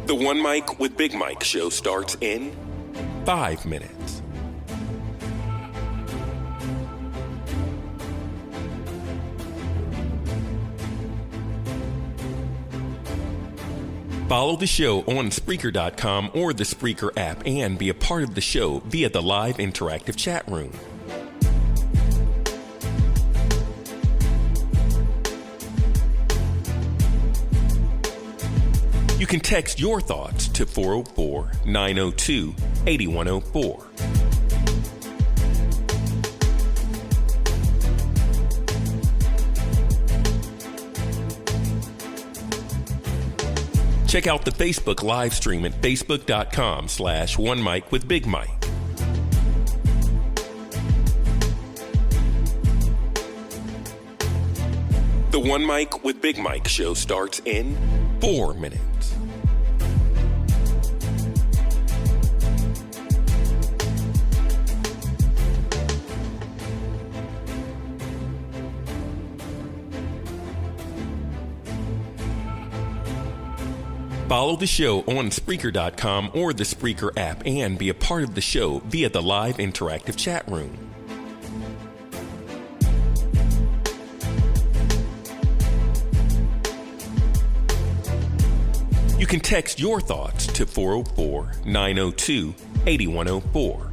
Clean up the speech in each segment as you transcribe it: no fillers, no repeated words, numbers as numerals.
The One Mic with Big Mike show starts in 5 minutes. Follow the show on Spreaker.com or the Spreaker app and be a part of the show via the live interactive chat room. You can text your thoughts to 404-902-8104. Check out the Facebook live stream at facebook.com/OneMicWithBigMike. The One Mic with Big Mike show starts in 4 minutes. Follow the show on Spreaker.com or the Spreaker app and be a part of the show via the live interactive chat room. You can text your thoughts to 404-902-8104.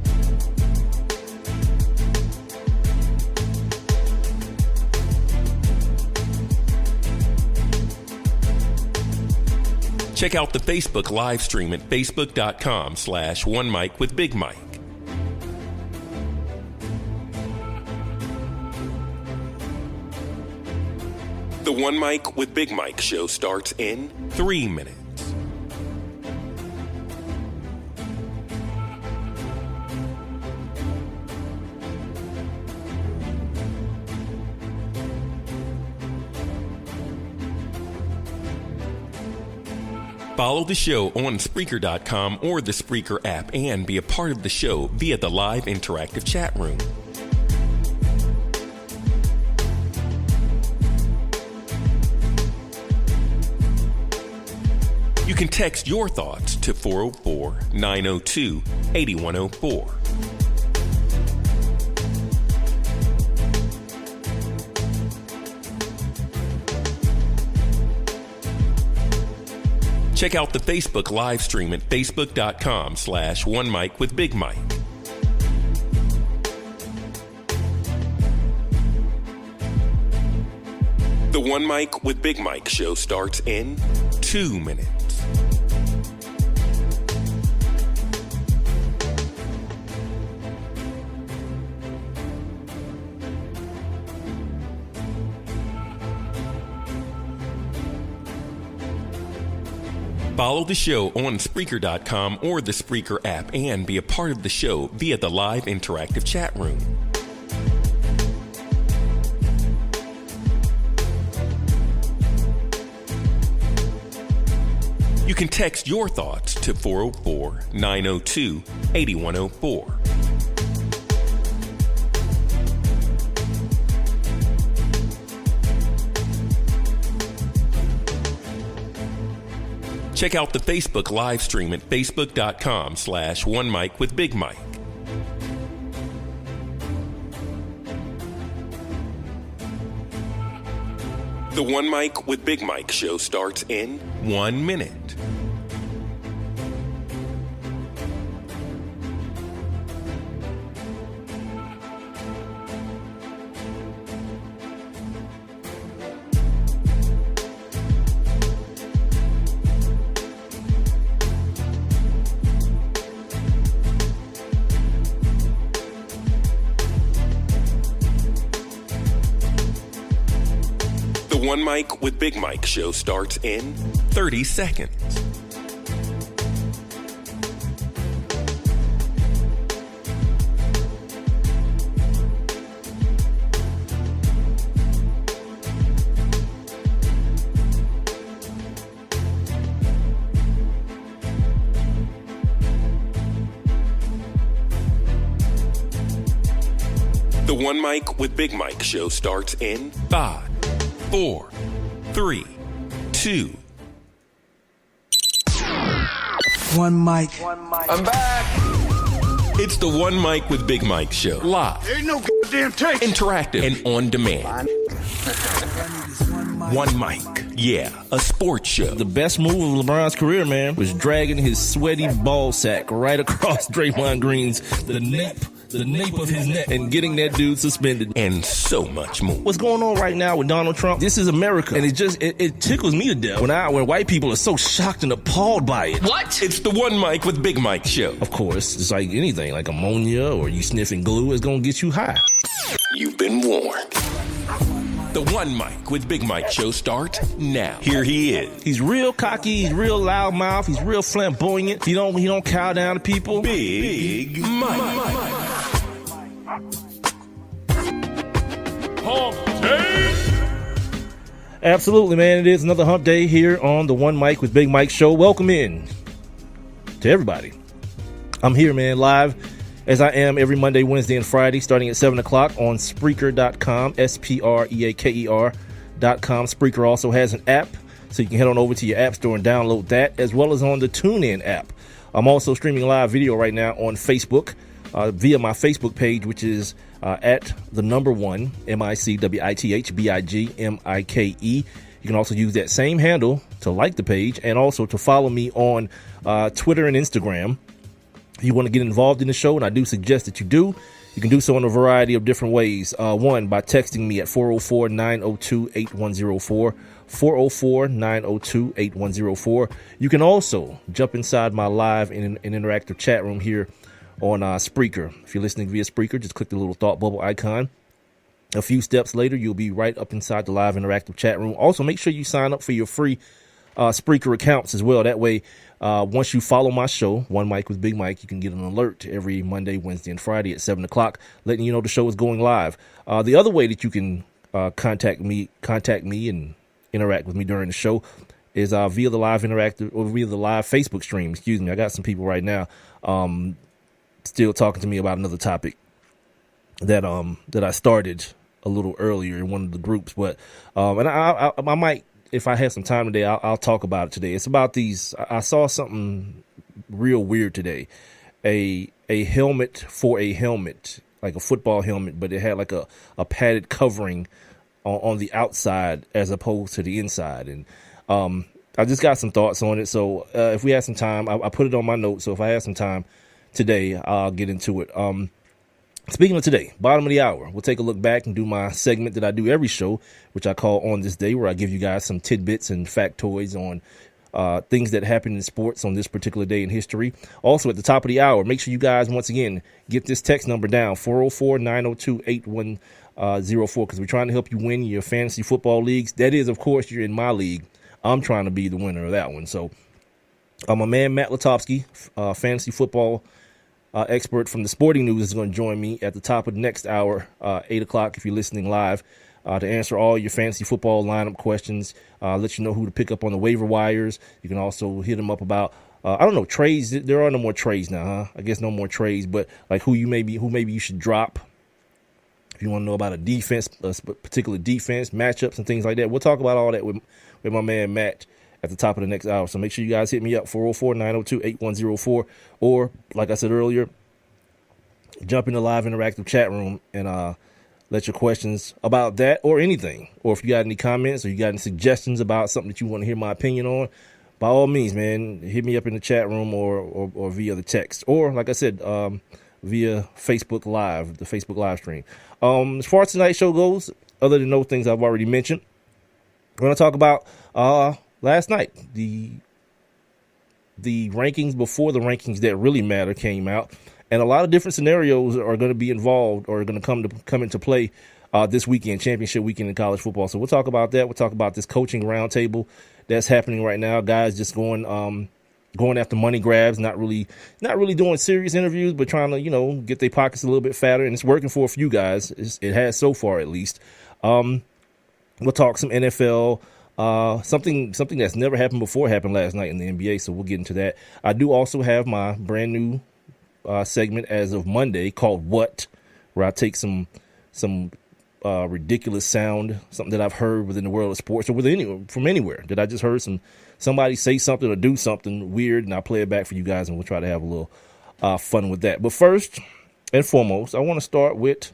Check out the Facebook live stream at facebook.com/OneMicWithBigMike. The One Mic with Big Mike show starts in 3 minutes. Follow the show on Spreaker.com or the Spreaker app and be a part of the show via the live interactive chat room. You can text your thoughts to 404-902-8104. Check out the Facebook live stream at facebook.com/OneMicWithBigMike. The One Mic with Big Mike show starts in 2 minutes. Follow the show on Spreaker.com or the Spreaker app and be a part of the show via the live interactive chat room. You can text your thoughts to 404-902-8104. Check out the Facebook live stream at facebook.com/OneMicWithBigMike. The One Mic with Big Mike show starts in 1 minute. The One Mic with Big Mike show starts in 30 seconds. The One Mic with Big Mike show starts in 5, 4, 3, 2. One mic. I'm back. It's the One Mic with Big Mike show. Live, Ain't no goddamn tape. interactive, and on demand. One Mic. Yeah, a sports show. The best move of LeBron's career, man, was dragging his sweaty ball sack right across Draymond Green's the nape of his neck and getting that dude suspended. And so much more. What's going on right now with Donald Trump? This is America, and it tickles me to death when white people are so shocked and appalled by it. What? It's the One Mic with Big Mike show. Of course, it's like anything, like ammonia or you sniffing glue is gonna get you high. You've been warned. The One Mic with Big Mike show starts now. Here he is. He's real cocky, he's real loudmouth, he's real flamboyant. He don't cow down to people. Big Mike. Hump Day. Absolutely, man. It is another hump day here on the One Mic with Big Mike show. Welcome in to everybody. I'm here, man, live as I am every Monday, Wednesday, and Friday, starting at 7 o'clock on Spreaker.com, Spreaker.com. Spreaker also has an app, so you can head on over to your app store and download that, as well as on the TuneIn app. I'm also streaming live video right now on Facebook via my Facebook page, which is at the number one, MICWITHBIGMIKE. You can also use that same handle to like the page and also to follow me on Twitter and Instagram. If you want to get involved in the show, and I do suggest that you do, you can do so in a variety of different ways. One, by texting me at 404-902-8104, 404-902-8104. You can also jump inside my live and interactive chat room here on Spreaker. If you're listening via Spreaker, just click the little thought bubble icon. A few steps later, you'll be right up inside the live interactive chat room. Also, make sure you sign up for your free Spreaker accounts as well. That way, once you follow my show, One Mic with Big Mike, you can get an alert every Monday, Wednesday, and Friday at 7 o'clock, letting you know the show is going live. The other way that you can contact me and interact with me during the show is via the live Facebook stream. Excuse me. I got some people right now still talking to me about another topic that I started a little earlier in one of the groups, but and I might, if I have some time today, I'll talk about it today. It's about these. I saw something real weird today. A helmet for a helmet, like a football helmet, but it had like a padded covering on the outside as opposed to the inside. And I just got some thoughts on it. So if we have some time, I put it on my notes. So if I have some time today, I'll get into it. Speaking of today, bottom of the hour, we'll take a look back and do my segment that I do every show, which I call On This Day, where I give you guys some tidbits and factoids on things that happen in sports on this particular day in history. Also, at the top of the hour, make sure you guys, once again, get this text number down, 404-902-8104, because we're trying to help you win your fantasy football leagues. That is, of course, you're in my league. I'm trying to be the winner of that one. So, my man, Matt Lutovsky, fantasy football expert from the Sporting News, is going to join me at the top of the next hour, 8 o'clock, if you're listening live, to answer all your fantasy football lineup questions, let you know who to pick up on the waiver wires. You can also hit him up about, I don't know, trades. There are no more trades now, huh? I guess no more trades, but like who maybe you should drop. If you want to know about a defense, a particular defense, matchups and things like that, we'll talk about all that with my man Matt at the top of the next hour. So make sure you guys hit me up, 404-902-8104, or like I said earlier, jump in the live interactive chat room and let your questions about that or anything. Or if you got any comments or you got any suggestions about something that you want to hear my opinion on, by all means, man, hit me up in the chat room or via the text. Or like I said, via Facebook Live, the Facebook live stream. As far as tonight's show goes, other than those things I've already mentioned, we're going to talk about last night, the rankings before the rankings that really matter came out, and a lot of different scenarios are going to be involved or are going to come into play this weekend, championship weekend in college football. So we'll talk about that. We'll talk about this coaching roundtable that's happening right now. Guys just going after money grabs, not really doing serious interviews, but trying to get their pockets a little bit fatter, and it's working for a few guys. It has so far, at least. We'll talk some NFL. Something that's never happened before happened last night in the NBA, so we'll get into that. I do also have my brand new segment as of Monday called What, where I take some ridiculous sound, something that I've heard within the world of sports or from anywhere, that I just heard somebody say something or do something weird, and I'll play it back for you guys, and we'll try to have a little fun with that. But first and foremost, I want to start with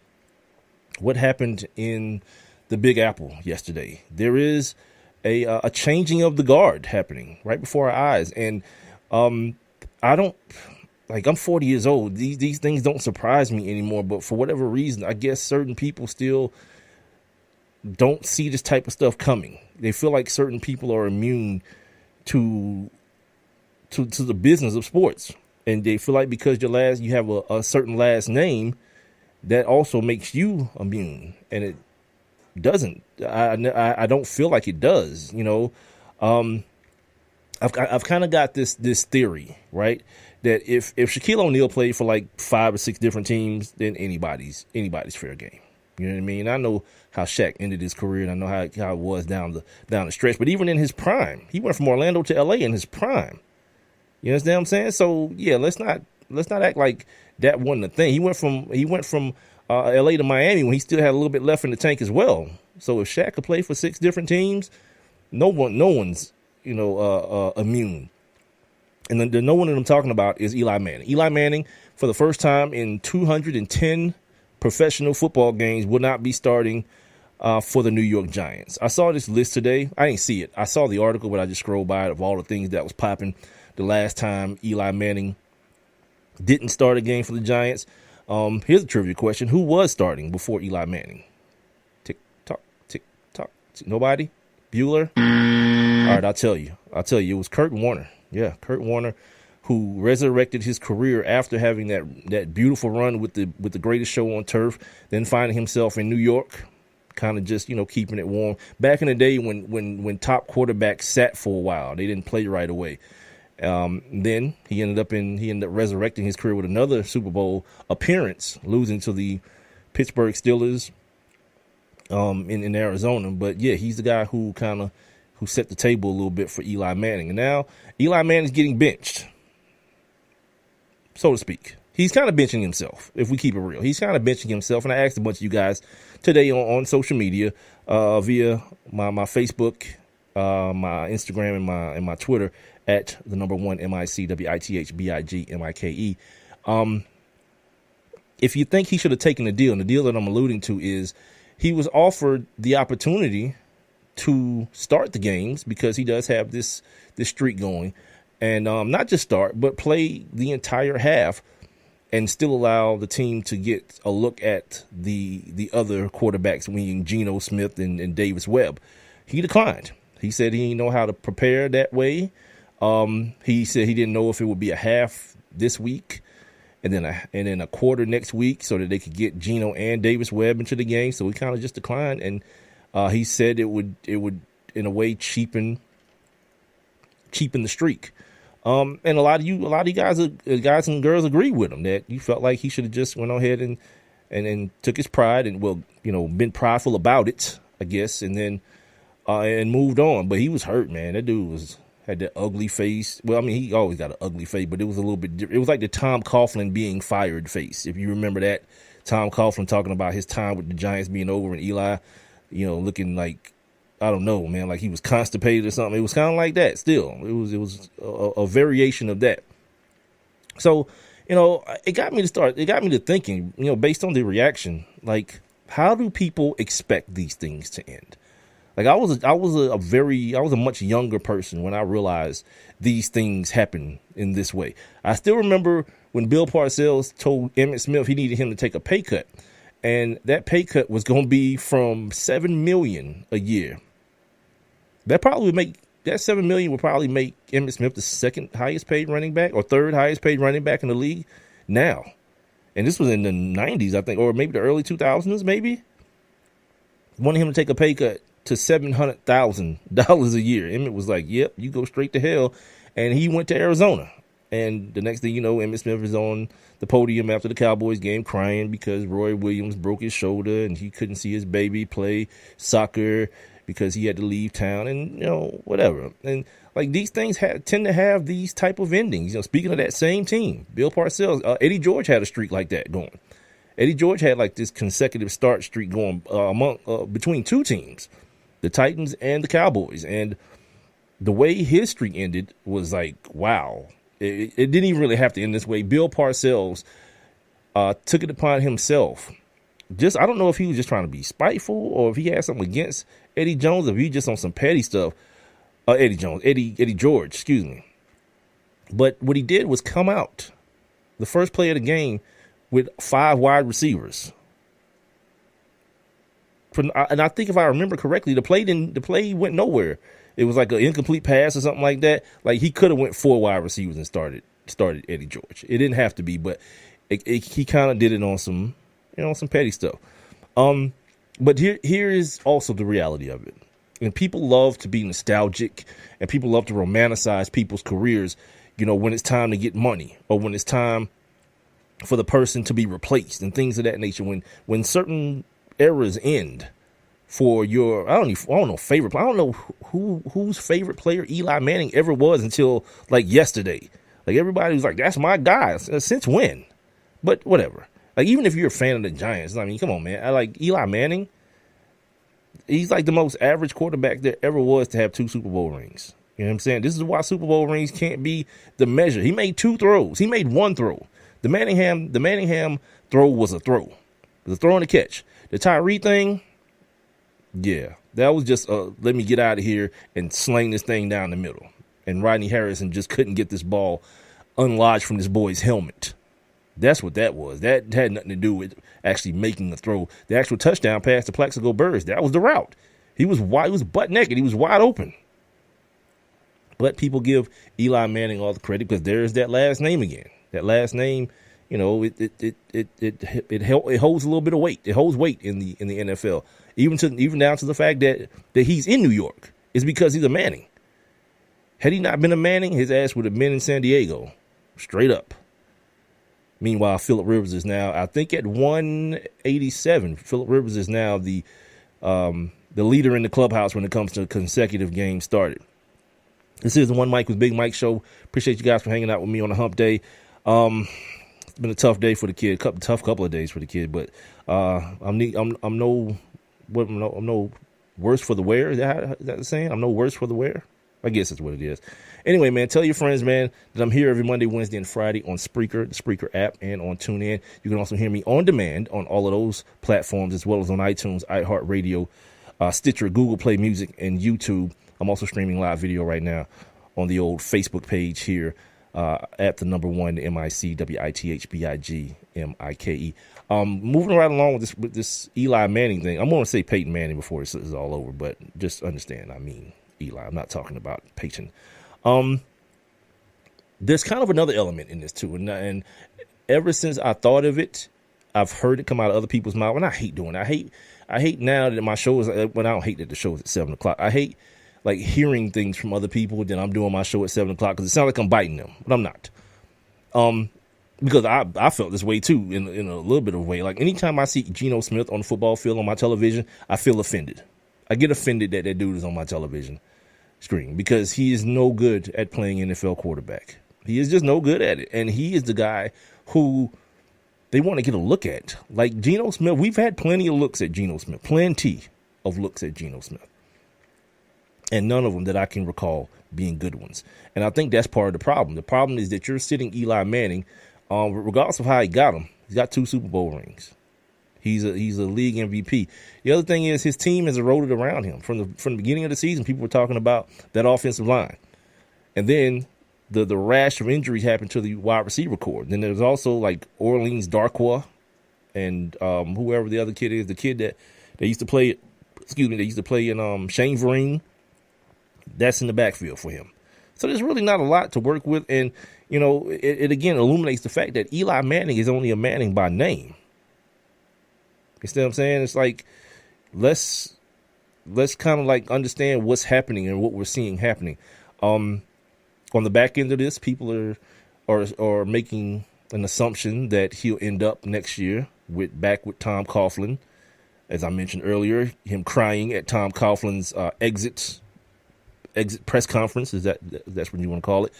what happened in the Big Apple yesterday. There is a changing of the guard happening right before our eyes, and I don't. Like, I'm 40 years old. These things don't surprise me anymore. But for whatever reason, I guess certain people still don't see this type of stuff coming. They feel like certain people are immune to the business of sports. And they feel like because you have a certain last name, that also makes you immune. And it doesn't. I don't feel like it does, you know. I've kind of got this theory, right? That if Shaquille O'Neal played for like 5 or 6 different teams, then anybody's fair game. You know what I mean? I know how Shaq ended his career, and I know how it was down the stretch. But even in his prime, he went from Orlando to LA in his prime. You understand what I'm saying? So yeah, let's not act like that wasn't a thing. He went from LA to Miami when he still had a little bit left in the tank as well. So if Shaq could play for 6 different teams, no one's immune. And the no one that I'm talking about is Eli Manning. Eli Manning, for the first time in 210 professional football games, will not be starting for the New York Giants. I saw this list today. I didn't see it. I saw the article, but I just scrolled by it of all the things that was popping the last time Eli Manning didn't start a game for the Giants. Here's a trivia question. Who was starting before Eli Manning? Tick, tock, tick, tock. Nobody? Bueller? All right, I'll tell you. It was Kurt Warner. Yeah, Kurt Warner, who resurrected his career after having that beautiful run with the greatest show on turf, then finding himself in New York, kind of just, keeping it warm. Back in the day when top quarterbacks sat for a while, they didn't play right away. Then he ended up resurrecting his career with another Super Bowl appearance, losing to the Pittsburgh Steelers in Arizona. But yeah, he's the guy who set the table a little bit for Eli Manning. And now Eli Manning's getting benched, so to speak. He's kind of benching himself, if we keep it real. He's kind of benching himself. And I asked a bunch of you guys today on social media via my Facebook, my Instagram, and my Twitter at the number 1 MICWITHBIGMIKE. If you think he should have taken the deal, and the deal that I'm alluding to is he was offered the opportunity to start the games because he does have this streak going, and not just start, but play the entire half and still allow the team to get a look at the other quarterbacks, meaning Geno Smith and Davis Webb. He declined. He said he didn't know how to prepare that way. He said he didn't know if it would be a half this week and then a quarter next week so that they could get Geno and Davis Webb into the game. So he kind of just declined, and he said it would in a way cheapen the streak. And a lot of you guys and girls agree with him that you felt like he should have just went ahead and took his pride and been prideful about it, I guess, and then and moved on. But he was hurt, man. That dude had that ugly face. Well, I mean, he always got an ugly face, but it was a little bit different. It was like the Tom Coughlin being fired face. If you remember that, Tom Coughlin talking about his time with the Giants being over, and Eli, looking like, I don't know, man, like he was constipated or something. It was kind of like that still. It was a variation of that. So, it got me to thinking, based on the reaction, like, how do people expect these things to end? Like, I was a much younger person when I realized these things happen in this way. I still remember when Bill Parcells told Emmitt Smith he needed him to take a pay cut, and that pay cut was going to be from $7 million a year. That $7 million would probably make Emmitt Smith the second highest paid running back or third highest paid running back in the league now. And this was in the 90s, I think, or maybe the early 2000s, maybe. Wanted him to take a pay cut to $700,000 a year. Emmitt was like, yep, you go straight to hell. And he went to Arizona. And the next thing you know, Emmitt Smith is on the podium after the Cowboys game crying because Roy Williams broke his shoulder and he couldn't see his baby play soccer because he had to leave town and, whatever. And like these things tend to have these type of endings. Speaking of that same team, Bill Parcells, Eddie George had a streak like that going. Eddie George had like this consecutive start streak going between two teams, the Titans and the Cowboys. And the way his streak ended was like, wow. It didn't even really have to end this way. Bill Parcells took it upon himself. I don't know if he was just trying to be spiteful or if he had something against Eddie Jones, or if he just on some petty stuff. Eddie George, excuse me. But what he did was come out the first play of the game with 5 wide receivers. And I think if I remember correctly, the play went nowhere. It was like an incomplete pass or something like that. Like he could have went 4 wide receivers and started Eddie George. It didn't have to be, but he kind of did it on some, some petty stuff. But here is also the reality of it. And people love to be nostalgic and people love to romanticize people's careers, when it's time to get money or when it's time for the person to be replaced and things of that nature. When certain eras end for your, I don't know, favorite player. I don't know whose favorite player Eli Manning ever was until like yesterday. Like everybody was like, that's my guy. Since when? But whatever. Like even if you're a fan of the Giants, I mean, come on, man. I like Eli Manning. He's like the most average quarterback there ever was to have 2 Super Bowl rings. You know what I'm saying? This is why Super Bowl rings can't be the measure. He made 2 throws. He made 1 throw. The Manningham throw was a throw. It was a throw and a catch. The Tyree thing, yeah, that was just let me get out of here and sling this thing down the middle. And Rodney Harrison just couldn't get this ball unlodged from this boy's helmet. That's what that was. That had nothing to do with actually making the throw. The actual touchdown pass to Plaxico Burress, that was the route. He was butt naked. He was wide open. But people give Eli Manning all the credit because there's that last name again. That last name, it holds a little bit of weight. It holds weight in the NFL, even down to the fact that he's in New York. It's because he's a Manning. Had he not been a Manning, his ass would have been in San Diego, straight up. Meanwhile, Phillip Rivers is now, I think, at 187. Phillip Rivers is now the leader in the clubhouse when it comes to consecutive games started. This is the One Mike with Big Mike show. Appreciate you guys for hanging out with me on a hump day. It's been a tough day for the kid, tough couple of days for the kid, but I'm no worse for the wear. Is that the saying? I'm no worse for the wear. I guess that's what it is. Anyway, man, tell your friends, man, that I'm here every Monday, Wednesday, and Friday on Spreaker, the Spreaker app, and on TuneIn. You can also hear me on demand on all of those platforms, as well as on iTunes, iHeartRadio, Stitcher, Google Play Music, and YouTube. I'm also streaming live video right now on the old Facebook page here at the number 1 MICWITHBIGMIKE. Moving right along with this Eli Manning thing. I'm going to say Peyton Manning before this is all over, but just understand, I mean Eli. I'm not talking about Peyton. There's kind of another element in this too, and ever since I thought of it, I've heard it come out of other people's mouth, and I hate doing it. I hate now that my show is, I don't hate that the show is at 7:00. I hate like hearing things from other people. Then I'm doing my show at 7:00 because it sounds like I'm biting them, but I'm not. Because I felt this way too in a little bit of a way. Like anytime I see Geno Smith on the football field on my television, I feel offended. I get offended that dude is on my television screen because he is no good at playing NFL quarterback. He is just no good at it. And he is the guy who they want to get a look at. Like Geno Smith, we've had plenty of looks at Geno Smith, plenty of looks at Geno Smith. And none of them that I can recall being good ones. And I think that's part of the problem. The problem is that you're sitting Eli Manning, regardless of how he got him, he's got 2 Super Bowl rings. He's a league MVP. The other thing is his team has eroded around him. From the beginning of the season, people were talking about that offensive line. And then the rash of injuries happened to the wide receiver corps. Then there's also like Orleans Darkwa and whoever the other kid is, the kid that they used to play in Shane Vereen. That's in the backfield for him. So there's really not a lot to work with. And, it again illuminates the fact that Eli Manning is only a Manning by name. You see what I'm saying? It's like, let's kind of like understand what's happening and what we're seeing happening. On the back end of this, people are making an assumption that he'll end up next year back with Tom Coughlin. As I mentioned earlier, him crying at Tom Coughlin's exit press conference. That's what you want to call it.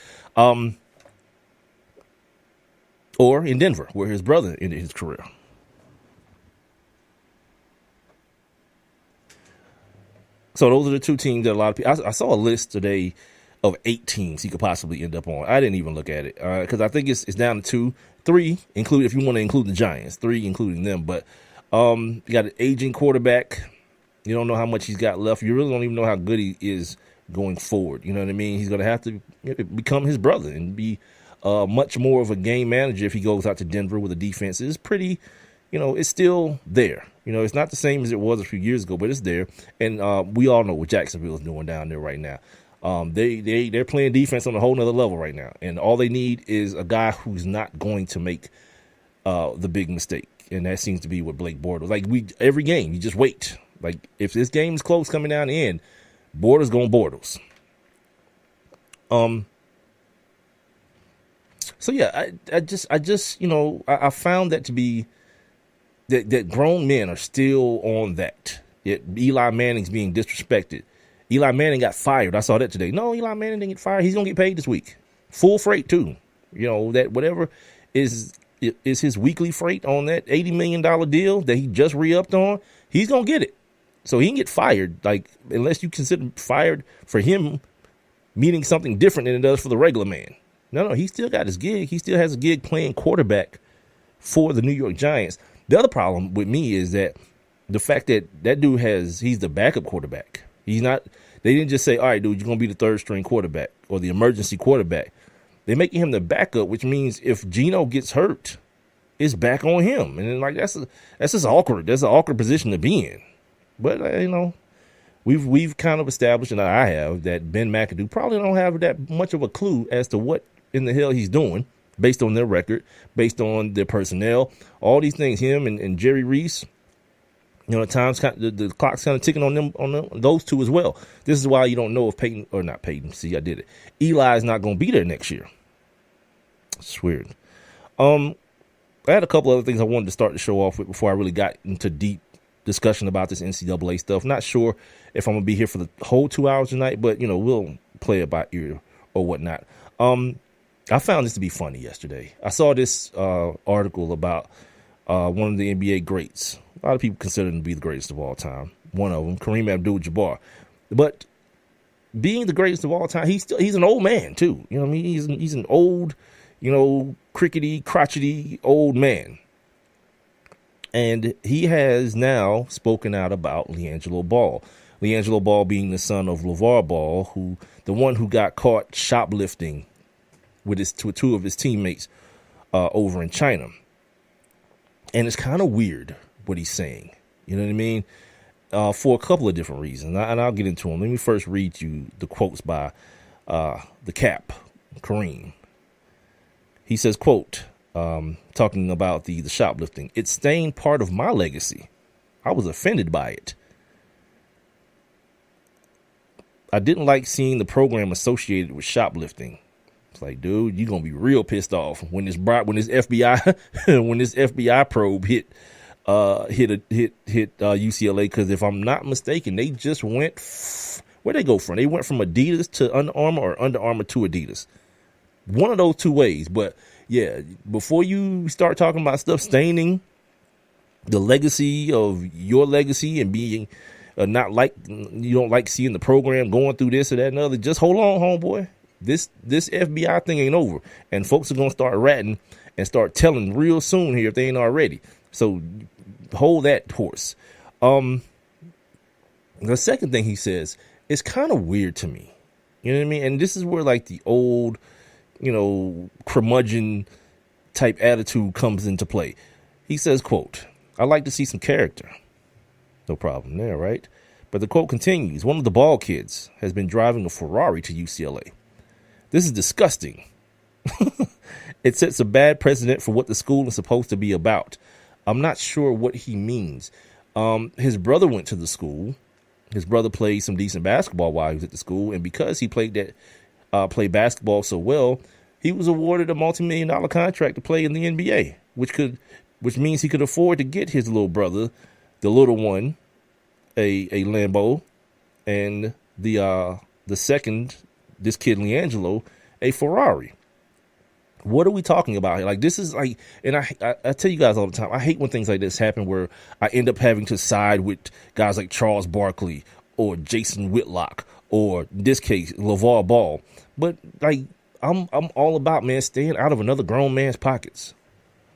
Or in Denver, where his brother ended his career. So those are the two teams that a lot of people. I saw a list today of 8 teams he could possibly end up on. I didn't even look at it because I think it's down to 3, include if you want to include the Giants, 3 including them. But you got an aging quarterback. You don't know how much he's got left. You really don't even know how good he is going forward. You know what I mean? He's going to have to become his brother and be much more of a game manager if he goes out to Denver with a defense. It's pretty, it's still there. It's not the same as it was a few years ago, but it's there. And we all know what Jacksonville is doing down there right now. They're playing defense on a whole nother level right now. And all they need is a guy who's not going to make the big mistake. And that seems to be what Blake Bortles. Like every game, you just wait. Like if this game is close coming down the end, Bortles going Bortles. So yeah, I found that to be that grown men are still on that. Eli Manning's being disrespected. Eli Manning got fired. I saw that today. No, Eli Manning didn't get fired. He's gonna get paid this week, full freight too. That whatever is his weekly freight on that $80 million deal that he just re-upped on. He's gonna get it, so he can get fired. Like unless you consider fired for him meaning something different than it does for the regular man. No, he still got his gig. He still has a gig playing quarterback for the New York Giants. The other problem with me is that the fact that dude he's the backup quarterback. He's not. They didn't just say, all right, dude, you're going to be the third string quarterback or the emergency quarterback. They're making him the backup, which means if Geno gets hurt, it's back on him. And then that's just awkward. That's an awkward position to be in. But, we've kind of established, and I have, that Ben McAdoo probably don't have that much of a clue as to what in the hell he's doing based on their record, based on their personnel, all these things, him and Jerry Reese. At times the clock's kind of ticking on them, those two as well. This is why you don't know if See, I did it. Eli is not going to be there next year. It's weird. I had a couple other things I wanted to start the show off with before I really got into deep discussion about this NCAA stuff. Not sure if I'm going to be here for the whole 2 hours tonight, but, we'll play it by ear or whatnot. I found this to be funny yesterday. I saw this article about one of the NBA greats. A lot of people consider him to be the greatest of all time. One of them, Kareem Abdul-Jabbar. But being the greatest of all time, he's an old man too. You know what I mean? He's an old, crickety, crotchety old man. And he has now spoken out about LiAngelo Ball. LiAngelo Ball being the son of LeVar Ball, the one who got caught shoplifting with two of his teammates over in China. And it's kind of weird what he's saying. You know what I mean? For a couple of different reasons. And I'll get into them. Let me first read you the quotes by the Cap, Kareem. He says, quote, talking about the shoplifting, "It stained part of my legacy. I was offended by it. I didn't like seeing the program associated with shoplifting." It's like, dude, you're going to be real pissed off when this FBI when this FBI probe hit UCLA, because if I'm not mistaken, they just went where'd they go from? They went from Adidas to Under Armour or Under Armour to Adidas. One of those two ways. But yeah, before you start talking about stuff staining the legacy of your legacy and being you don't like seeing the program going through this or that and other, just hold on, homeboy. This FBI thing ain't over, and folks are gonna start ratting and start telling real soon here if they ain't already. So hold that horse. The second thing he says is kind of weird to me. You know what I mean? And this is where like the old, curmudgeon type attitude comes into play. He says, quote, "I'd like to see some character." No problem there, right? But the quote continues, "One of the Ball kids has been driving a Ferrari to UCLA. This is disgusting. It sets a bad precedent for what the school is supposed to be about. I'm not sure what he means." His brother went to the school. His brother played some decent basketball while he was at the school. And because he played basketball so well, he was awarded a multi-million-dollar contract to play in the NBA, which means he could afford to get his little brother, the little one, a Lambo, and the second, this kid LiAngelo, a Ferrari. What are we talking about here? Like, this is like, and I tell you guys all the time, I hate when things like this happen where I end up having to side with guys like Charles Barkley or Jason Whitlock, or in this case, LeVar Ball. But like, I'm all about, man, staying out of another grown man's pockets.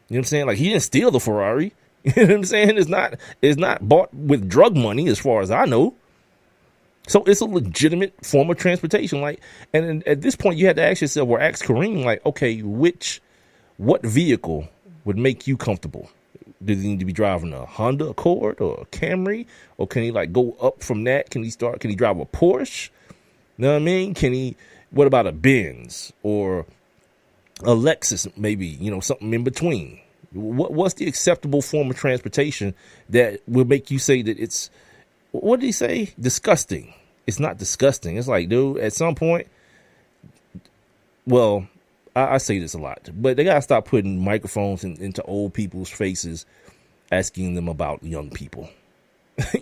You know what I'm saying? Like, he didn't steal the Ferrari. You know what I'm saying? It's not bought with drug money, as far as I know. So it's a legitimate form of transportation. Like, and at this point, you had to ask yourself, or ask Kareem, like, okay, what vehicle would make you comfortable? Does he need to be driving a Honda Accord or a Camry? Or can he like go up from that? Can he drive a Porsche? You know what I mean? What about a Benz or a Lexus, maybe, you know, something in between? What's the acceptable form of transportation that will make you say that it's, what did he say? Disgusting. It's not disgusting. It's like, dude, at some point, well, I say this a lot, but they got to stop putting microphones into old people's faces, asking them about young people.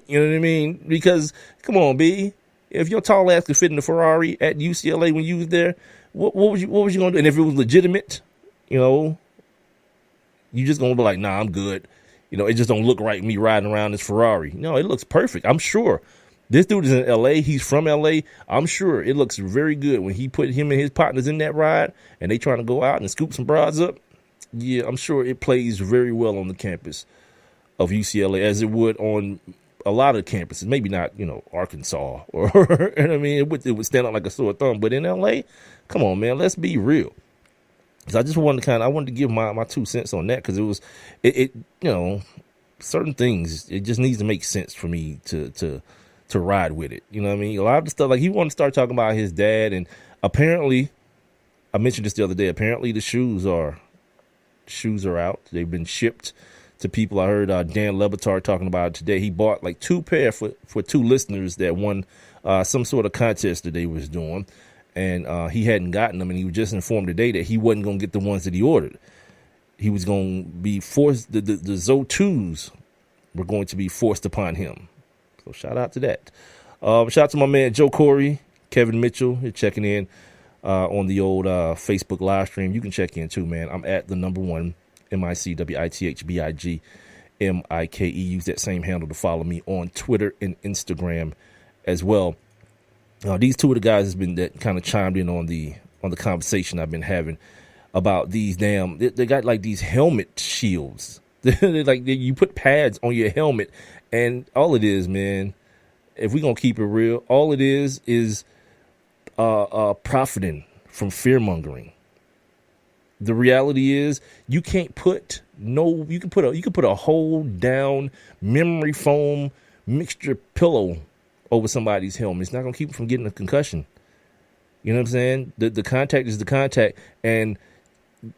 You know what I mean? Because, come on, B, if your tall ass could fit in the Ferrari at UCLA when you was there, what was you going to do? And if it was legitimate, you know, you just going to be like, nah, I'm good. You know, it just don't look right me riding around this Ferrari. No, it looks perfect. I'm sure. This dude is in L.A. He's from L.A. I'm sure it looks very good when he put him and his partners in that ride and they trying to go out and scoop some broads up. Yeah, I'm sure it plays very well on the campus of UCLA as it would on a lot of campuses. Maybe not, you know, Arkansas or, and I mean, it would stand out like a sore thumb. But in L.A., come on, man, let's be real. So I just wanted to give my 2 cents on that, because it you know, certain things, it just needs to make sense for me to ride with it. You know what I mean? A lot of the stuff, like, he wanted to start talking about his dad, and apparently, I mentioned this the other day, apparently the shoes are out. They've been shipped to people. I heard Dan Lebatard talking about it today. He bought like 2 pair for 2 listeners that won some sort of contest that they was doing, and he hadn't gotten them, and he was just informed today that he wasn't going to get the ones that he ordered. He was going to be forced, the Zo 2s were going to be forced upon him. So shout out to that. Shout out to my man Joe Corey, Kevin Mitchell, you're checking in on the old Facebook live stream. You can check in too, man. I'm at the #1 MICWITHBIGMIKE. Use that same handle to follow me on Twitter and Instagram as well. These two of the guys has been that kind of chimed in on the conversation I've been having about these they got like these helmet shields. Like you put pads on your helmet, and all it is, man, if we're gonna keep it real, all it is profiting from fear mongering. The reality is you can't put you can put a hold down memory foam mixture pillow over somebody's helmet. It's not gonna keep them from getting a concussion. You know what I'm saying? The contact is the contact, and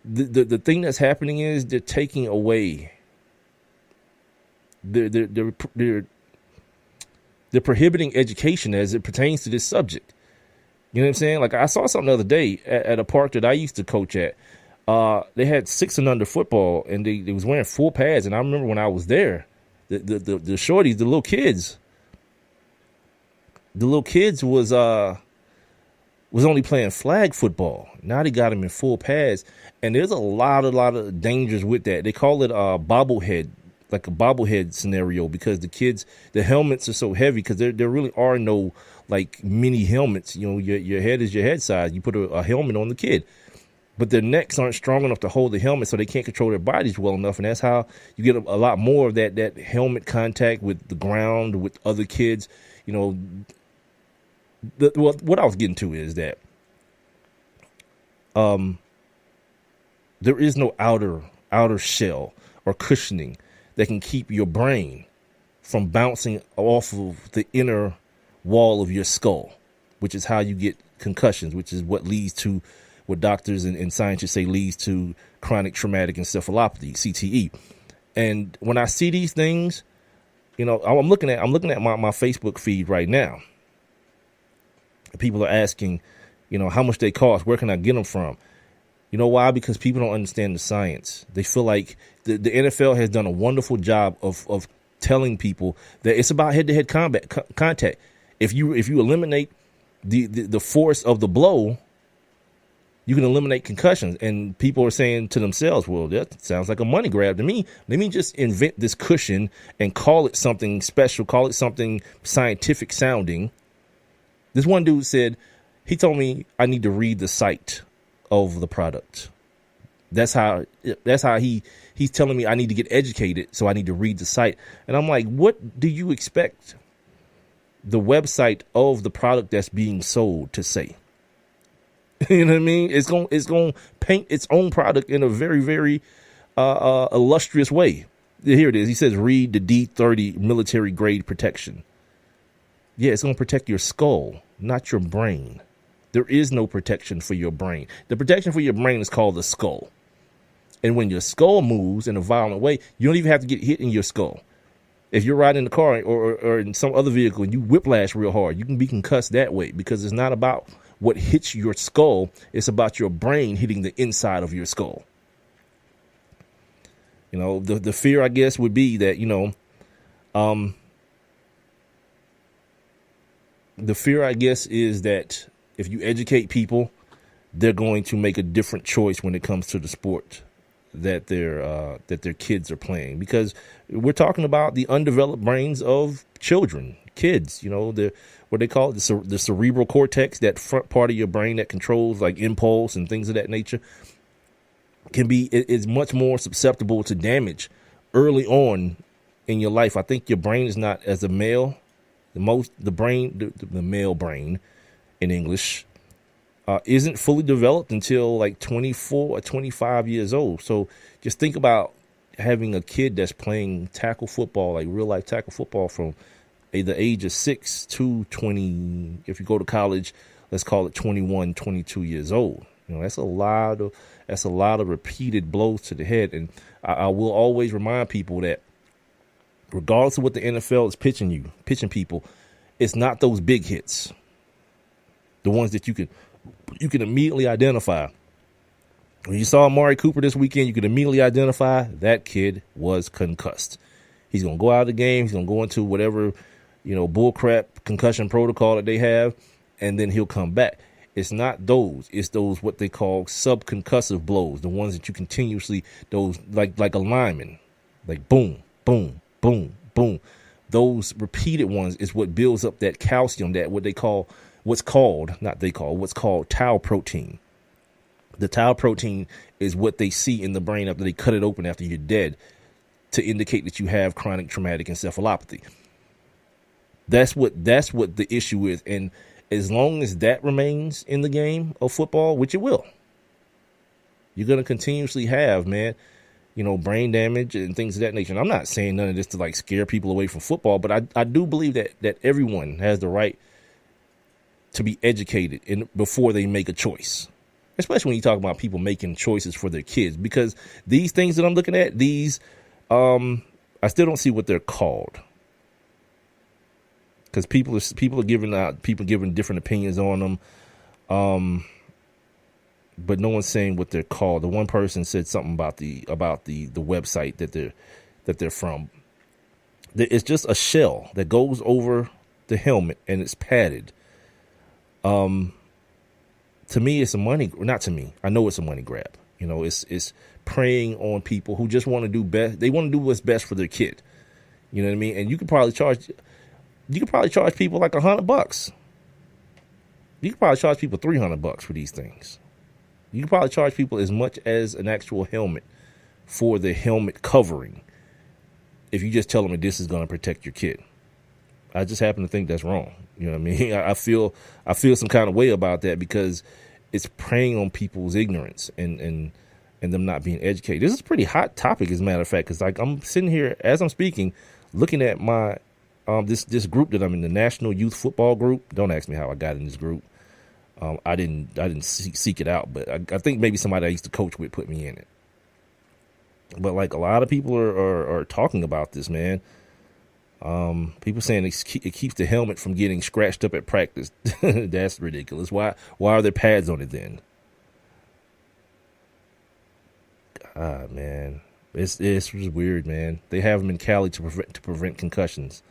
the thing that's happening is they're taking away. They're prohibiting education as it pertains to this subject. You know what I'm saying? Like, I saw something the other day at a park that I used to coach at. They had 6 and under football, and they was wearing full pads. And I remember when I was there, the shorties, the little kids was only playing flag football. Now they got them in full pads, and there's a lot of dangers with that. They call it bobblehead, like a bobblehead scenario, because the helmets are so heavy, because there really are no like mini helmets. You know, your head is your head size. You put a helmet on the kid, but their necks aren't strong enough to hold the helmet, so they can't control their bodies well enough, and that's how you get a lot more of that helmet contact with the ground, with other kids. You know, what I was getting to is that there is no outer shell or cushioning that can keep your brain from bouncing off of the inner wall of your skull, which is how you get concussions, which is what leads to what doctors and scientists say leads to chronic traumatic encephalopathy, CTE. And when I see these things, you know, I'm looking at my Facebook feed right now. People are asking, you know, how much they cost, where can I get them from? You know why? Because people don't understand the science. They feel like the NFL has done a wonderful job of telling people that it's about head-to-head contact. If you eliminate the force of the blow, You can eliminate concussions. And people are saying to themselves, well, that sounds like a money grab to me. Let me just invent this cushion and call it something special, call it something scientific sounding. This one dude said, he told me I need to read the site of the product. That's how he's telling me I need to get educated, so I need to read the site. And I'm like, what do you expect the website of the product that's being sold to say? You know what I mean? It's going to paint its own product in a very, very illustrious way. Here it is. He says, read the D30 military grade protection. Yeah, it's going to protect your skull, not your brain. There is no protection for your brain. The protection for your brain is called the skull. And when your skull moves in a violent way, you don't even have to get hit in your skull. If you're riding in the car or in some other vehicle and you whiplash real hard, you can be concussed that way, because it's not about what hits your skull. It's about your brain hitting the inside of your skull. You know, the fear, I guess, would be that, the fear, I guess, is that if you educate people, they're going to make a different choice when it comes to the sport that their kids are playing, because we're talking about the undeveloped brains of children, kids. You know, what they call it, the cerebral cortex, that front part of your brain that controls like impulse and things of that nature, is much more susceptible to damage early on in your life. I think your brain is not, as a male, the male brain in English, isn't fully developed until like 24 or 25 years old. So just think about having a kid that's playing tackle football, like real life tackle football, from the age of 6 to 20. If you go to college, let's call it 21, 22 years old. You know, that's a lot of repeated blows to the head. And I will always remind people that regardless of what the NFL is pitching people, it's not those big hits, the ones that you can immediately identify. When you saw Amari Cooper this weekend, you could immediately identify that kid was concussed. He's going to go out of the game. He's going to go into whatever, bullcrap concussion protocol that they have, and then he'll come back. It's not those. It's those what they call subconcussive blows, the ones that you continuously, those like a lineman, like boom, boom, boom, boom. Those repeated ones is what builds up that calcium, that what's called tau protein. The tau protein is what they see in the brain after they cut it open after you're dead, to indicate that you have chronic traumatic encephalopathy. That's what the issue is. And as long as that remains in the game of football, which it will, you're going to continuously have, brain damage and things of that nature. And I'm not saying none of this to like scare people away from football, but I do believe that everyone has the right to be educated before they make a choice, especially when you talk about people making choices for their kids, because these things that I'm looking at, I still don't see what they're called, because people are giving different opinions on them. But no one's saying what they're called. The one person said something about the website that they're from. It's just a shell that goes over the helmet and it's padded. To me, it's not to me. I know it's a money grab. It's preying on people who just want to do best. They want to do what's best for their kid. You know what I mean? And you could probably charge people like $100. You could probably charge people $300 for these things. You can probably charge people as much as an actual helmet for the helmet covering, if you just tell them that this is going to protect your kid. I just happen to think that's wrong. You know what I mean? I feel some kind of way about that, because it's preying on people's ignorance and them not being educated. This is a pretty hot topic, as a matter of fact, because like I'm sitting here as I'm speaking, looking at my this group that I'm in, the National Youth Football Group. Don't ask me how I got in this group. I didn't seek it out, but I think maybe somebody I used to coach with put me in it. But like a lot of people are talking about this, man. People saying it keeps the helmet from getting scratched up at practice. That's ridiculous. Why are there pads on it then? God, man, it's just weird, man. They have them in Cali to prevent concussions.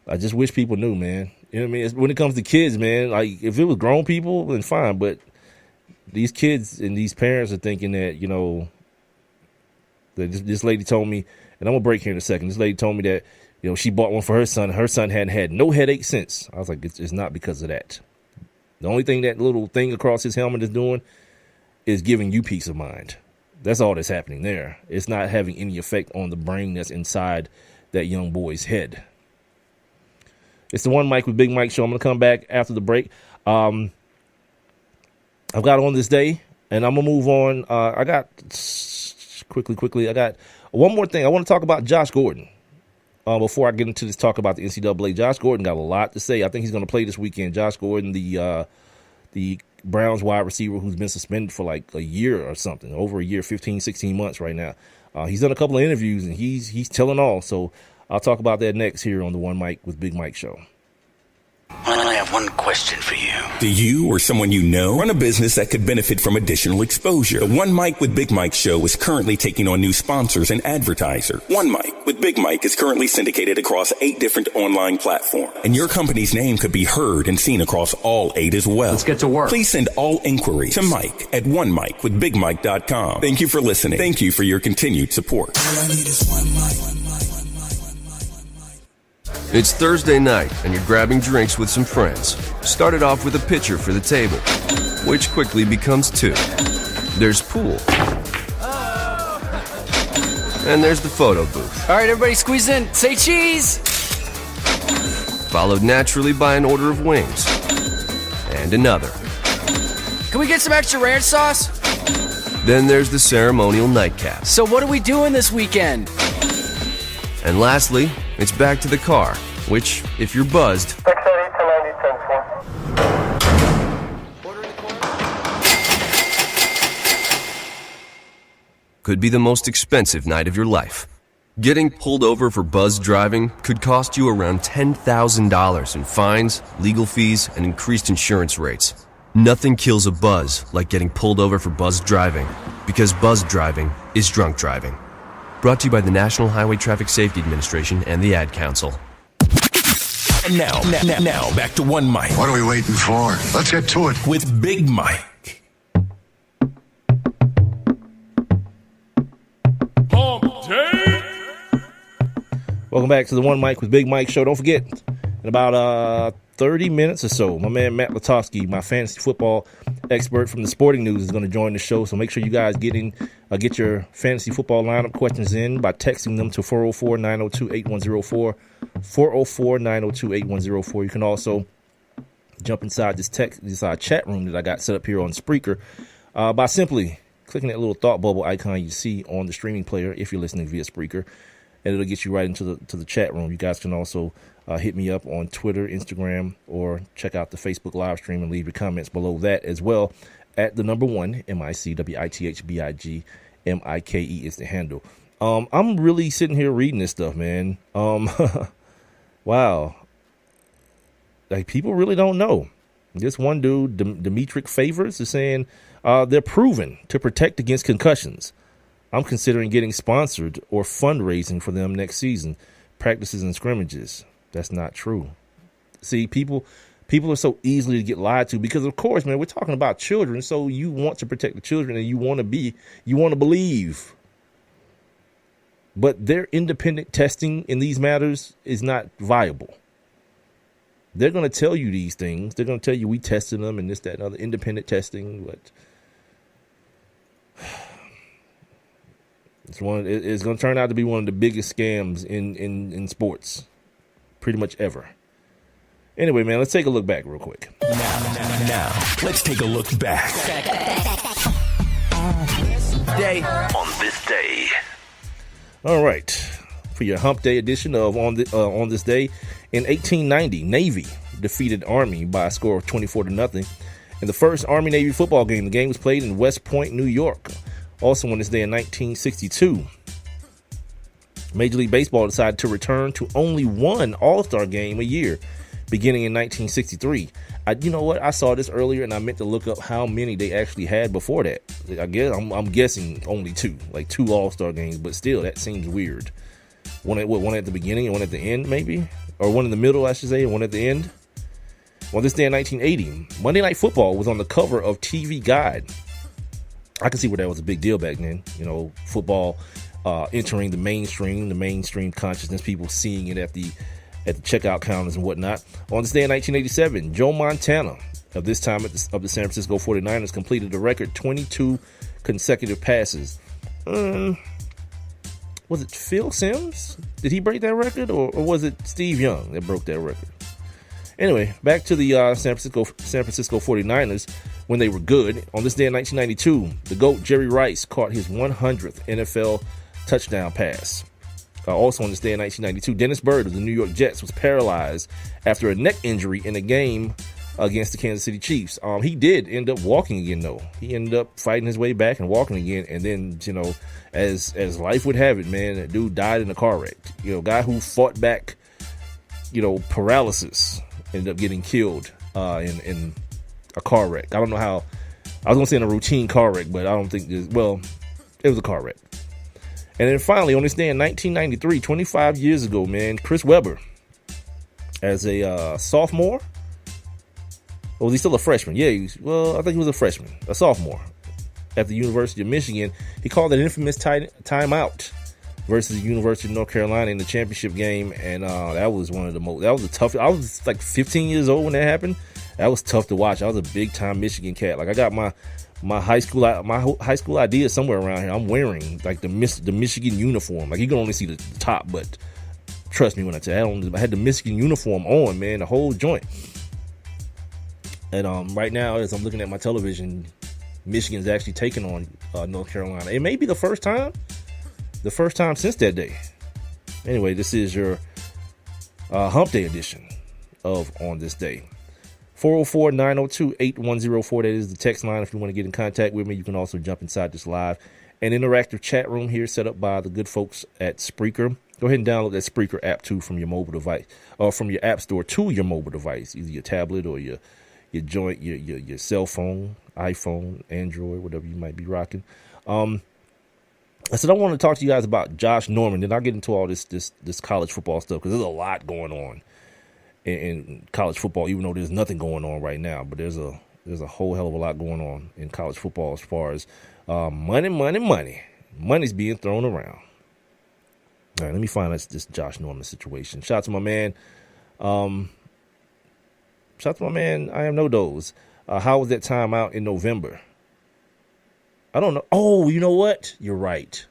I just wish people knew, man. You know what I mean? When it comes to kids, man, like if it was grown people, then fine. But these kids and these parents are thinking that, that this lady told me, and I'm going to break here in a second. This lady told me that, she bought one for her son. Her son hadn't had no headache since. I was like, it's not because of that. The only thing that little thing across his helmet is doing is giving you peace of mind. That's all that's happening there. It's not having any effect on the brain that's inside that young boy's head. It's the One Mic with Big Mike show. I'm going to come back after the break. I've got On This Day, and I'm going to move on. I got one more thing. I want to talk about Josh Gordon. Before I get into this talk about the NCAA, Josh Gordon got a lot to say. I think he's going to play this weekend. Josh Gordon, the Browns wide receiver who's been suspended for like a year or something, over a year, 15, 16 months right now. He's done a couple of interviews, and he's telling all. So I'll talk about that next here on the One Mic with Big Mike show. I have one question for you. Do you or someone you know run a business that could benefit from additional exposure? The One Mic with Big Mike show is currently taking on new sponsors and advertisers. One Mic with Big Mike is currently syndicated across 8 different online platforms, and your company's name could be heard and seen across all 8 as well. Let's get to work. Please send all inquiries to Mike at onemicwithbigmike.com. Thank you for listening. Thank you for your continued support. All I need is one mic. It's Thursday night, and you're grabbing drinks with some friends. Started off with a pitcher for the table, which quickly becomes 2. There's pool. And there's the photo booth. All right, everybody squeeze in. Say cheese! Followed naturally by an order of wings. And another. Can we get some extra ranch sauce? Then there's the ceremonial nightcap. So what are we doing this weekend? And lastly, it's back to the car, which, if you're buzzed, could be the most expensive night of your life. Getting pulled over for buzz driving could cost you around $10,000 in fines, legal fees, and increased insurance rates. Nothing kills a buzz like getting pulled over for buzz driving, because buzz driving is drunk driving. Brought to you by the National Highway Traffic Safety Administration and the Ad Council. And now, back to One Mic What are we waiting for? Let's get to it. with Big Mike. Welcome back to the One Mic with Big Mike show. Don't forget, in about 30 minutes or so, my man Matt Lutovsky, my fantasy football expert from the Sporting News, is going to join the show. So make sure you guys get your fantasy football lineup questions in by texting them to 404-902-8104, 404-902-8104. You can also jump inside this chat room that I got set up here on Spreaker by simply clicking that little thought bubble icon you see on the streaming player if you're listening via Spreaker, and it'll get you right into the chat room. You guys can also hit me up on Twitter, Instagram, or check out the Facebook live stream and leave your comments below that as well at the number 1, MICWITHBIGMIKE is the handle. I'm really sitting here reading this stuff, man. Wow. Like, people really don't know. This one dude, Demetric Favors, is saying they're proven to protect against concussions. I'm considering getting sponsored or fundraising for them next season, practices and scrimmages. That's not true. See, people are so easily to get lied to because, of course, man, we're talking about children. So you want to protect the children and you want to believe. But their independent testing in these matters is not viable. They're going to tell you these things. They're going to tell you we tested them and this, that, and other independent testing. But it's going to turn out to be one of the biggest scams in sports, pretty much ever. Anyway, man, let's take a look back real quick. Now, let's take a look back. On this day. All right. For your hump day edition of On This Day, in 1890, Navy defeated Army by a score of 24-0 in the first Army-Navy football game. The game was played in West Point, New York. Also on this day in 1962, Major League Baseball decided to return to only one All-Star game a year, beginning in 1963. You know what? I saw this earlier, and I meant to look up how many they actually had before that. I guess I'm guessing only 2, like 2 All-Star games, but still, that seems weird. One at the beginning and one at the end, maybe, or one in the middle, I should say, and one at the end. On this day in 1980, Monday Night Football was on the cover of TV Guide. I can see where that was a big deal back then. You know, football entering the mainstream consciousness, people seeing it at the checkout counters and whatnot. On this day in 1987, Joe Montana, of this time of the San Francisco 49ers, completed a record 22 consecutive passes. Was it Phil Simms? Did he break that record, or was it Steve Young that broke that record? Anyway, back to the San Francisco 49ers when they were good. On this day in 1992, the GOAT Jerry Rice caught his 100th NFL touchdown pass. Also on this day in 1992, Dennis Byrd of the New York Jets was paralyzed after a neck injury in a game against the Kansas City Chiefs. He did end up walking again, though. He ended up fighting his way back and walking again. And then, you know, as life would have it, man, that dude died in a car wreck. You know, guy who fought back, you know, paralysis, ended up getting killed in a car wreck. I don't know how. I was going to say in a routine car wreck, but I don't think it was a car wreck. And then finally, on this day in 1993, 25 years ago, man, Chris Webber, as a sophomore, or was he still a freshman? Yeah, I think he was a freshman, a sophomore at the University of Michigan. He called an infamous timeout versus the University of North Carolina in the championship game, and that was one of the most. That was a tough. I was like 15 years old when that happened. That was tough to watch. I was a big time Michigan cat. Like I got my high school idea somewhere around here. I'm wearing like the Michigan uniform. Like you can only see the top, but trust me when I tell you, I had the Michigan uniform on, man, the whole joint. And right now, as I'm looking at my television, Michigan's actually taking on North Carolina. It may be the first time since that day. Anyway, this is your Hump Day edition of On This Day. 404-902-8104. That is the text line. If you want to get in contact with me, you can also jump inside this live and interactive chat room here set up by the good folks at Spreaker. Go ahead and download that Spreaker app too from your mobile device, or from your app store to your mobile device, either your tablet or your cell phone, iPhone, Android, whatever you might be rocking. I said I want to talk to you guys about Josh Norman. Then I'll get into all this college football stuff, because there's a lot going on in college football, even though there's nothing going on right now. But there's a whole hell of a lot going on in college football as far as money's being thrown around. All right, let me find out this Josh Norman situation. Shout out to my man. I Am No Dose. How was that time out in November? I don't know. Oh, you know what? You're right.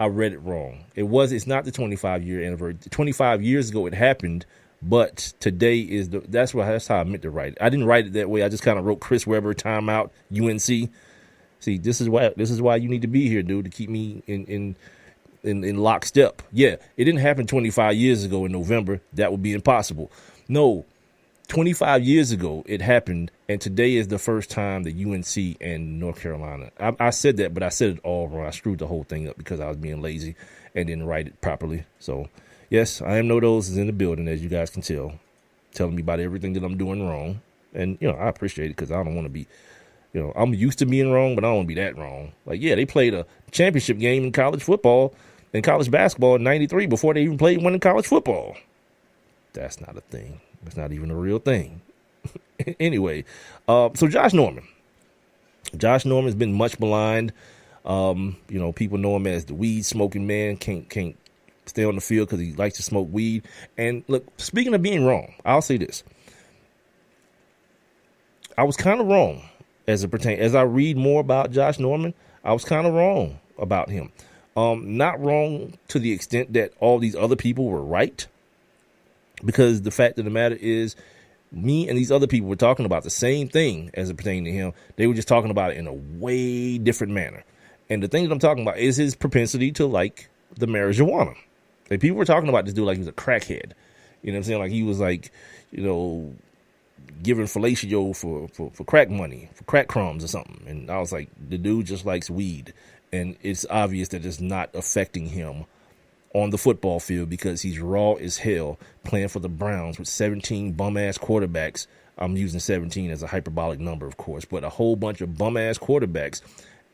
I read it wrong. It's not the 25-year anniversary. 25 years ago it happened, but today is that's how I meant to write it. I didn't write it that way. I just kind of wrote Chris Webber timeout UNC. See, this is why you need to be here, dude, to keep me in lockstep. Yeah, it didn't happen 25 years ago in November. That would be impossible. No, 25 years ago it happened, and today is the first time that UNC and North Carolina. I said that, but I said it all wrong. I screwed the whole thing up because I was being lazy and didn't write it properly. So, yes, I Am No Dose is in the building, as you guys can tell, telling me about everything that I'm doing wrong. And, I appreciate it, because I don't want to be, I'm used to being wrong, but I don't want to be that wrong. Like, yeah, they played a championship game in college football and college basketball in 93 before they even played one in college football. That's not a thing. It's not even a real thing. Anyway, so Josh Norman. Josh Norman's been much maligned. People know him as the weed smoking man. Can't stay on the field because he likes to smoke weed. And look, speaking of being wrong, I'll say this. I was kind of wrong as I read more about Josh Norman. I was kind of wrong about him. Not wrong to the extent that all these other people were right. Because the fact of the matter is, me and these other people were talking about the same thing as it pertained to him. They were just talking about it in a way different manner. And the thing that I'm talking about is his propensity to like the marijuana. Like, people were talking about this dude like he was a crackhead. You know what I'm saying? Like he was like, giving fellatio for crack money, for crack crumbs or something. And I was like, the dude just likes weed. And it's obvious that it's not affecting him on the football field, because he's raw as hell playing for the Browns with 17 bum-ass quarterbacks. I'm using 17 as a hyperbolic number, of course, but a whole bunch of bum-ass quarterbacks,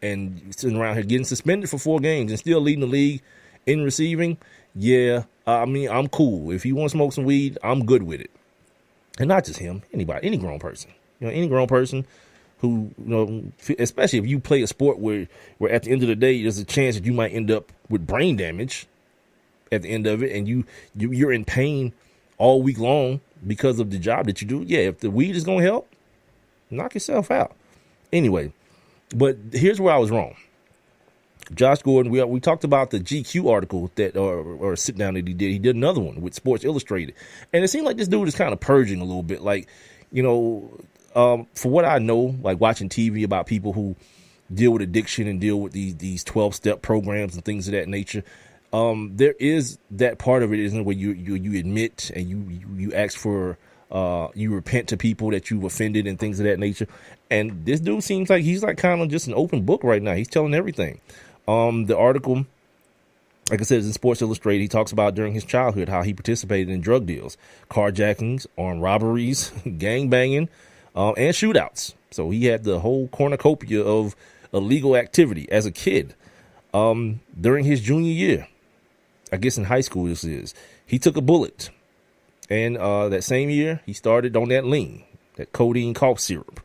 and sitting around here getting suspended for 4 games and still leading the league in receiving. Yeah, I'm cool. If you want to smoke some weed, I'm good with it. And not just him, anybody, any grown person. Any grown person who, especially if you play a sport where at the end of the day, there's a chance that you might end up with brain damage at the end of it, and you're in pain all week long because of the job that you do. Yeah, if the weed is going to help, knock yourself out. Anyway, but here's where I was wrong. Josh Gordon, we talked about the GQ article that or sit down that he did. He did another one with Sports Illustrated, and it seemed like this dude is kind of purging a little bit. Like, for what I know, like watching TV about people who deal with addiction and deal with these 12-step programs and things of that nature, there is that part of it, isn't it, where you admit and you ask for you repent to people that you've offended and things of that nature. And this dude seems like he's like kind of just an open book right now. He's telling everything. The article, like I said, is in Sports Illustrated. He talks about during his childhood how he participated in drug deals, carjackings, armed robberies, gang banging, and shootouts. So he had the whole cornucopia of illegal activity as a kid. During his junior year, I guess in high school this is, he took a bullet. And that same year, he started on that lean, that codeine cough syrup.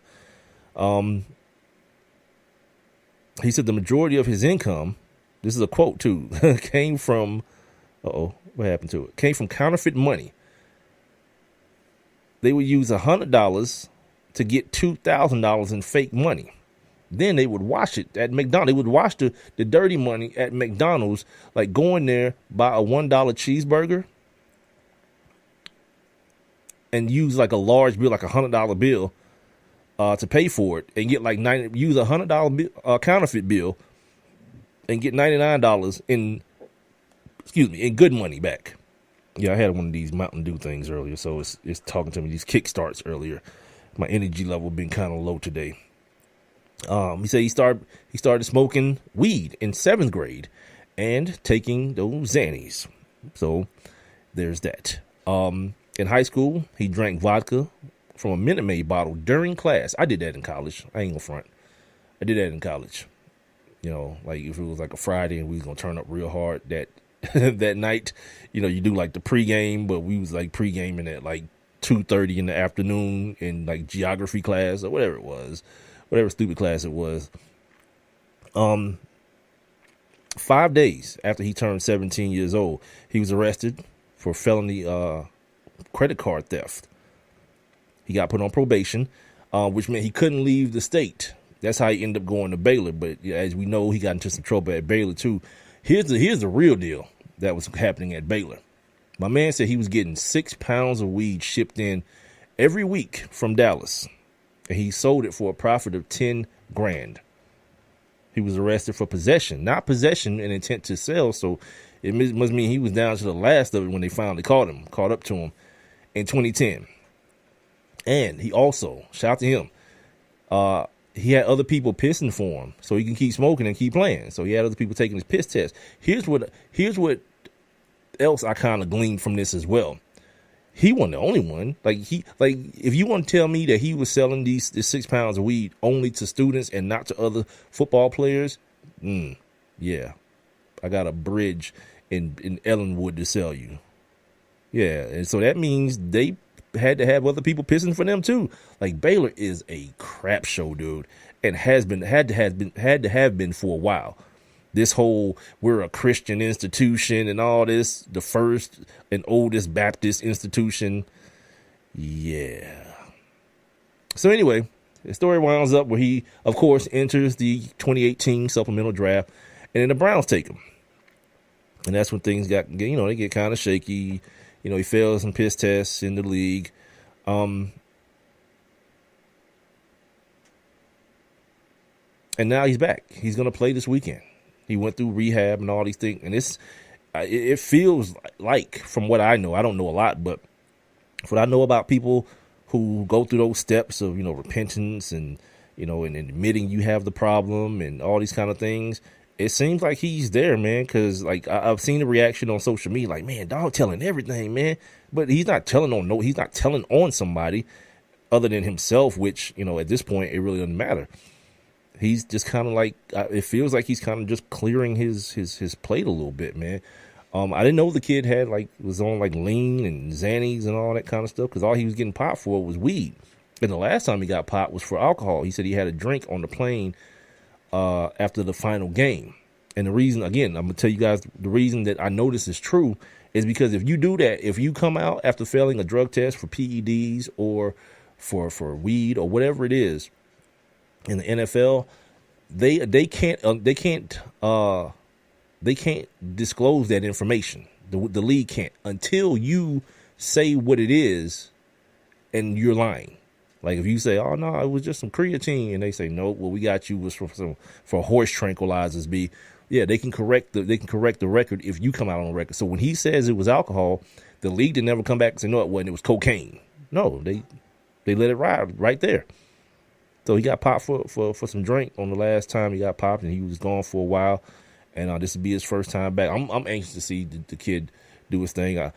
He said the majority of his income, this is a quote too, came from, what happened to it? Came from counterfeit money. They would use $100 to get $2,000 in fake money. Then they would wash it at McDonald's. They would wash the dirty money at McDonald's, like going there, buy a $1 cheeseburger and use like a large bill, like $100 bill, to pay for it, and get like use $100 counterfeit bill and get $99 in good money back. Yeah, I had one of these Mountain Dew things earlier, so it's talking to me, these kickstarts earlier. My energy level been kind of low today. He said he started smoking weed in 7th grade and taking those Xannies. So there's that. In high school, he drank vodka from a Minute Maid bottle during class. I did that in college. I ain't gonna front. I did that in college. Like if it was like a Friday and we was gonna turn up real hard that that night, you do like the pregame, but we was like pregaming at like 2:30 in the afternoon in like geography class or whatever it was, whatever stupid class it was. 5 days after he turned 17 years old, he was arrested for felony credit card theft. He got put on probation, which meant he couldn't leave the state. That's how he ended up going to Baylor. But as we know, he got into some trouble at Baylor too. Here's the real deal that was happening at Baylor. My man said he was getting 6 pounds of weed shipped in every week from Dallas, and he sold it for a profit of $10,000. He was arrested for possession, not possession and intent to sell. So it must mean he was down to the last of it when they finally caught up to him in 2010. And he also, shout out to him, he had other people pissing for him so he can keep smoking and keep playing. So he had other people taking his piss test. Here's what else I kind of gleaned from this as well. He wasn't the only one. If you want to tell me that he was selling this 6 pounds of weed only to students and not to other football players, yeah, I got a bridge in Ellenwood to sell you. Yeah, and so that means they had to have other people pissing for them too. Like, Baylor is a crap show, dude, and had to have been for a while. This whole we're a Christian institution and all this, the first and oldest Baptist institution. Yeah. So anyway, the story winds up where he, of course, enters the 2018 supplemental draft, and then the Browns take him. And that's when things they get kind of shaky. He fails some piss tests in the league. And now he's back. He's going to play this weekend. He went through rehab and all these things. And it feels like, from what I know, I don't know a lot, but what I know about people who go through those steps of, repentance and, and admitting you have the problem and all these kind of things, it seems like he's there, man, because I've seen the reaction on social media, like, man, dog telling everything, man. But he's not telling on somebody other than himself, which, at this point, it really doesn't matter. He's just kind of like, it feels like he's kind of just clearing his plate a little bit, man. I didn't know the kid was on lean and Xannies and all that kind of stuff, because all he was getting popped for was weed. And the last time he got popped was for alcohol. He said he had a drink on the plane after the final game. And the reason, again, I'm going to tell you guys the reason that I know this is true is because if you do that, if you come out after failing a drug test for PEDs or for weed or whatever it is in the NFL, they can't disclose that information. The league can't until you say what it is and you're lying. Like if you say, "Oh no, it was just some creatine," and they say, "No, what we got you was for horse tranquilizers." Yeah, they can correct the record if you come out on the record. So when he says it was alcohol, the league did never come back and say, "No, it wasn't. It was cocaine." No, they let it ride right there. So he got popped for some drink on the last time he got popped, and he was gone for a while. And this will be his first time back. I'm anxious to see the kid do his thing.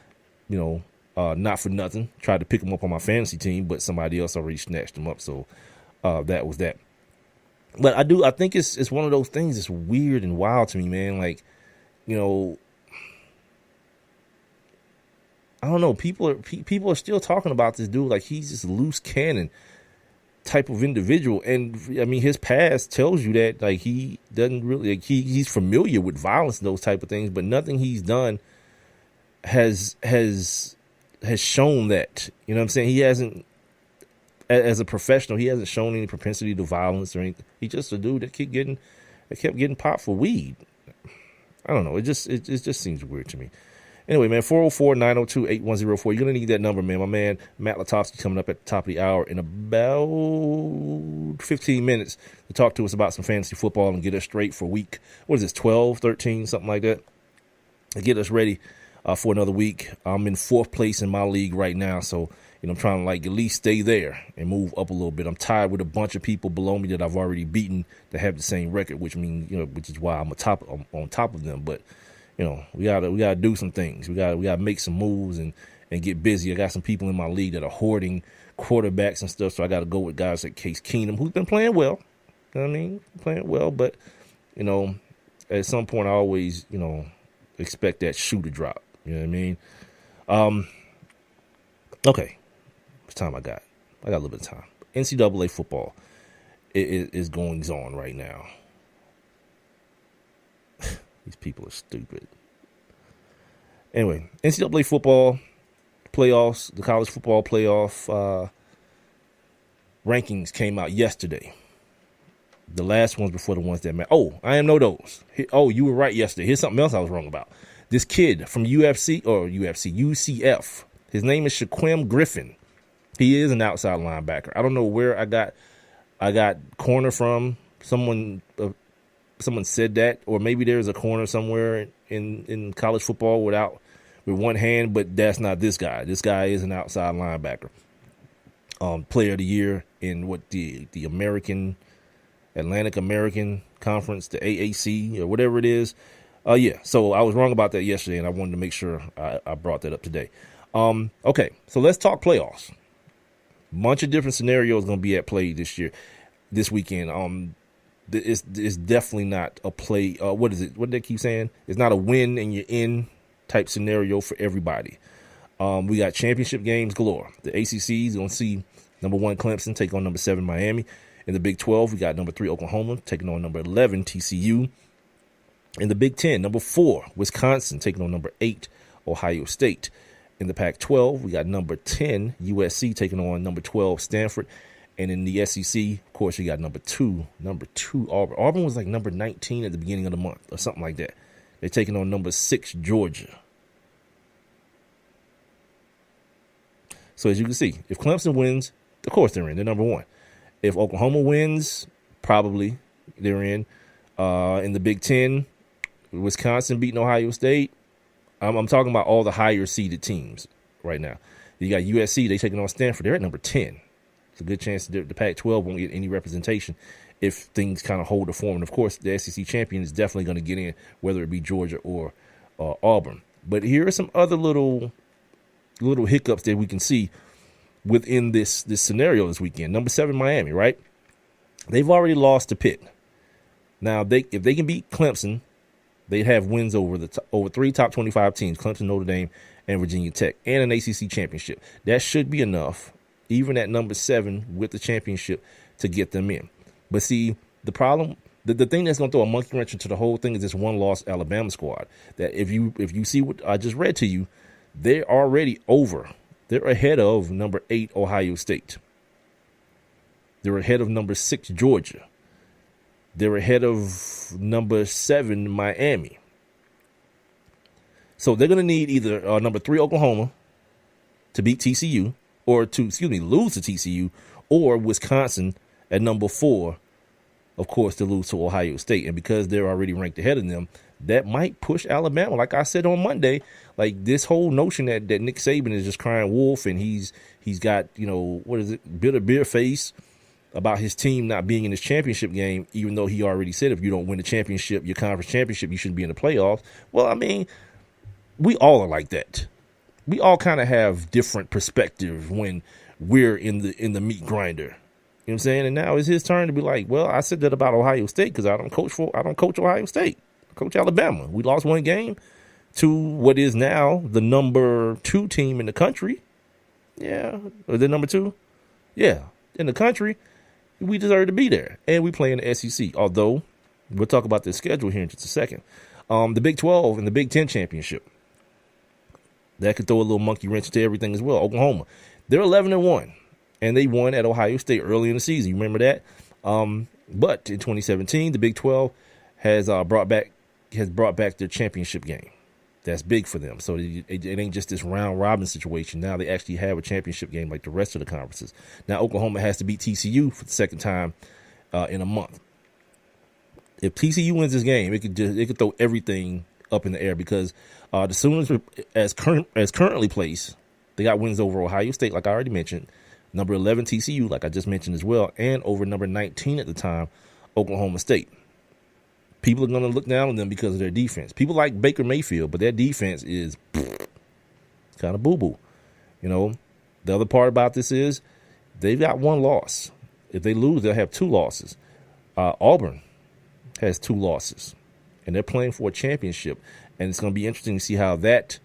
Not for nothing, tried to pick him up on my fantasy team, but somebody else already snatched him up. So that was that. But I think it's one of those things that's weird and wild to me, man. Like, I don't know. People are still talking about this dude like he's this loose cannon type of individual. And I mean, his past tells you that like he doesn't really he's familiar with violence and those type of things, but nothing he's done has shown that. You know what I'm saying? He hasn't, as a professional, he hasn't shown any propensity to violence or anything. He's just a dude that kept getting popped for weed. I don't know. It just seems weird to me. Anyway, man, 404-902-8104. You're going to need that number, man. My man, Matt Lutovsky, coming up at the top of the hour in about 15 minutes to talk to us about some fantasy football and get us straight for week, 12, 13, something like that, to get us ready for another week. I'm in 4th place in my league right now, so I'm trying to at least stay there and move up a little bit. I'm tied with a bunch of people below me that I've already beaten that have the same record, which is why I'm on top of them. But we gotta do some things. We gotta make some moves and get busy. I got some people in my league that are hoarding quarterbacks and stuff, so I got to go with guys like Case Keenum, who's been playing well. You know what I mean? Playing well, but at some point I always expect that shoe to drop. You know what I mean? Okay. What time I got? I got a little bit of time. NCAA football is going on right now. These people are stupid. Anyway, NCAA football playoffs, the college football playoff rankings came out yesterday. The last ones before the ones that matter. Oh, I am no those. Oh, you were right yesterday. Here's something else I was wrong about. This kid from UCF. His name is Shaquem Griffin. He is an outside linebacker. I don't know where I got corner from. Someone said that, or maybe there's a corner somewhere in college football with one hand, but that's not this guy. This guy is an outside linebacker. Player of the year in the Atlantic American Conference, the AAC or whatever it is. Yeah, so I was wrong about that yesterday, and I wanted to make sure I brought that up today. Okay, so let's talk playoffs. Bunch of different scenarios going to be at play this weekend. It's definitely not a play. What is it? What did they keep saying? It's not a win and you're in type scenario for everybody. We got championship games galore. The ACC is going to see number 1 Clemson take on number 7 Miami. In the Big 12, we got number 3 Oklahoma taking on number 11 TCU. In the Big 10, number 4 Wisconsin taking on number 8 Ohio State. In the Pac-12, we got number 10 USC taking on number 12 Stanford. And in the SEC, of course, you got number two Auburn. Auburn was like number 19 at the beginning of the month or something like that. They're taking on number 6 Georgia. So as you can see, if Clemson wins, of course they're in. They're number 1. If Oklahoma wins, probably they're in. In the Big 10, Wisconsin beating Ohio State. I'm talking about all the higher seeded teams right now. You got USC, they taking on Stanford. They're at number 10. It's a good chance that the Pac-12 won't get any representation if things kind of hold the form. And, of course, the SEC champion is definitely going to get in, whether it be Georgia or Auburn. But here are some other little hiccups that we can see within this scenario this weekend. Number 7, Miami, right? They've already lost to Pitt. Now, if they can beat Clemson, they'd have wins over 3 top 25 teams, Clemson, Notre Dame, and Virginia Tech, and an ACC championship. That should be enough even at number 7 with the championship to get them in. But see, the problem, the thing that's going to throw a monkey wrench into the whole thing is this one-loss Alabama squad. That if you see what I just read to you, they're already over. They're ahead of number 8 Ohio State. They're ahead of number 6 Georgia. They're ahead of number 7 Miami. So they're going to need either number 3 Oklahoma to beat TCU, or to, lose to TCU, or Wisconsin at number 4, of course, to lose to Ohio State. And because they're already ranked ahead of them, that might push Alabama. Like I said on Monday, like this whole notion that Nick Saban is just crying wolf and he's got, bitter beer face about his team not being in his championship game, even though he already said if you don't win the championship, your conference championship, you shouldn't be in the playoffs. Well, I mean, we all are like that. We all kind of have different perspectives when we're in the meat grinder. You know what I'm saying? And now it's his turn to be like, well, I said that about Ohio State because I don't coach Ohio State. I coach Alabama. We lost one game to what is now the number 2 team in the country. Yeah. Or the number 2? Yeah. In the country. We deserve to be there. And we play in the SEC. Although, we'll talk about the schedule here in just a second. The Big 12 and the Big 10 championship. That could throw a little monkey wrench to everything as well. Oklahoma. They're 11-1. And they won at Ohio State early in the season. You remember that? But in 2017, the Big 12 has brought back their championship game. That's big for them. So it ain't just this round robin situation. Now they actually have a championship game like the rest of the conferences. Now Oklahoma has to beat TCU for the second time in a month. If TCU wins this game, it could throw everything up in the air because the Sooners, as currently placed, they got wins over Ohio State, like I already mentioned, number 11 TCU, like I just mentioned as well, and over number 19 at the time, Oklahoma State. People are going to look down on them because of their defense. People like Baker Mayfield, but their defense is kind of boo-boo. The other part about this is they've got one loss. If they lose, they'll have 2 losses. Auburn has 2 losses, and they're playing for a championship. And it's going to be interesting to see how that,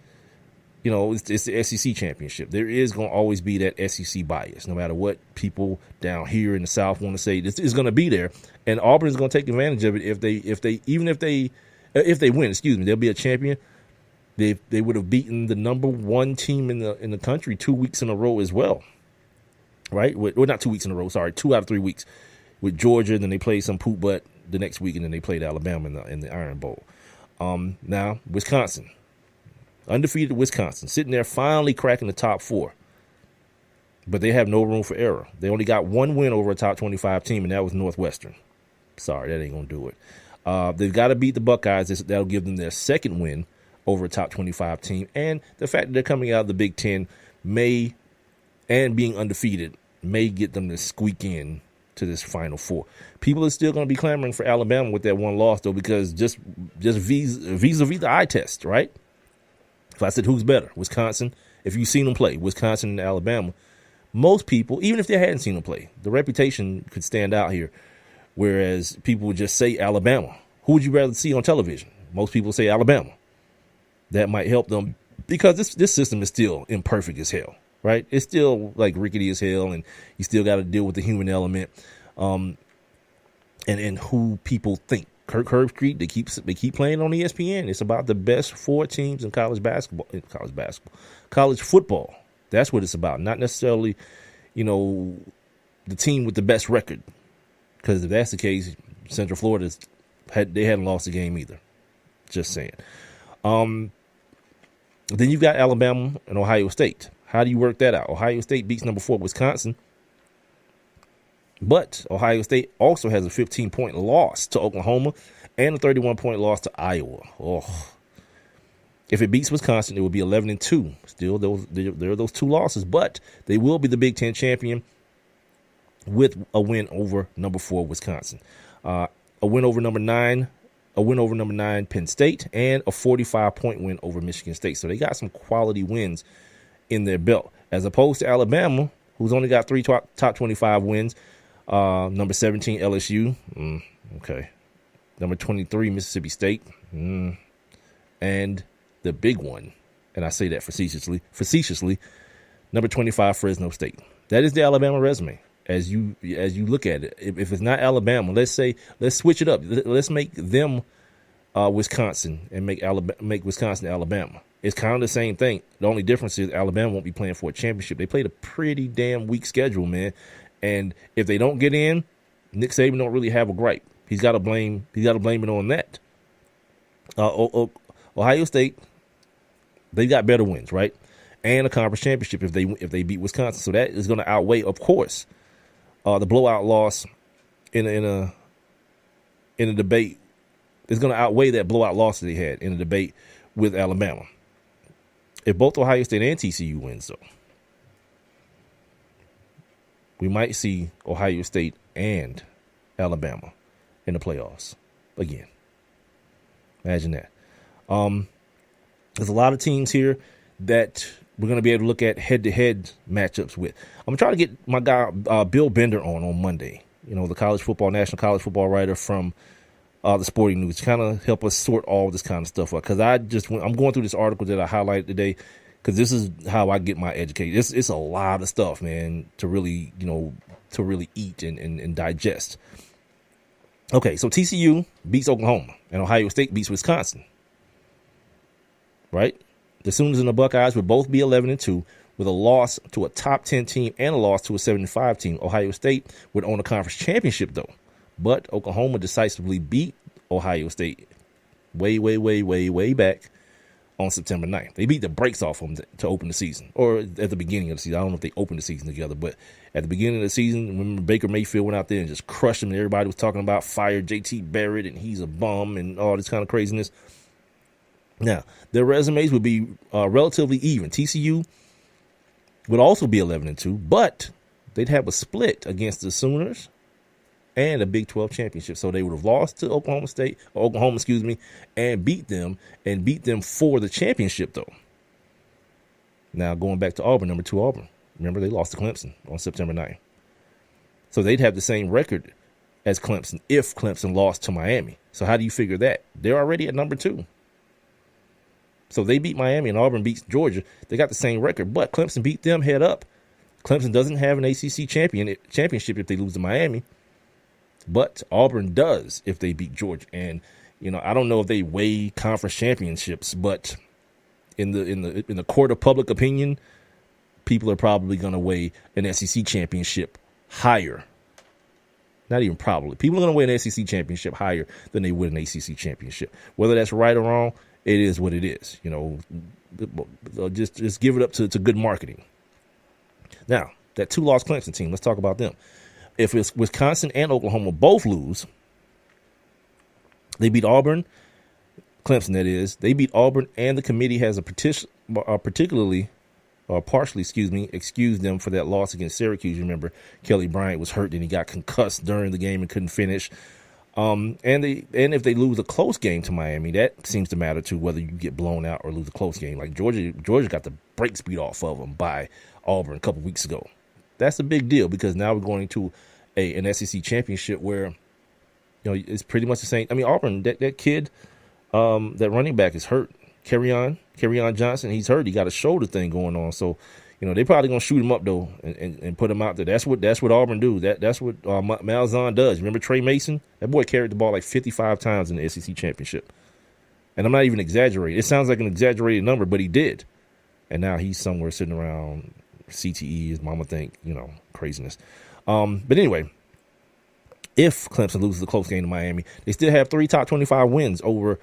it's the SEC championship. There is going to always be that SEC bias, no matter what people down here in the South want to say. This is going to be there, and Auburn is going to take advantage of it if they win. They'll be a champion. They would have beaten the number 1 team in the country 2 weeks in a row as well, right? Well, not 2 weeks in a row. Sorry, 2 out of 3 weeks with Georgia. And then they played some poop butt the next week, and then they played Alabama in the Iron Bowl. Now Wisconsin. Undefeated Wisconsin, sitting there finally cracking the top 4. But they have no room for error. They only got 1 win over a top 25 team, and that was Northwestern. Sorry, that ain't going to do it. They've got to beat the Buckeyes. That'll give them their 2nd win over a top 25 team. And the fact that they're coming out of the Big 10 and being undefeated, may get them to squeak in to this Final 4. People are still going to be clamoring for Alabama with that one loss, though, because just vis-a-vis the eye test, right? If I said who's better, Wisconsin, if you've seen them play, Wisconsin and Alabama, most people, even if they hadn't seen them play, the reputation could stand out here. Whereas people would just say Alabama. Who would you rather see on television? Most people say Alabama. That might help them because this system is still imperfect as hell, right? It's still like rickety as hell, and you still got to deal with the human element and who people think. Curve Street, they keep playing on ESPN. It's about the best 4 teams in college football. That's what it's about. Not necessarily, the team with the best record. Because if that's the case, Central Florida hadn't lost a game either. Just saying. Then you've got Alabama and Ohio State. How do you work that out? Ohio State beats number 4 Wisconsin. But Ohio State also has a 15-point loss to Oklahoma and a 31-point loss to Iowa. Oh, if it beats Wisconsin, it will be 11-2. Still, there are those 2 losses, but they will be the Big 10 champion with a win over number 4 Wisconsin, a win over number 9 Penn State, and a 45-point win over Michigan State. So they got some quality wins in their belt, as opposed to Alabama, who's only got 3 top 25 wins. Number 17, LSU. Okay. Number 23, Mississippi State. And the big one, and I say that facetiously, number 25, Fresno State. That is the Alabama resume. As you look at it, if it's not Alabama, let's switch it up. Let's make them Wisconsin and make Wisconsin Alabama. It's kind of the same thing. The only difference is Alabama won't be playing for a championship. They played a pretty damn weak schedule, man. And if they don't get in, Nick Saban don't really have a gripe. He's got to blame it on that. Ohio State, they got better wins, right? And a conference championship if they beat Wisconsin. So that is going to outweigh, of course, the blowout loss in a debate. Is going to outweigh that blowout loss that they had in a debate with Alabama. If both Ohio State and TCU wins, though, we might see Ohio State and Alabama in the playoffs again. Imagine that. There's a lot of teams here that we're going to be able to look at head-to-head matchups with. I'm going to try to get my guy Bill Bender on Monday. You know, the national college football writer from the Sporting News, to kind of help us sort all this kind of stuff out. Because I'm going through this article that I highlighted today, because this is how I get my education. It's a lot of stuff, man, to really eat and digest. Okay, so TCU beats Oklahoma, and Ohio State beats Wisconsin. Right? The Sooners and the Buckeyes would both be 11-2, with a loss to a top 10 team and a loss to a 7-5 team. Ohio State would own a conference championship, though. But Oklahoma decisively beat Ohio State way back on September 9th. They beat the brakes off them to open the season, or at the beginning of the season. I don't know if they opened the season together, but at the beginning of the season, remember Baker Mayfield went out there and just crushed them, and everybody was talking about fire JT Barrett and he's a bum and all this kind of craziness. Now, their resumes would be relatively even. TCU would also be 11-2, but they'd have a split against the Sooners and a Big 12 championship. So they would have lost to Oklahoma, and beat them for the championship, though. Now, going back to Auburn, number 2 Auburn. Remember, they lost to Clemson on September 9th. So they'd have the same record as Clemson if Clemson lost to Miami. So how do you figure that? They're already at number 2. So they beat Miami and Auburn beats Georgia. They got the same record, but Clemson beat them head up. Clemson doesn't have an ACC championship if they lose to Miami. But Auburn does if they beat Georgia. And, I don't know if they weigh conference championships, but in the court of public opinion, people are probably going to weigh an SEC championship higher. Not even probably. People are going to weigh an SEC championship higher than they would an ACC championship. Whether that's right or wrong, it is what it is. Just give it up to good marketing. Now, that 2-loss Clemson team, let's talk about them. If it's Wisconsin and Oklahoma both lose, they beat Auburn, Clemson that is, they beat Auburn, and the committee has partially excused them for that loss against Syracuse. Remember, Kelly Bryant was hurt and he got concussed during the game and couldn't finish. And if they lose a close game to Miami, that seems to matter too, whether you get blown out or lose a close game. Like Georgia got the brakes beat off of them by Auburn a couple weeks ago. That's a big deal because now we're going to an SEC championship where, it's pretty much the same. I mean, Auburn, that kid, that running back is hurt. Kerryon Johnson, he's hurt. He got a shoulder thing going on. So, they probably going to shoot him up, though, and put him out there. That's what Auburn do. That's what Malzahn does. Remember Trey Mason? That boy carried the ball like 55 times in the SEC championship. And I'm not even exaggerating. It sounds like an exaggerated number, but he did. And now he's somewhere sitting around CTE, his mama think, craziness. But anyway, if Clemson loses the close game to Miami, they still have 3 top 25 wins over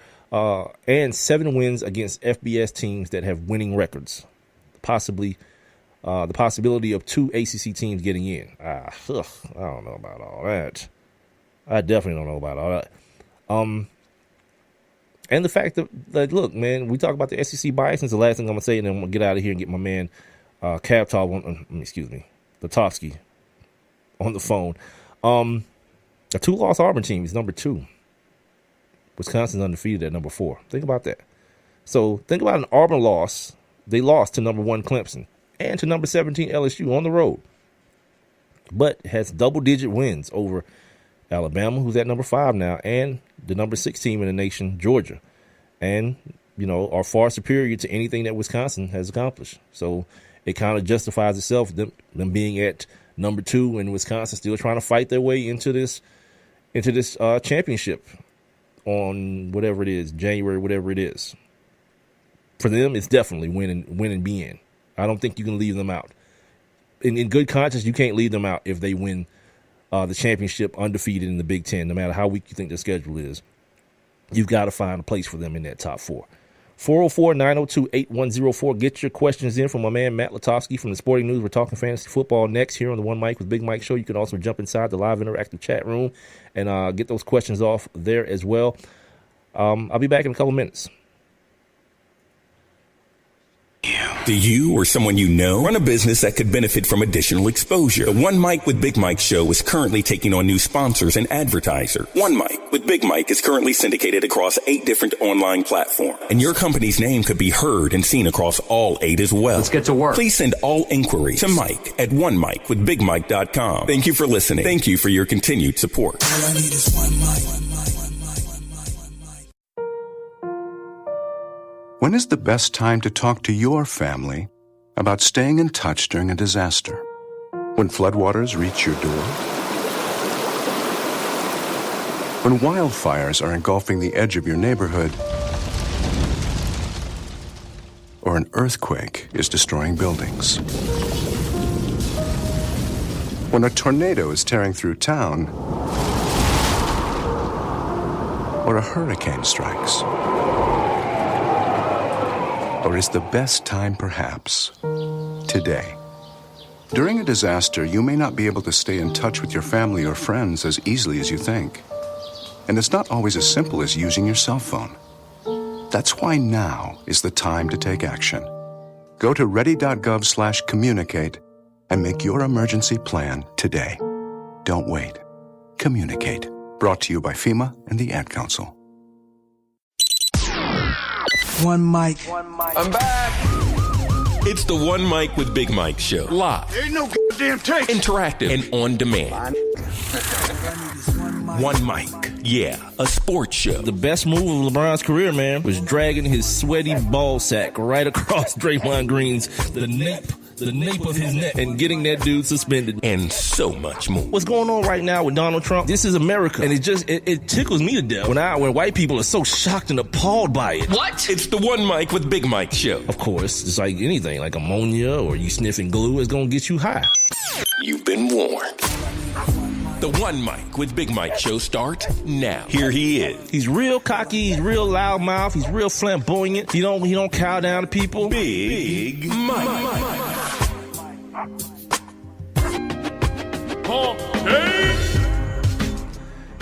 and 7 wins against FBS teams that have winning records. Possibly the possibility of 2 ACC teams getting in. I don't know about all that. I definitely don't know about all that. And the fact that look, man, we talk about the SEC bias. It's the last thing I'm going to say, and then I'm going to get out of here and get my man Lutovsky on the phone. A 2-loss Auburn team is number 2. Wisconsin's undefeated at number 4. Think about that. So think about an Auburn loss. They lost to number 1 Clemson and to number 17 LSU on the road, but has double-digit wins over Alabama, who's at number 5 now, and the number 6 team in the nation, Georgia, and are far superior to anything that Wisconsin has accomplished. So it kind of justifies itself, them being at number 2 in Wisconsin, still trying to fight their way into this championship on whatever it is, January, whatever it is. For them, it's definitely win and be in. I don't think you can leave them out. In good conscience, you can't leave them out if they win the championship undefeated in the Big Ten, no matter how weak you think their schedule is. You've got to find a place for them in that top 4. 404-902-8104. Get your questions in from my man Matt Lutovsky from the Sporting News. We're talking fantasy football next here on the One Mike with Big Mike show. You can also jump inside the live interactive chat room and get those questions off there as well. I'll be back in a couple minutes. Do you or someone you know run a business that could benefit from additional exposure? The One Mike with Big Mike show is currently taking on new sponsors and advertisers. One Mike with Big Mike is currently syndicated across 8 different online platforms, and your company's name could be heard and seen across all 8 as well. Let's get to work. Please send all inquiries to Mike at onemikewithbigmike.com. Thank you for listening. Thank you for your continued support. All I need is one mic. When is the best time to talk to your family about staying in touch during a disaster? When floodwaters reach your door? When wildfires are engulfing the edge of your neighborhood? Or an earthquake is destroying buildings? When a tornado is tearing through town? Or a hurricane strikes? Or is the best time perhaps today? During a disaster, you may not be able to stay in touch with your family or friends as easily as you think. And it's not always as simple as using your cell phone. That's why now is the time to take action. Go to ready.gov/communicate and make your emergency plan today. Don't wait. Communicate. Brought to you by FEMA and the Ad Council. One mic. I'm back. It's the One Mike with Big Mike show. Live, Ain't no goddamn tape. interactive, and on demand. One Mike. Yeah, a sports show. The best move of LeBron's career, man, was dragging his sweaty ball sack right across Draymond Green's the nape of his neck and getting that dude suspended. And so much more. What's going on right now with Donald Trump? This is America, and it tickles me to death when white people are so shocked and appalled by it. What? It's the One Mike with Big Mike show. Of course, it's like anything, like ammonia or you sniffing glue is gonna get you high. You've been warned. The One Mike with Big Mike show starts now. Here he is. He's real cocky, he's real loudmouth, he's real flamboyant. He don't cow down to people. Big Mike.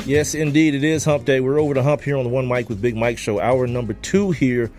Yes, indeed, it is Hump Day. We're over the hump here on the One Mike with Big Mike show. Hour number 2 here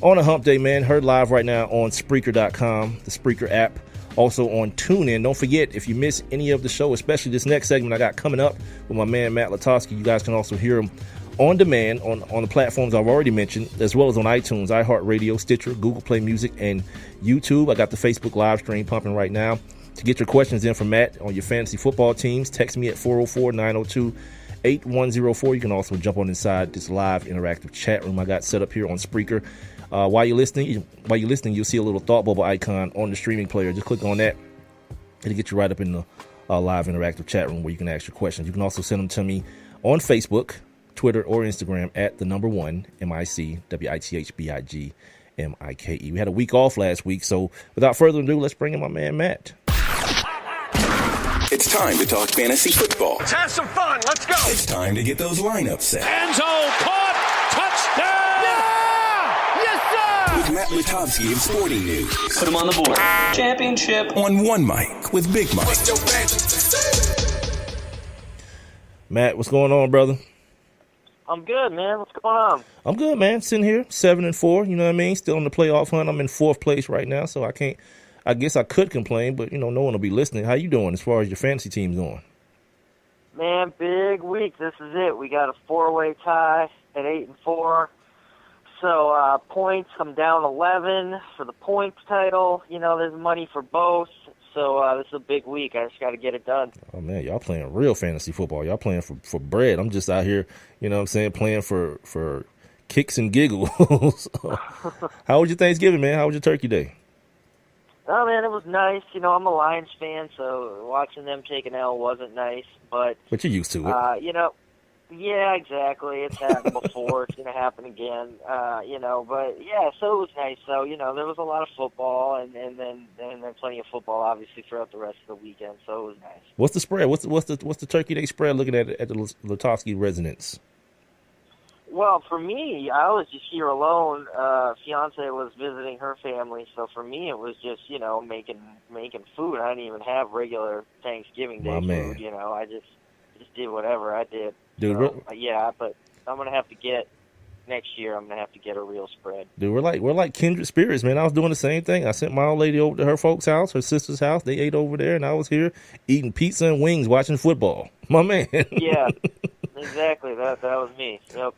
on a Hump Day, man. Heard live right now on Spreaker.com, the Spreaker app. Also on TuneIn. Don't forget, if you miss any of the show, especially this next segment I got coming up with my man Matt Lutovsky, you guys can also hear him on demand on the platforms I've already mentioned, as well as on iTunes, iHeartRadio, Stitcher, Google Play Music, and YouTube. I got the Facebook live stream pumping right now. To get your questions in for Matt on your fantasy football teams, text me at 404-902-8104. You can also jump on inside this live interactive chat room I got set up here on Spreaker. While you're listening, you'll see a little thought bubble icon on the streaming player. Just click on that. It'll get you right up in the live interactive chat room where you can ask your questions. You can also send them to me on Facebook, Twitter, or Instagram at the number 1 MICWITHBIGMIKE. We had a week off last week, so without further ado, let's bring in my man Matt. It's time to talk fantasy football. Let's have some fun. Let's go. It's time to get those lineups set. End zone caught. Touchdown. With Matt Lutovsky of Sporting News. Put him on the board. Championship. On One Mike with Big Mike. Matt, what's going on, brother? I'm good, man. What's going on? I'm good, man. Sitting here, 7-4. You know what I mean? Still in the playoff hunt. I'm in 4th place right now, so I guess I could complain, but no one will be listening. How you doing as far as your fantasy team's going? Man, big week. This is it. We got a 4-way tie at 8-4. So points, I'm down 11 for the points title. There's money for both. So this is a big week. I just got to get it done. Oh, man, y'all playing real fantasy football. Y'all playing for bread. I'm just out here, playing for kicks and giggles. How was your Thanksgiving, man? How was your turkey day? Oh, man, it was nice. I'm a Lions fan, so watching them take an L wasn't nice. But you're used to it. Yeah, exactly. It's happened before. It's going to happen again. But yeah, so it was nice. So, there was a lot of football and then plenty of football, obviously, throughout the rest of the weekend. So it was nice. What's the spread? What's the Turkey Day spread looking at the Lutovsky residence? Well, for me, I was just here alone. Fiance was visiting her family, so for me, it was just making food. I didn't even have regular Thanksgiving Day food. I just did whatever I did. Dude, so, yeah, but I'm gonna have to get next year. I'm gonna have to get a real spread. Dude, we're like kindred spirits, man. I was doing the same thing. I sent my old lady over to her folks' house, her sister's house. They ate over there, and I was here eating pizza and wings, watching football. My man. Yeah, exactly. That was me. Yep.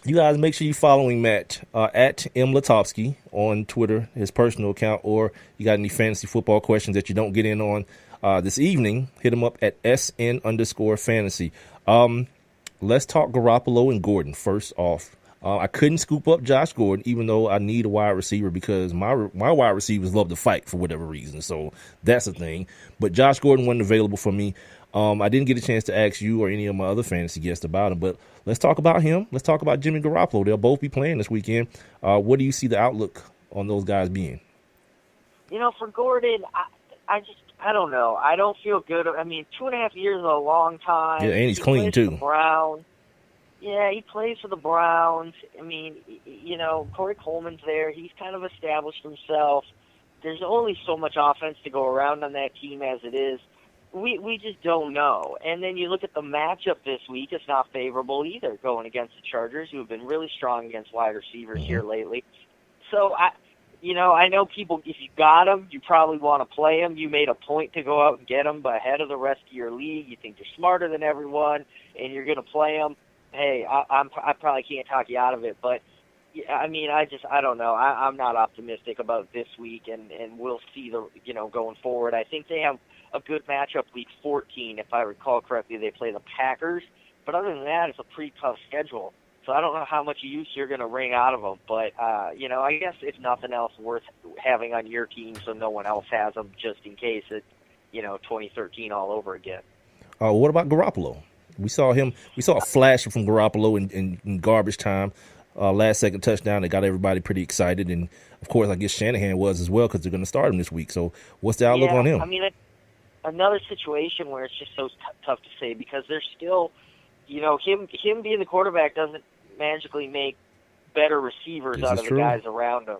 You guys make sure you're following Matt at M. Lutovsky on Twitter, his personal account, or you got any fantasy football questions that you don't get in on this evening, hit him up at SN_fantasy. Let's talk Garoppolo and Gordon first off. I couldn't scoop up Josh Gordon, even though I need a wide receiver because my wide receivers love to fight for whatever reason. So that's a thing. But Josh Gordon wasn't available for me. I didn't get a chance to ask you or any of my other fantasy guests about him, but let's talk about him. Let's talk about Jimmy Garoppolo. They'll both be playing this weekend. What do you see the outlook on those guys being? For Gordon, I don't know. I don't feel good. I mean, 2.5 years is a long time. Yeah, and he's clean, too. The Browns. Yeah, he plays for the Browns. I mean, Corey Coleman's there. He's kind of established himself. There's only so much offense to go around on that team as it is. We just don't know. And then you look at the matchup this week, it's not favorable either, going against the Chargers, who have been really strong against wide receivers here lately. So, I know people, if you got them, you probably want to play them. You made a point to go out and get them ahead of the rest of your league. You think you're smarter than everyone, and you're going to play them. Hey, I probably can't talk you out of it, but I mean, I don't know. I'm not optimistic about this week, and we'll see going forward. I think they have a good matchup week 14, if I recall correctly. They play the Packers, but other than that, it's a pretty tough schedule. So I don't know how much use you're going to wring out of them, but I guess if nothing else, worth having on your team so no one else has them, just in case it's 2013 all over again. What about Garoppolo? We saw a flash from Garoppolo in garbage time, last second touchdown that got everybody pretty excited, and of course I guess Shanahan was as well because they're going to start him this week. So what's the outlook on him? I mean, another situation where it's just so tough to say because there's still, him being the quarterback doesn't magically make better receivers out of the guys around him,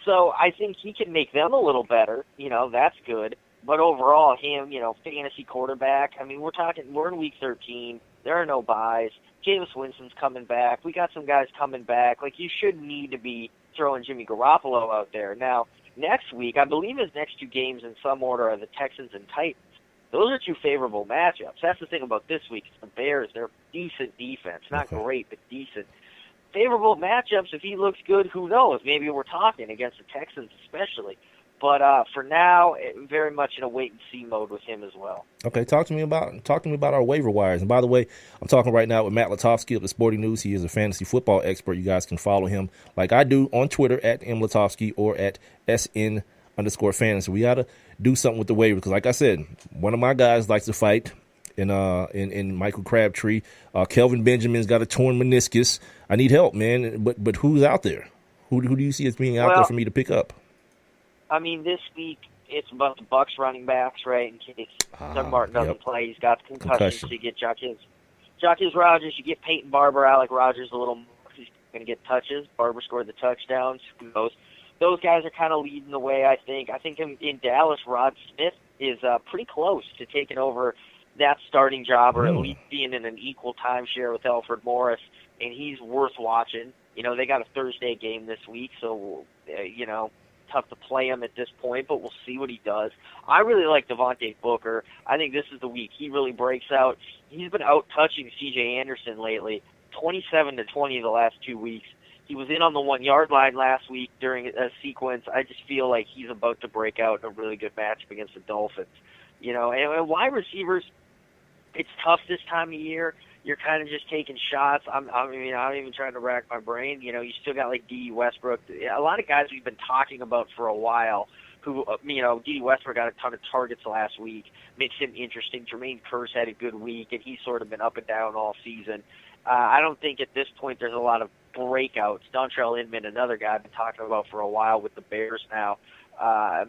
So I think he can make them a little better, that's good. But overall, him, fantasy quarterback, I mean, we're in week 13. There are no buys. Jameis Winston's coming back. We got some guys coming back. Like, you shouldn't need to be throwing Jimmy Garoppolo out there. Now, next week, I believe his next two games in some order are the Texans and Titans. Those are two favorable matchups. That's the thing about this week. The Bears, they're decent defense. Not great, but decent. Favorable matchups, if he looks good, who knows? Maybe we're talking against the Texans especially. But for now, very much in a wait-and-see mode with him as well. Okay, talk to me about our waiver wires. And by the way, I'm talking right now with Matt Lutovsky of the Sporting News. He is a fantasy football expert. You guys can follow him like I do on Twitter at mlutovsky or at SN_fantasy. We got to do something with the waiver because, like I said, one of my guys likes to fight in Michael Crabtree. Kelvin Benjamin's got a torn meniscus. I need help, man. But who's out there? Who do you see as being out there for me to pick up? I mean, this week it's about the Bucks running backs, right? In case Doug Martin doesn't play, he's got the concussion. So you get Jacquez Rogers, you get Peyton Barber, Alec Rogers a little more. He's going to get touches. Barber scored the touchdowns. Who knows? Those guys are kind of leading the way, I think. I think in Dallas, Rod Smith is pretty close to taking over that starting job or at least being in an equal timeshare with Alfred Morris, and he's worth watching. They got a Thursday game this week, so, tough to play him at this point, but we'll see what he does. I really like Devontae Booker. I think this is the week he really breaks out. He's been out-touching C.J. Anderson lately, 27-20 the last 2 weeks. He was in on the 1-yard line last week during a sequence. I just feel like he's about to break out in a really good matchup against the Dolphins. And wide receivers, it's tough this time of year. you're kind of just taking shots. I'm even trying to rack my brain. You know, you still got like D. Westbrook. A lot of guys we've been talking about for a while who, D. Westbrook got a ton of targets last week. Makes him interesting. Jermaine Kearse had a good week, and he's sort of been up and down all season. I don't think at this point there's a lot of breakouts. Dontrell Inman, another guy I've been talking about for a while with the Bears now.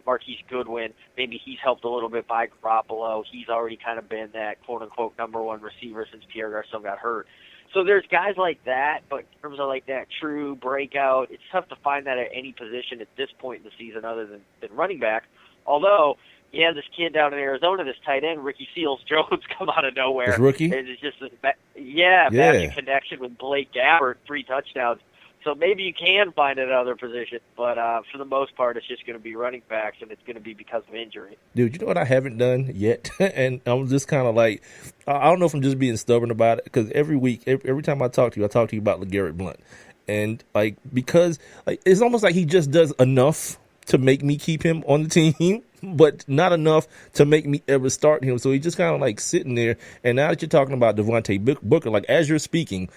Marquise Goodwin, maybe he's helped a little bit by Garoppolo. He's already kind of been that quote-unquote number one receiver since Pierre Garçon got hurt. So there's guys like that, but in terms of like that true breakout, it's tough to find that at any position at this point in the season other than running back. Although, you have this kid down in Arizona, this tight end, Ricky Seals-Jones, come out of nowhere. This rookie? It's just this magic connection with Blake Gabbert, 3 touchdowns. So maybe you can find another position, but for the most part, it's just going to be running backs, and it's going to be because of injury. Dude, you know what I haven't done yet? And I'm just kind of like, I don't know if I'm just being stubborn about it, because every week, every time I talk to you about LeGarrette Blount. And, like, because like it's almost like he just does enough to make me keep him on the team, but not enough to make me ever start him. So he's just kind of like sitting there. And now that you're talking about Devontae Booker, like as you're speaking,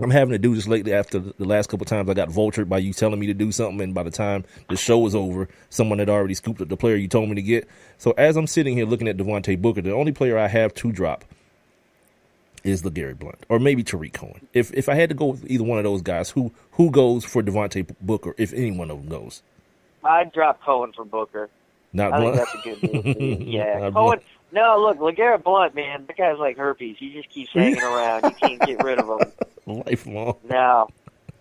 I'm having to do this lately after the last couple of times I got vultured by you telling me to do something, and by the time the show was over, someone had already scooped up the player you told me to get. So as I'm sitting here looking at Devontae Booker, the only player I have to drop is LeGarrette Blount, or maybe Tariq Cohen. If I had to go with either one of those guys, who goes for Devontae Booker, if any one of them goes? I'd drop Cohen for Booker. Not I Blount? think that's a good move. Yeah, Not Cohen. Blount. No, look, LeGarrette Blount, man, that guy's like herpes. He just keeps hanging around. You can't get rid of him. Lifelong. No.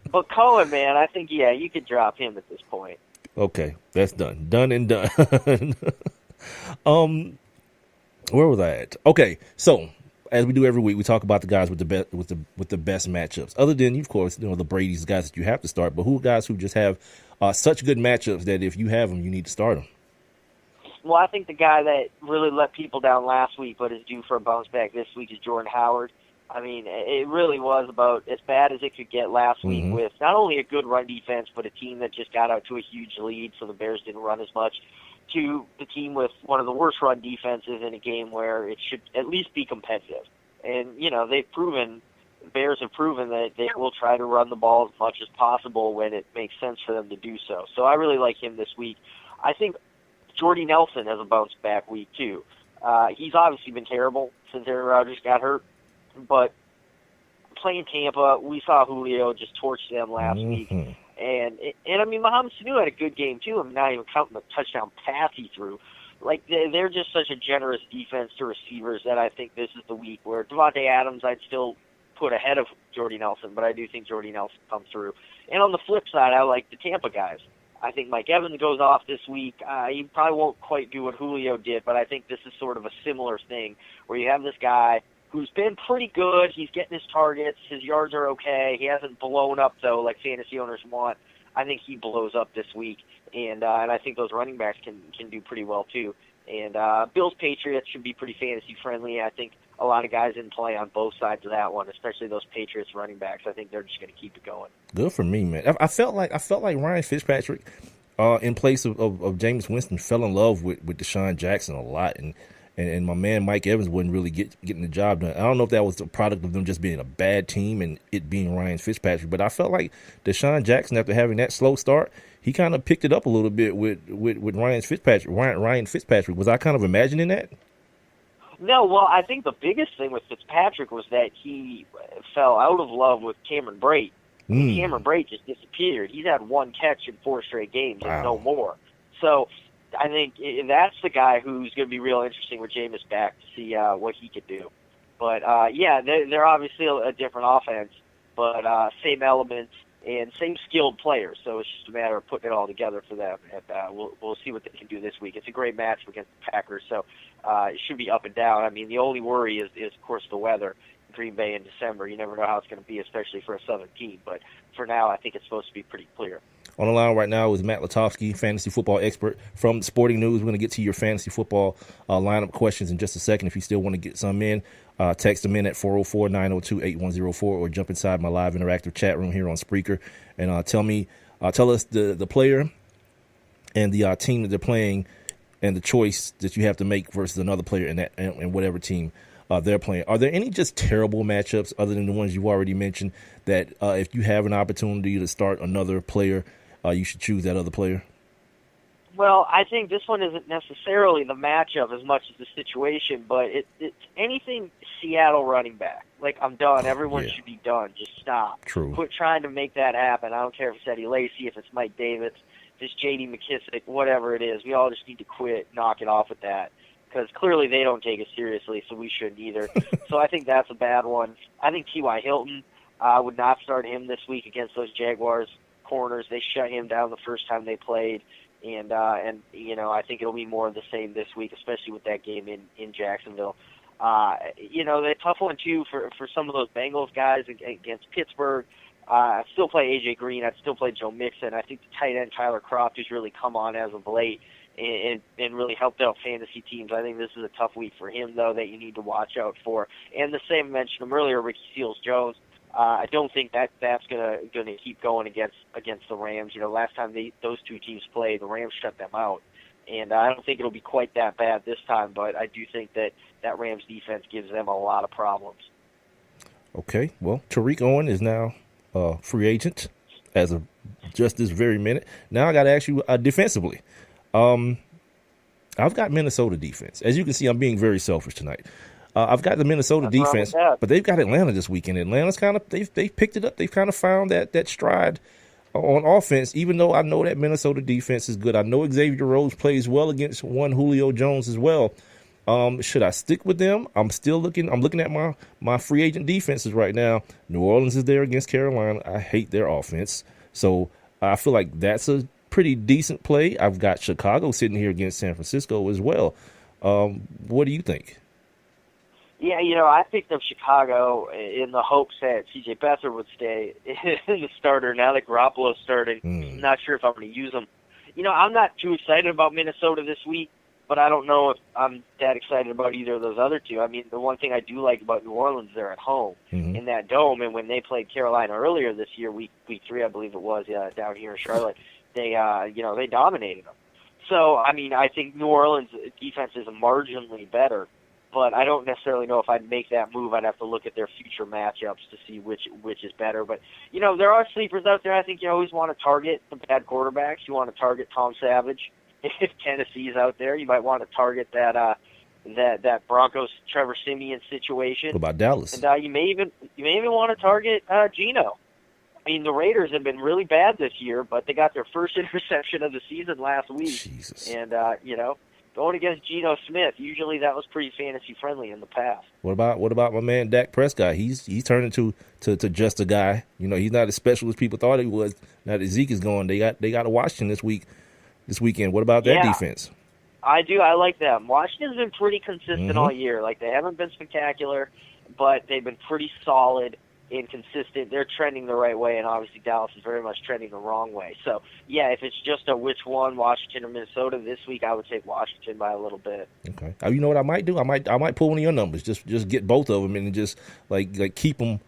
But Cohen, man, I think, you could drop him at this point. Okay, that's done. Done and done. Where was I at? Okay, so as we do every week, we talk about the guys with the best matchups. Other than, of course, the Brady's guys that you have to start, but who guys who just have such good matchups that if you have them, you need to start them. Well, I think the guy that really let people down last week but is due for a bounce back this week is Jordan Howard. I mean, it really was about as bad as it could get last week with not only a good run defense, but a team that just got out to a huge lead, so the Bears didn't run as much, to the team with one of the worst run defenses in a game where it should at least be competitive. And, the Bears have proven that they will try to run the ball as much as possible when it makes sense for them to do so. So I really like him this week. I think Jordy Nelson has a bounce back week too. He's obviously been terrible since Aaron Rodgers got hurt, but playing Tampa, we saw Julio just torch them last week. And I mean, Mohamed Sanu had a good game too. I'm not even counting the touchdown pass he threw. Like, they're just such a generous defense to receivers that I think this is the week where Devontae Adams I'd still put ahead of Jordy Nelson, but I do think Jordy Nelson comes through. And on the flip side, I like the Tampa guys. I think Mike Evans goes off this week. He probably won't quite do what Julio did, but I think this is sort of a similar thing where you have this guy who's been pretty good. He's getting his targets. His yards are okay. He hasn't blown up, though, like fantasy owners want. I think he blows up this week, and I think those running backs can do pretty well, too. And Bills-Patriots should be pretty fantasy-friendly. I think a lot of guys in play on both sides of that one, especially those Patriots running backs. I think they're just going to keep it going. Good for me, man. I felt like Ryan Fitzpatrick, in place of Jameis Winston, fell in love with Deshaun Jackson a lot, and my man Mike Evans wasn't really getting the job done. I don't know if that was the product of them just being a bad team and it being Ryan Fitzpatrick, but I felt like Deshaun Jackson, after having that slow start, he kind of picked it up a little bit with Ryan Fitzpatrick. Ryan Fitzpatrick. Was I kind of imagining that? No, well, I think the biggest thing with Fitzpatrick was that he fell out of love with Cameron Brate. Cameron Brate just disappeared. He's had one catch in 4 straight games and no more. So I think that's the guy who's going to be real interesting with Jameis back to see what he could do. But, they're obviously a different offense, but same elements and same skilled players. So it's just a matter of putting it all together for them. And we'll see what they can do this week. It's a great match against the Packers, so it should be up and down. I mean, the only worry is of course, the weather. Green Bay in December. You never know how it's going to be, especially for a Southern team. But for now, I think it's supposed to be pretty clear. On the line right now is Matt Lutovsky, fantasy football expert from Sporting News. We're going to get to your fantasy football lineup questions in just a second. If you still want to get some in, text them in at 404-902-8104 or jump inside my live interactive chat room here on Spreaker and tell us the player and the team that they're playing and the choice that you have to make versus another player in that and whatever team. they're playing. Are there any just terrible matchups other than the ones you already mentioned that if you have an opportunity to start another player, you should choose that other player? Well, I think this one isn't necessarily the matchup as much as the situation, but it's anything Seattle running back. Like, I'm done. Everyone should be done. Just stop. True. Quit trying to make that happen. I don't care if it's Eddie Lacy, if it's Mike Davis, if it's J.D. McKissick, whatever it is. We all just need to quit, knock it off with that, because clearly they don't take it seriously, so we shouldn't either. So I think that's a bad one. I think T.Y. Hilton would not start him this week against those Jaguars corners. They shut him down the first time they played. And I think it'll be more of the same this week, especially with that game in Jacksonville. The tough one, too, for some of those Bengals guys against Pittsburgh. I'd still play A.J. Green. I'd still play Joe Mixon. I think the tight end Tyler Kroft has really come on as of late and really helped out fantasy teams. I think this is a tough week for him, though, that you need to watch out for. And the same, I mentioned him earlier, Ricky Seals-Jones. I don't think that's gonna keep going against the Rams. Last time those two teams played, the Rams shut them out, and I don't think it'll be quite that bad this time. But I do think that Rams defense gives them a lot of problems. Okay, well, Tariq Owen is now a free agent as of just this very minute. Now I got to ask you defensively. I've got Minnesota defense. As you can see, I'm being very selfish tonight. I've got the Minnesota defense, but they've got Atlanta this weekend. Atlanta's they've picked it up. They've kind of found that stride on offense, even though I know that Minnesota defense is good. I know Xavier Rhodes plays well against one Julio Jones as well. Should I stick with them? I'm looking at my free agent defenses right now. New Orleans is there against Carolina. I hate their offense. So I feel like that's a pretty decent play. I've got Chicago sitting here against San Francisco as well. What do you think? Yeah, I picked up Chicago in the hopes that C.J. Beathard would stay the starter. Now that Garoppolo's starting, I'm not sure if I'm going to use him. I'm not too excited about Minnesota this week, but I don't know if I'm that excited about either of those other two. I mean, the one thing I do like about New Orleans, they're at home in that dome, and when they played Carolina earlier this year, week 3, I believe it was, down here in Charlotte, they dominated them. So, I mean, I think New Orleans' defense is marginally better, but I don't necessarily know if I'd make that move. I'd have to look at their future matchups to see which is better. But, there are sleepers out there. I think you always want to target the bad quarterbacks. You want to target Tom Savage. If Tennessee's out there, you might want to target that Broncos Trevor Siemian situation. What about Dallas? And you may even want to target Geno. I mean, the Raiders have been really bad this year, but they got their first interception of the season last week. Jesus. And, going against Geno Smith, usually that was pretty fantasy friendly in the past. What about my man Dak Prescott? He's turned into just a guy. He's not as special as people thought he was. Now that Zeke is gone, they got Washington this weekend. What about that defense? I do. I like them. Washington's been pretty consistent all year. Like, they haven't been spectacular, but they've been pretty solid and consistent. They're trending the right way, and obviously Dallas is very much trending the wrong way. So, yeah, if it's just a which one, Washington or Minnesota, this week I would take Washington by a little bit. Okay. You know what I might do? I might pull one of your numbers. Just get both of them and just like keep them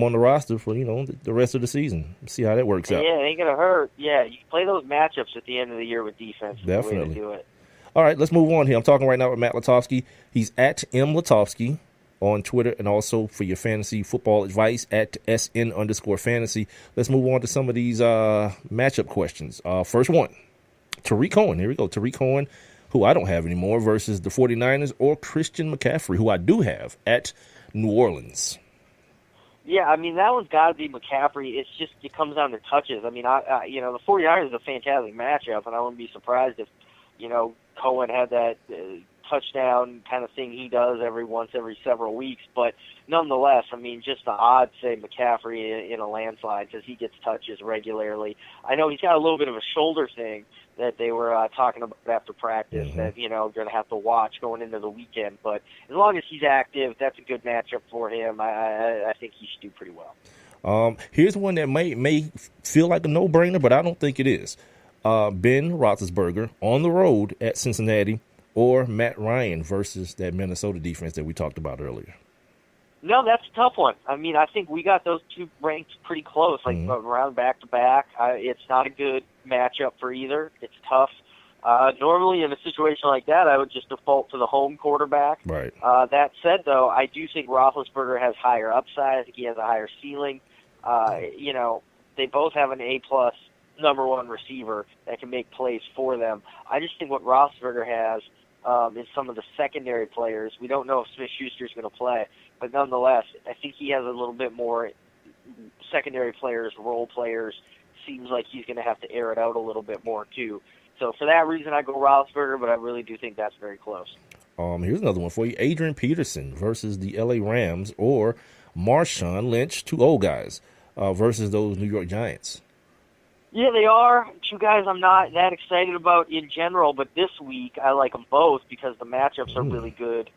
on the roster for the rest of the season. See how that works out. Yeah, it ain't gonna hurt. Yeah, you play those matchups at the end of the year with defense. Definitely. The way to do it. All right, let's move on here. I'm talking right now with Matt Lutovsky. He's at M Lutovsky on Twitter, and also for your fantasy football advice at SN_fantasy. Let's move on to some of these matchup questions. First one, Tariq Cohen. Here we go. Tariq Cohen, who I don't have anymore, versus the 49ers or Christian McCaffrey, who I do have at New Orleans. Yeah, I mean, that one's got to be McCaffrey. It comes down to touches. I mean, the 49ers is a fantastic matchup, and I wouldn't be surprised if, Cohen had that touchdown kind of thing he does every several weeks. But nonetheless, I mean, just the odds say McCaffrey in a landslide because he gets touches regularly. I know he's got a little bit of a shoulder thing that they were talking about after practice that, going to have to watch going into the weekend. But as long as he's active, that's a good matchup for him. I think he should do pretty well. Here's one that may feel like a no-brainer, but I don't think it is. Ben Roethlisberger on the road at Cincinnati, or Matt Ryan versus that Minnesota defense that we talked about earlier. No, that's a tough one. I mean, I think we got those two ranked pretty close, around back-to-back. It's not a good matchup for either. It's tough. Normally, in a situation like that, I would just default to the home quarterback. Right. That said, though, I do think Roethlisberger has higher upside. I think he has a higher ceiling. They both have an A-plus number one receiver that can make plays for them. I just think what Roethlisberger has is some of the secondary players. We don't know if Smith-Schuster's going to play, but nonetheless, I think he has a little bit more secondary players, role players. Seems like he's going to have to air it out a little bit more, too. So for that reason, I go Roethlisberger, but I really do think that's very close. Here's another one for you. Adrian Peterson versus the L.A. Rams, or Marshawn Lynch, two old guys, versus those New York Giants. Yeah, they are. Two guys I'm not that excited about in general, but this week I like them both because the matchups are really good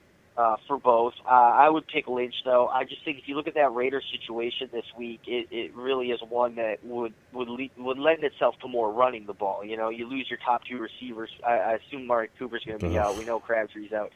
for both. I would pick Lynch, though. I just think if you look at that Raiders situation this week, it really is one that would lend itself to more running the ball. You know, you lose your top two receivers. I assume Mark Cooper's going to be out. We know Crabtree's out.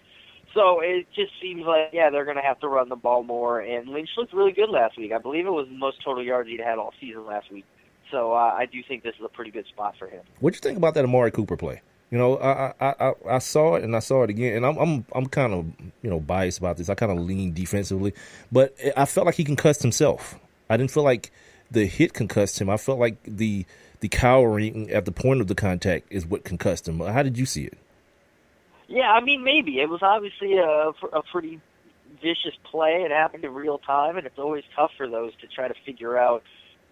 So it just seems like, yeah, they're going to have to run the ball more. And Lynch looked really good last week. I believe it was the most total yards he'd had all season last week. So I do think this is a pretty good spot for him. What'd you think about that Amari Cooper play? You know, I saw it and I saw it again, and I'm kind of biased about this. I kind of lean defensively, but I felt like he concussed himself. I didn't feel like the hit concussed him. I felt like the cowering at the point of the contact is what concussed him. How did you see it? Yeah, I mean, maybe it was obviously a pretty vicious play. It happened in real time, and it's always tough for those to try to figure out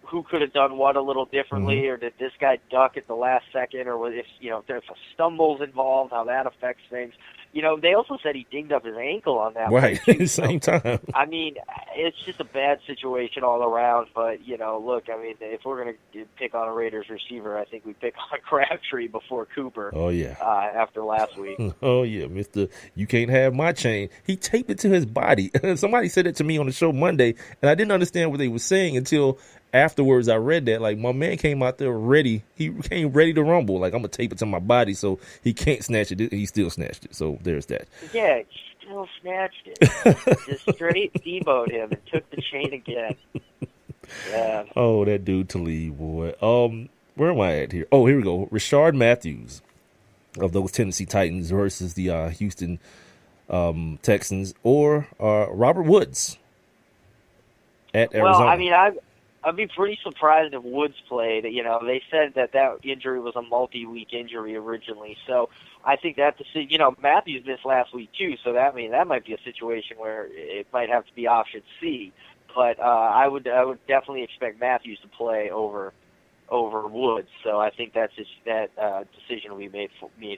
who could have done what a little differently, or did this guy duck at the last second, or was if there's a stumbles involved, how that affects things. They also said he dinged up his ankle on that right play too, same time. I mean, it's just a bad situation all around. But look, I mean, if we're gonna pick on a Raiders receiver, I think we pick on Crabtree before Cooper. Oh yeah. After last week. Oh yeah, Mister. You can't have my chain. He taped it to his body. Somebody said it to me on the show Monday, and I didn't understand what they were saying until afterwards I read that. Like, my man came out there ready. He came ready to rumble. Like, I'm going to tape it to my body so he can't snatch it. He still snatched it. So there's that. Yeah, he still snatched it. Just straight Debo'd him and took the chain again. Yeah. Oh, that dude Talib, boy. Where am I at here? Oh, here we go. Rashard Matthews of those Tennessee Titans versus the Houston Texans, or Robert Woods at Arizona. Well, I mean, I'd be pretty surprised if Woods played. They said that injury was a multi-week injury originally, so I think that Matthews missed last week too. So that might be a situation where it might have to be option C. But I would definitely expect Matthews to play over Woods. So I think that decision will be made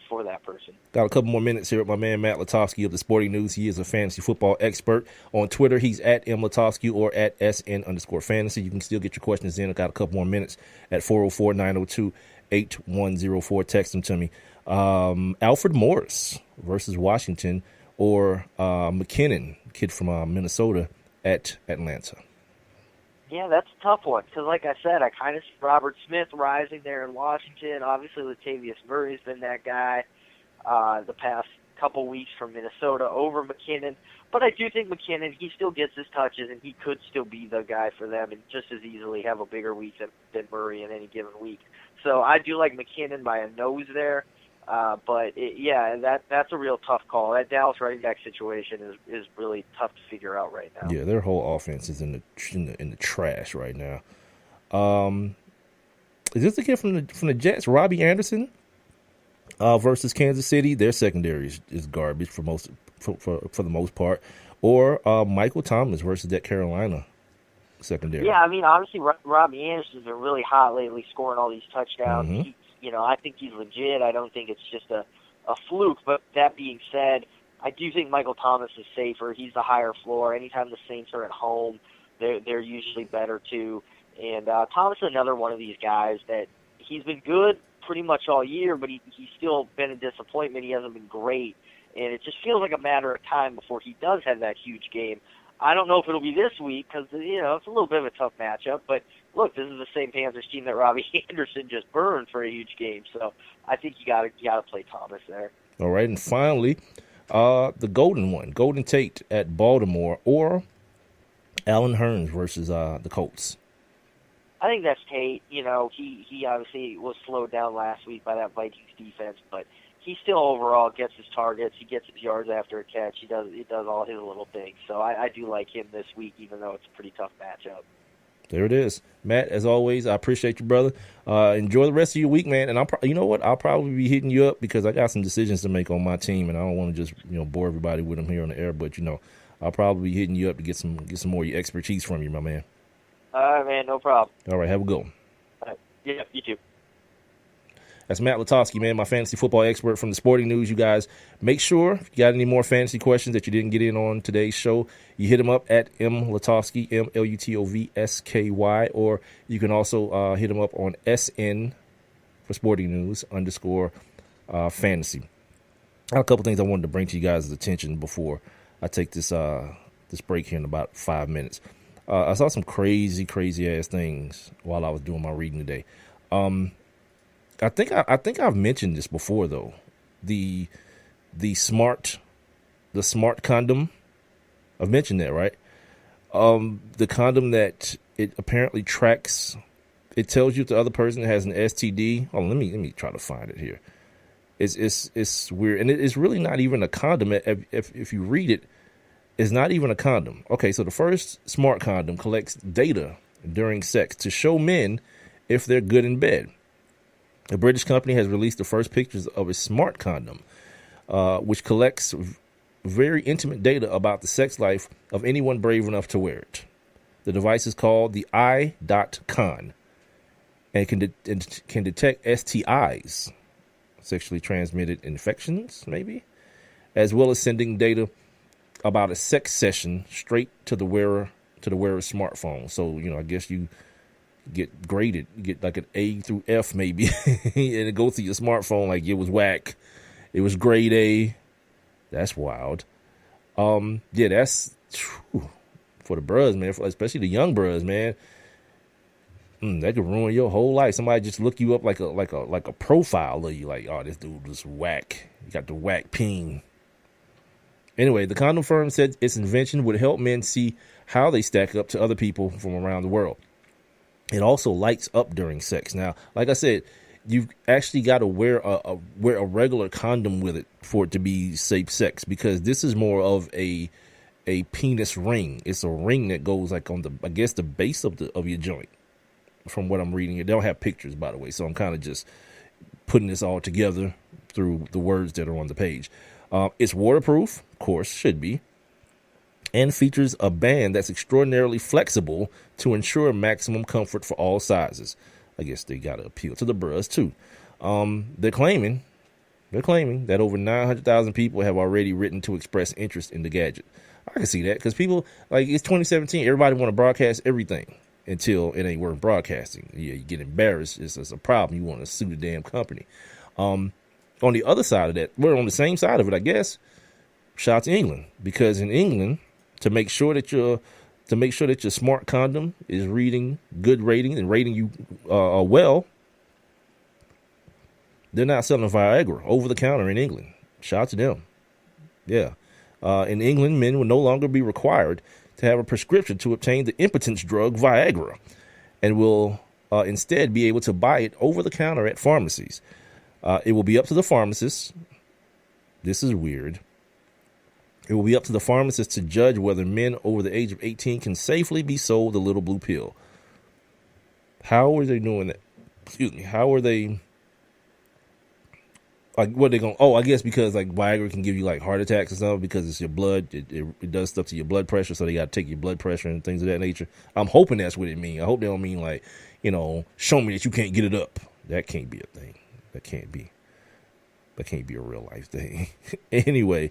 for that person. Got a couple more minutes here with my man Matt Lutovsky of the Sporting News. He is a fantasy football expert. On Twitter, he's at @mlutovsky or at @SN_fantasy. You can still get your questions in. I got a couple more minutes at 404-902-8104. Text them to me. Alfred Morris versus Washington, or McKinnon, kid from Minnesota, at Atlanta. Yeah, that's a tough one because, like I said, I kind of see Robert Smith rising there in Washington. Obviously, Latavius Murray's been that guy the past couple weeks from Minnesota over McKinnon. But I do think McKinnon, he still gets his touches, and he could still be the guy for them and just as easily have a bigger week than Murray in any given week. So I do like McKinnon by a nose there. But that's a real tough call. That Dallas running back situation is really tough to figure out right now. Yeah, their whole offense is in the trash right now. Is this the kid from the Jets, Robbie Anderson, versus Kansas City? Their secondary is garbage for the most part. Or Michael Thomas versus that Carolina secondary. Yeah, I mean, obviously Robbie Anderson's been really hot lately, scoring all these touchdowns. Mm-hmm. I think he's legit. I don't think it's just a fluke. But that being said, I do think Michael Thomas is safer. He's the higher floor. Anytime the Saints are at home, they're usually better too. And Thomas is another one of these guys that he's been good pretty much all year, but he's still been a disappointment. He hasn't been great. And it just feels like a matter of time before he does have that huge game. I don't know if it'll be this week because, it's a little bit of a tough matchup. But, look, this is the same Panthers team that Robbie Anderson just burned for a huge game. So I think you gotta play Thomas there. All right, and finally, the Golden Tate at Baltimore, or Allen Hurns versus the Colts. I think that's Tate. You know, he obviously was slowed down last week by that Vikings defense, but he still overall gets his targets. He gets his yards after a catch. He does all his little things. So I do like him this week, even though it's a pretty tough matchup. There it is. Matt, as always, I appreciate you, brother. Enjoy the rest of your week, man. And you know what? I'll probably be hitting you up because I got some decisions to make on my team, and I don't want to just bore everybody with them here on the air. But I'll probably be hitting you up to get some more of your expertise from you, my man. All right, man, no problem. All right, have a good one. All right. Yeah, you too. That's Matt Lutovsky, man, my fantasy football expert from the Sporting News. You guys, make sure if you got any more fantasy questions that you didn't get in on today's show, you hit him up at Lutovsky, MLutovsky, or you can also hit him up on SN for Sporting News _fantasy. I have a couple things I wanted to bring to you guys' attention before I take this break here in about 5 minutes. I saw some crazy ass things while I was doing my reading today. I think I've mentioned this before though. The smart condom. I've mentioned that, right? The condom that it apparently tracks. It tells you if the other person has an STD. Oh, let me try to find it here. It's weird, and it's really not even a condom. If you read it, it's not even a condom. Okay, so the first smart condom collects data during sex to show men if they're good in bed. A British company has released the first pictures of a smart condom, which collects very intimate data about the sex life of anyone brave enough to wear it. The device is called the i.con and can detect STIs, sexually transmitted infections, maybe, as well as sending data about a sex session straight to the wearer's smartphone. So, I guess you get graded, you get like an A through F maybe, and it goes to your smartphone like it was whack. It was grade A. That's wild. Yeah, that's for the bros, man, especially the young bros, man. That could ruin your whole life. Somebody just look you up like a profile of you, like, oh, this dude was whack. You got the whack ping. Anyway, the condom firm said its invention would help men see how they stack up to other people from around the world. It also lights up during sex. Now, like I said, you've actually got to wear a regular condom with it for it to be safe sex, because this is more of a penis ring. It's a ring that goes like on the base of your joint. From what I'm reading, they don't have pictures, by the way, so I'm kind of just putting this all together through the words that are on the page. It's waterproof, of course, should be, and features a band that's extraordinarily flexible to ensure maximum comfort for all sizes. I guess they got to appeal to the bros too. They're claiming that over 900,000 people have already written to express interest in the gadget. I can see that, because people, like, it's 2017. Everybody want to broadcast everything until it ain't worth broadcasting. Yeah, you get embarrassed. It's a problem. You want to sue the damn company. On the other side of that, we're on the same side of it, I guess. Shout out to England, because in England, to make sure that your smart condom is reading good rating and rating you well, they're not selling Viagra over the counter in England. Shout out to them. Yeah. In England, men will no longer be required to have a prescription to obtain the impotence drug Viagra, and will instead be able to buy it over the counter at pharmacies. It will be up to the pharmacist. This is weird. It will be up to the pharmacist to judge whether men over the age of 18 can safely be sold the little blue pill. How are they doing that? Excuse me. How are they? Like, what are they going? Oh, I guess because like Viagra can give you like heart attacks or something, because it's your blood. It does stuff to your blood pressure, so they got to take your blood pressure and things of that nature. I'm hoping that's what it means. I hope they don't mean like, show me that you can't get it up. That can't be a thing. That can't be a real life thing. Anyway,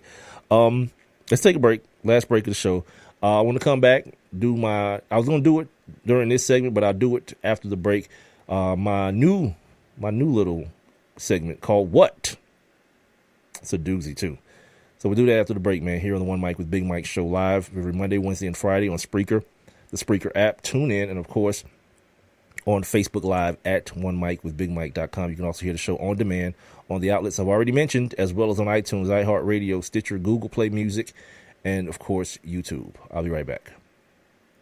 let's take a break. Last break of the show. I want to come back, I was going to do it during this segment, but I'll do it after the break. My new little segment called What? It's a doozy too. So we'll do that after the break, man, here on the One Mic with Big Mike show, live every Monday, Wednesday, and Friday on Spreaker, the Spreaker app, tune in, and of course on Facebook Live at onemicwithbigmike.com. You can also hear the show on demand on the outlets I've already mentioned, as well as on iTunes, iHeartRadio, Stitcher, Google Play Music, and of course YouTube. I'll be right back.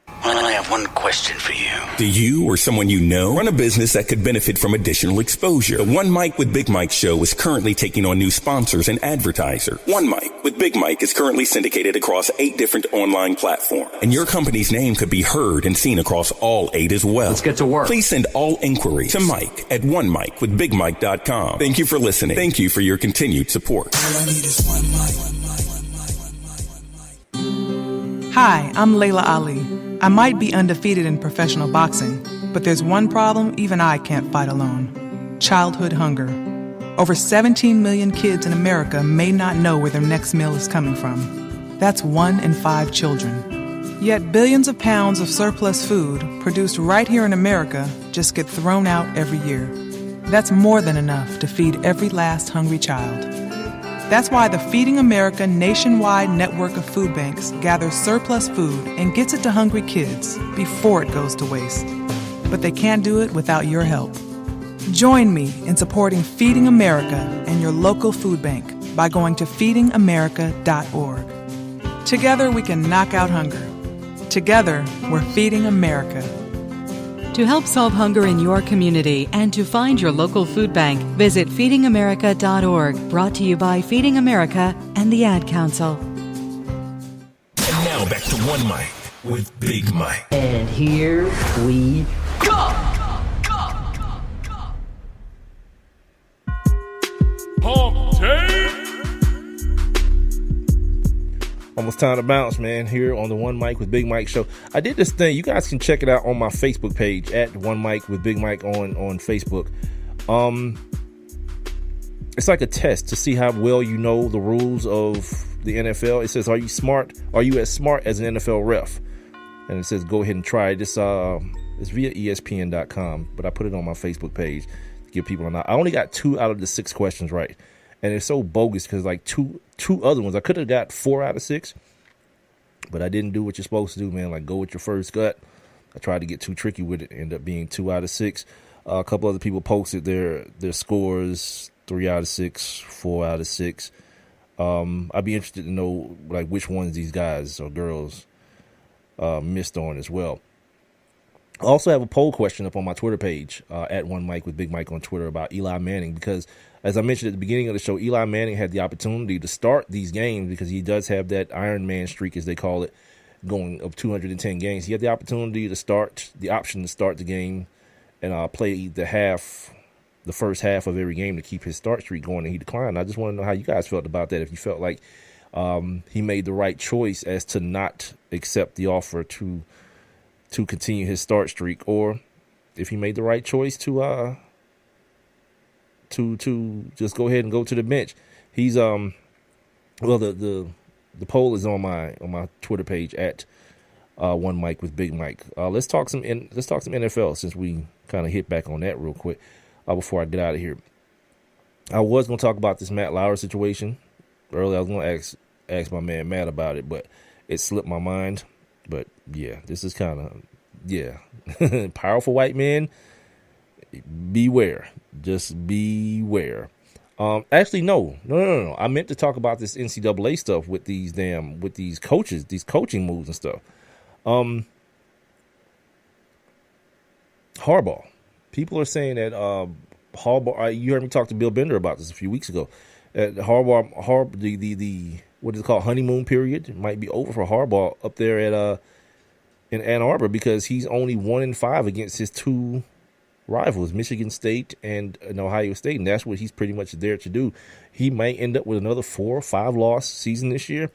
I have one question for you. Do you or someone you know run a business that could benefit from additional exposure? The One Mic with Big Mike show is currently taking on new sponsors and advertiser. One Mic with Big Mike is currently syndicated across 8 different online platforms, and your company's name could be heard and seen across all 8 as well. Let's get to work. Please send all inquiries to Mike at onemicwithbigmike.com. Thank you for listening. Thank you for your continued support. All I need is one mic. Hi, I'm Layla Ali. I might be undefeated in professional boxing, but there's one problem even I can't fight alone. Childhood hunger. Over 17 million kids in America may not know where their next meal is coming from. That's 1 in 5 children. Yet billions of pounds of surplus food produced right here in America just get thrown out every year. That's more than enough to feed every last hungry child. That's why the Feeding America nationwide network of food banks gathers surplus food and gets it to hungry kids before it goes to waste. But they can't do it without your help. Join me in supporting Feeding America and your local food bank by going to feedingamerica.org. Together we can knock out hunger. Together we're Feeding America. To help solve hunger in your community and to find your local food bank, visit feedingamerica.org. Brought to you by Feeding America and the Ad Council. And now back to One Mic with Big Mike. And here we go. Almost time to bounce, man, here on the One Mic with Big Mike show. I did this thing. You guys can check it out on my Facebook page at One Mic with Big Mike on Facebook. It's like a test to see how well you know the rules of the NFL. It says, are you smart? Are you as smart as an NFL ref? And it says, go ahead and try it. It's via ESPN.com, but I put it on my Facebook page to give people I only got 2 out of the 6 questions right. And it's so bogus because like two other ones, I could have got 4 out of 6, but I didn't do what you're supposed to do, man. Like, go with your first gut. I tried to get too tricky with it. Ended up being 2 out of 6. A couple other people posted their scores, 3 out of 6, 4 out of 6. I'd be interested to know like which ones these guys or girls missed on as well. I also have a poll question up on my Twitter page at One Mic with Big Mike on Twitter about Eli Manning, because as I mentioned at the beginning of the show, Eli Manning had the opportunity to start these games because he does have that Iron Man streak, as they call it, going of 210 games. He had the opportunity to start, the option to start the game and play the first half of every game to keep his start streak going, and he declined. I just want to know how you guys felt about that. If you felt like he made the right choice as to not accept the offer to continue his start streak, or if he made the right choice to just go ahead and go to the bench. He's the poll is on my Twitter page at One Mic with Big Mike. Let's talk some NFL, since we kind of hit back on that real quick before I get out of here. I was going to talk about this Matt Lauer situation earlier. I was going to ask my man Matt about it, but it slipped my mind. But yeah, this is kind of, powerful white men, beware. Just beware. Actually, no. I meant to talk about this NCAA stuff with these coaches, these coaching moves and stuff. Harbaugh. People are saying that Harbaugh. You heard me talk to Bill Bender about this a few weeks ago. Harbaugh, the what is it called, honeymoon period might be over for Harbaugh up there at in Ann Arbor, because he's only 1-5 against his 2 rivals, Michigan State and Ohio State, and that's what he's pretty much there to do. He might end up with another 4 or 5 loss season this year.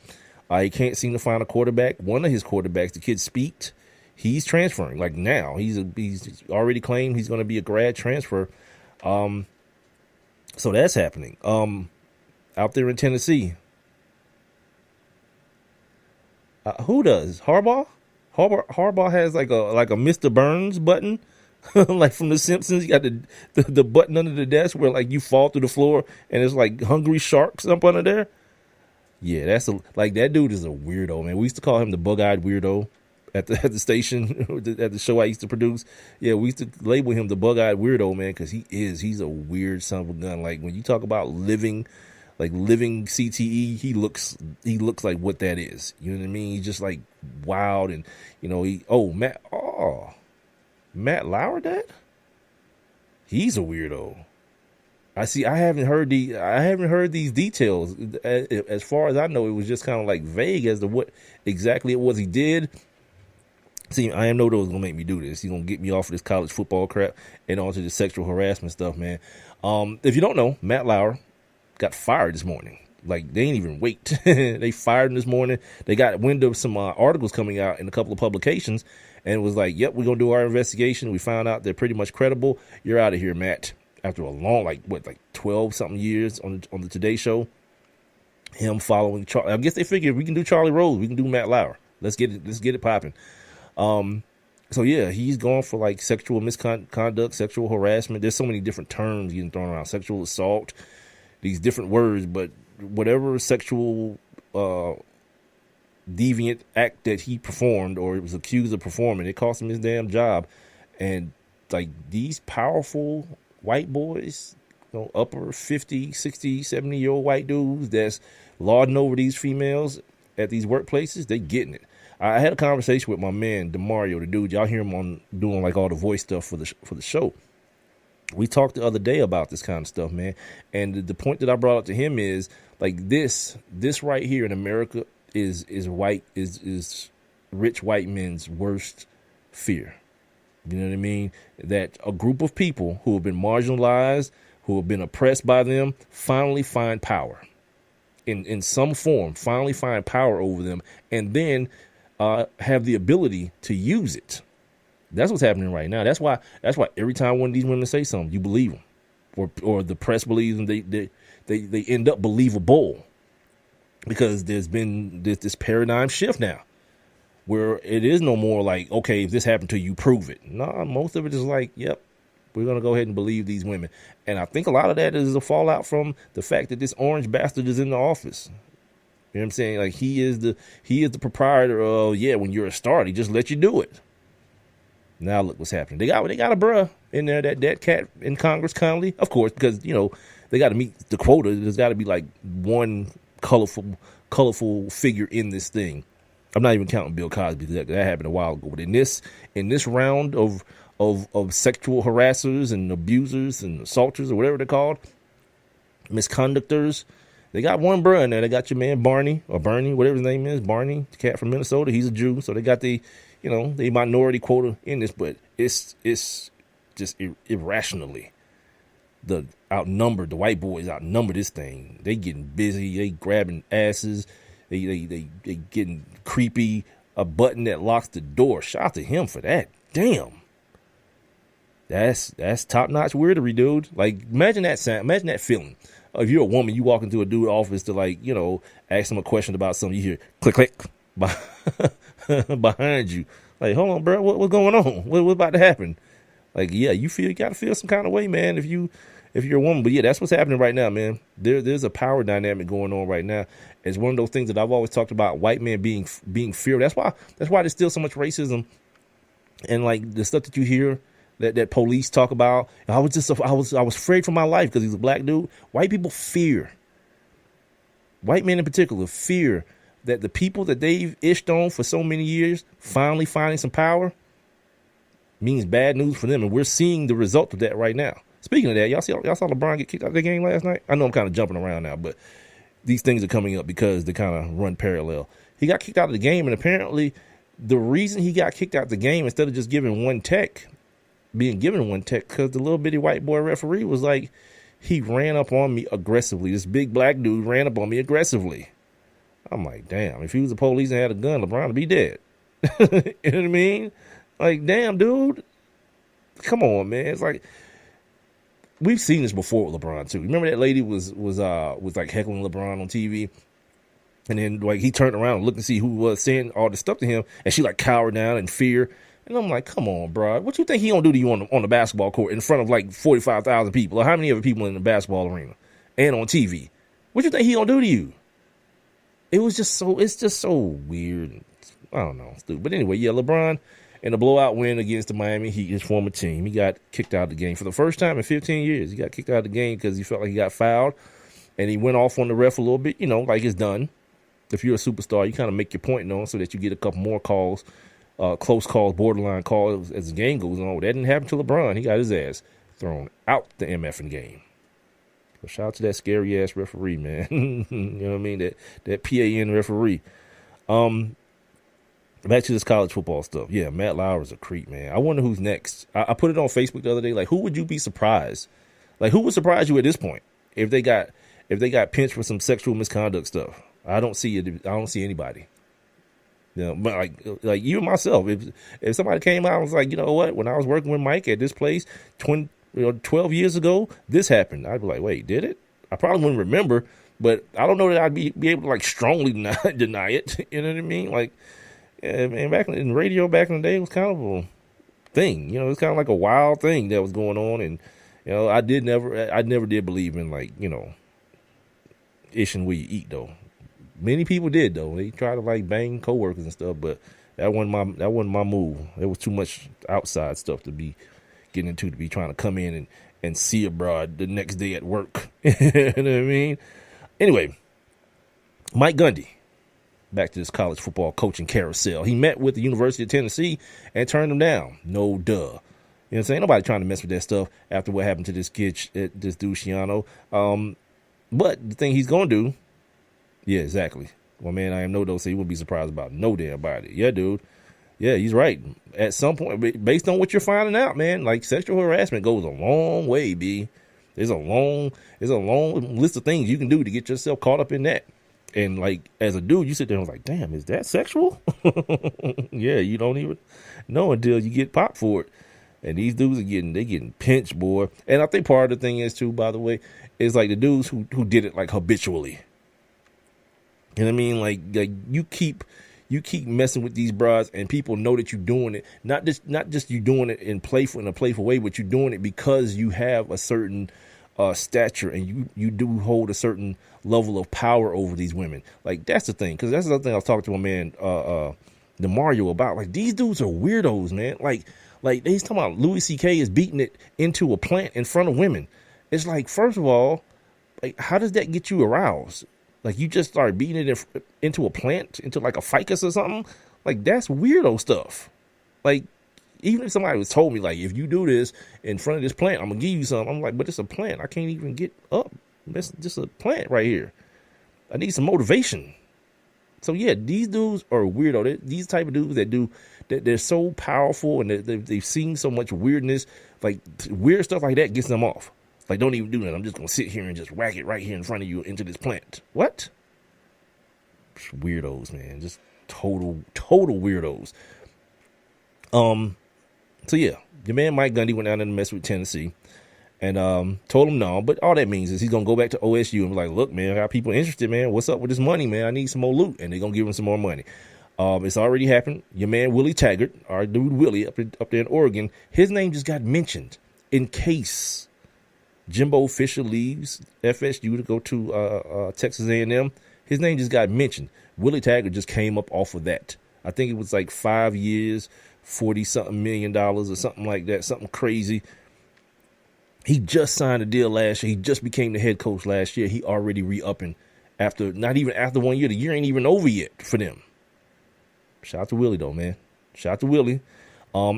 He can't seem to find a quarterback. One of his quarterbacks, the kid Speak, he's transferring. Like now, he's already claimed he's going to be a grad transfer. So that's happening. Out there in Tennessee, who does Harbaugh? Harbaugh has like a Mr. Burns button, like from The Simpsons. You got the button under the desk where like you fall through the floor and it's like hungry sharks up under there. Yeah, that dude is a weirdo, man. We used to call him the bug-eyed weirdo at the station, at the show I used to produce. Yeah, we used to label him the bug-eyed weirdo, man, because he's a weird son of a gun. Like when you talk about living CTE, he looks like what that is. You know what I mean? He's just like wild, and Matt. Oh, Matt Lauer, that? He's a weirdo. I see. I haven't heard these details. As far as I know, it was just kind of like vague as to what exactly it was he did. See, I am know that was gonna make me do this. He's gonna get me off of this college football crap and onto the sexual harassment stuff, man. If you don't know, Matt Lauer got fired this morning. Like, they ain't even wait. They fired him this morning. They got wind of some articles coming out in a couple of publications, and it was like, "Yep, we're gonna do our investigation. We found out they're pretty much credible. You're out of here, Matt." After a long, 12 something years on the Today Show, him following Charlie. I guess they figured we can do Charlie Rose, we can do Matt Lauer. Let's get it popping. So yeah, he's going for like sexual misconduct, sexual harassment. There's so many different terms getting thrown around. Sexual assault, these different words, but whatever sexual deviant act that he performed or was accused of performing, it cost him his damn job. And like these powerful white boys, upper 50, 60, 70-year-old white dudes that's lording over these females at these workplaces, they getting it. I had a conversation with my man, DeMario, the dude. Y'all hear him on doing like all the voice stuff for the show. We talked the other day about this kind of stuff, man. And the point that I brought up to him is like this right here in America is rich white men's worst fear. You know what I mean? That a group of people who have been marginalized, who have been oppressed by them, finally find power in some form, finally find power over them, and then have the ability to use it. That's what's happening right now. That's why every time one of these women say something, you believe them, or the press believes them. They end up believable because there's been this paradigm shift now, where it is no more like, okay, if this happened to you, prove it. No, most of it is like, yep, we're going to go ahead and believe these women. And I think a lot of that is a fallout from the fact that this orange bastard is in the office. You know what I'm saying? Like he is the proprietor of, when you're a star, he just let you do it. Now look what's happening. They got a bruh in there, that cat in Congress, Connolly, of course, because, they got to meet the quota. There's got to be like one colorful figure in this thing. I'm not even counting Bill Cosby, because that happened a while ago. But in this round of sexual harassers and abusers and assaulters or whatever they're called, misconductors, they got one bruh in there. They got your man Barney, or Bernie, whatever his name is, Barney, the cat from Minnesota. He's a Jew, so they got the minority quota in this. But it's just irrationally the white boys outnumber this thing. They getting busy. They grabbing asses. They getting creepy. A button that locks the door. Shout out to him for that. Damn. That's top notch weirdery, dude. Like imagine that sound. Imagine that feeling. If you're a woman, you walk into a dude's office to ask him a question about something. You hear click click behind you. Like, hold on, bro. What's going on? What's about to happen? Like, yeah, you gotta feel some kind of way, man. If you're a woman, but yeah, that's what's happening right now, man. There's a power dynamic going on right now. It's one of those things that I've always talked about. White men being feared. That's why there's still so much racism, and like the stuff that you hear that police talk about. I was afraid for my life because he's a black dude. White people fear. White men in particular fear that the people that they've ished on for so many years finally finding some power means bad news for them, and we're seeing the result of that right now. Speaking of that, y'all saw LeBron get kicked out of the game last night? I know I'm kind of jumping around now, but these things are coming up because they kind of run parallel. He got kicked out of the game, and apparently the reason he got kicked out of the game instead of just being given one tech, because the little bitty white boy referee was like, he ran up on me aggressively. This big black dude ran up on me aggressively. I'm like, damn, if he was the police and had a gun, LeBron would be dead. You know what I mean? Like, damn, dude. Come on, man. It's like, we've seen this before with LeBron too. Remember that lady was like heckling LeBron on TV, and then like he turned around and looked to see who was saying all this stuff to him, and she like cowered down in fear. And I'm like, come on, bro. What you think he gonna do to you on the basketball court in front of like 45,000 people, or how many other people in the basketball arena and on TV? What you think he gonna do to you? It's just so weird. I don't know, stupid. But anyway, yeah, LeBron in a blowout win against the Miami Heat, his former team, he got kicked out of the game for the first time in 15 years. He got kicked out of the game because he felt like he got fouled, and he went off on the ref a little bit. Like it's done. If you're a superstar, you kind of make your point known so that you get a couple more calls close calls, borderline calls as the game goes on. That didn't happen to LeBron. He got his ass thrown out the MFing game. So shout out to that scary ass referee, man. You know what I mean? That PAN referee. Back to this college football stuff. Yeah, Matt Lauer's a creep, man. I wonder who's next. I put it on Facebook the other day. Like, who would you be surprised? Like, who would surprise you at this point if they got pinched for some sexual misconduct stuff? I don't see it. I don't see anybody. You know, but like you and myself, if somebody came out and was like, you know what, when I was working with Mike at this place 12 years ago, this happened. I'd be like, wait, did it? I probably wouldn't remember, but I don't know that I'd be able to like strongly deny it. You know what I mean? Like, yeah, man, back in radio back in the day, it was kind of a thing. You know, it was kind of like a wild thing that was going on, and you know, I never did believe in like, you know, ishing where you eat though. Many people did though. They tried to like bang coworkers and stuff, but that wasn't my move. There was too much outside stuff to be getting into, to be trying to come in and see a broad the next day at work. You know what I mean? Anyway, Mike Gundy. Back to this college football coaching carousel. He met with the University of Tennessee and turned them down. No duh. You know what I'm saying? Nobody trying to mess with that stuff after what happened to this kid, this dude, Shiano. But the thing he's going to do, yeah, exactly. Well, man, I am no duh, so he wouldn't be surprised about no damn body. Yeah, dude. Yeah, he's right. At some point, based on what you're finding out, man, like sexual harassment goes a long way, B. There's a long list of things you can do to get yourself caught up in that. And like, as a dude, you sit there and like, damn, is that sexual? Yeah, you don't even know until you get popped for it. And these dudes are getting pinched, boy. And I think part of the thing is too, by the way, is like the dudes who did it like habitually. You know what I mean? Like you keep messing with these bras, and people know that you're doing it. Not just you doing it in a playful way, but you're doing it because you have a certain stature, and you do hold a certain level of power over these women. Like, that's the thing, because that's the other thing I was talking to my man DeMario about. Like, these dudes are weirdos, man. Like he's talking about Louis C.K. is beating it into a plant in front of women. It's like, first of all, like, how does that get you aroused? Like, you just start beating it into a plant, into like a ficus or something? Like, that's weirdo stuff. Like, even if somebody was told me, like, if you do this in front of this plant, I'm going to give you something. I'm like, but it's a plant. I can't even get up. That's just a plant right here. I need some motivation. So, yeah, these dudes are weirdo. These type of dudes that they're so powerful, and they've seen so much weirdness. Like, weird stuff like that gets them off. Like, don't even do that. I'm just going to sit here and just whack it right here in front of you into this plant. What? Weirdos, man. Just total weirdos. So, yeah, your man Mike Gundy went down there and messed with Tennessee and told him no. But all that means is he's going to go back to OSU and be like, look, man, I got people interested, man. What's up with this money, man? I need some more loot. And they're going to give him some more money. It's already happened. Your man Willie Taggart, our dude Willie up there in Oregon, his name just got mentioned in case Jimbo Fisher leaves FSU to go to Texas A&M. His name just got mentioned. Willie Taggart just came up off of that. I think it was like 5 years, $40-something million or something like that, something crazy. He just signed a deal last year. He just became the head coach last year. He already re-upping not even after 1 year. The year ain't even over yet for them. Shout out to Willie, though, man. Shout out to Willie.